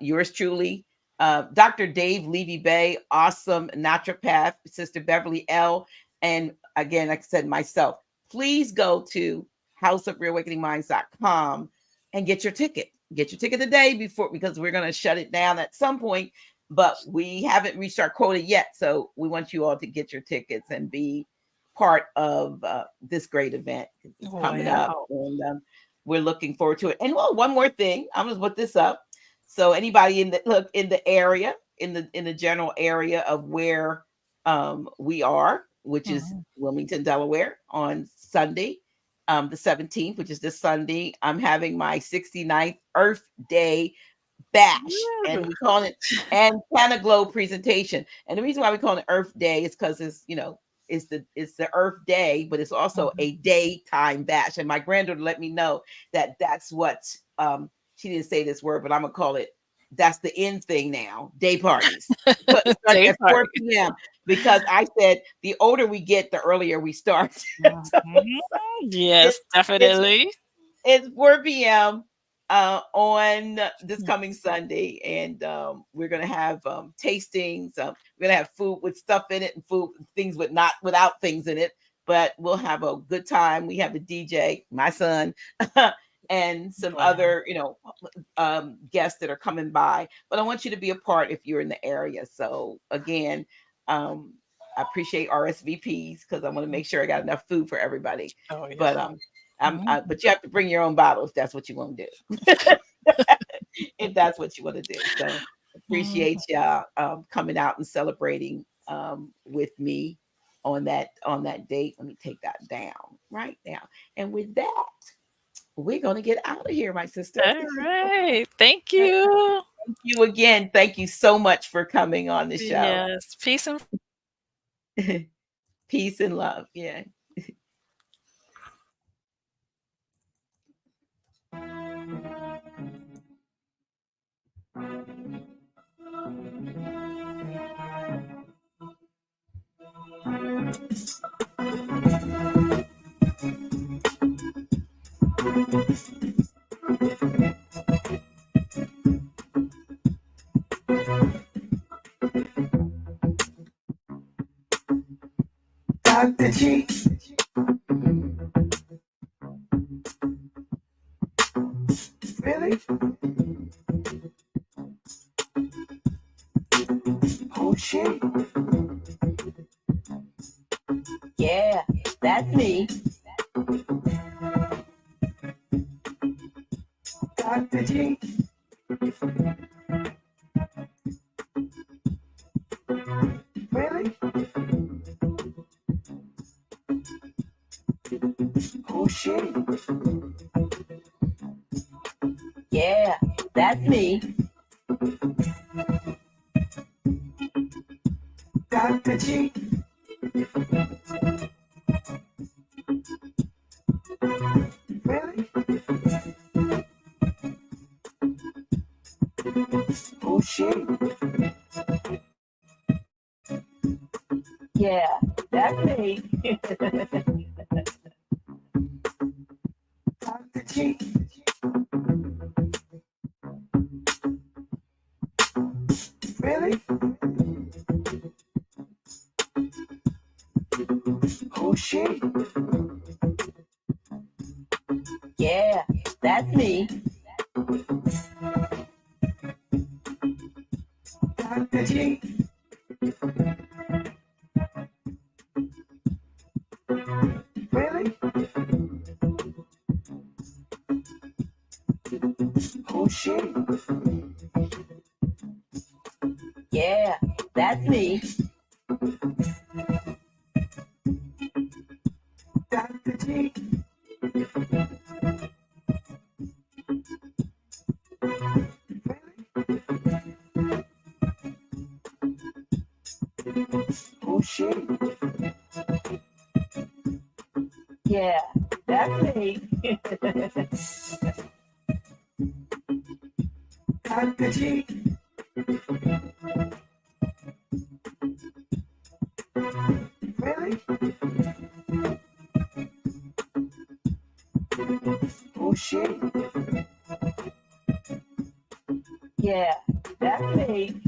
Yours truly, Dr. Dave Levy Bay, awesome naturopath, Sister Beverly L, and again, like I said, myself. Please go to houseofreawakeningminds.com and get your ticket. Get your ticket today before because we're going to shut it down at some point. But we haven't reached our quota yet, so we want you all to get your tickets and be part of this great event. It's coming up, Wow. and we're looking forward to it. And well, one more thing, I'm going to put this up. So anybody in the area, in the general area of where we are, which is Mhm. Wilmington, Delaware, on Sunday, the 17th, which is this Sunday, I'm having my 69th Earth Day bash, and we call it and Canna Glow presentation. And the reason why we call it Earth Day is because it's the Earth Day, but it's also a daytime bash. And my granddaughter let me know that that's what she didn't say this word, but I'm gonna call it, that's the end thing now, day parties. So it starts Day at 4 party. p.m. because I said the older we get, the earlier we start. Yes, definitely. It's 4 p.m. On this coming Sunday, and we're gonna have tastings. We're gonna have food with stuff in it and food things without things in it. But we'll have a good time. We have the DJ, my son, and some other guests that are coming by. But I want you to be a part if you're in the area. So again, I appreciate RSVPs because I want to make sure I got enough food for everybody. Oh, yeah. But but you have to bring your own bottle if that's what you want to do. If that's what you want to do. So appreciate y'all coming out and celebrating with me on that date. Let me take that down right now. And with that, we're gonna get out of here, my sister. All right. Thank you. Thank you again. Thank you so much for coming on the show. Yes. Peace and Peace and love. Yeah. Dr. G. Really? Oh shit. Yeah, that's me. Dr. G. Really? Oh shit. Yeah, that's me. Dr. G. Really? Oh shit. Yeah, that's me. Dr. G. Really? Oh shit. Yeah, that's me. Dr. G. Really? Oh shit. Yeah, that's me. Dr. G. Oh shit. Yeah, that's me. Dr. G. Really? Oh shit. Yeah, that's me.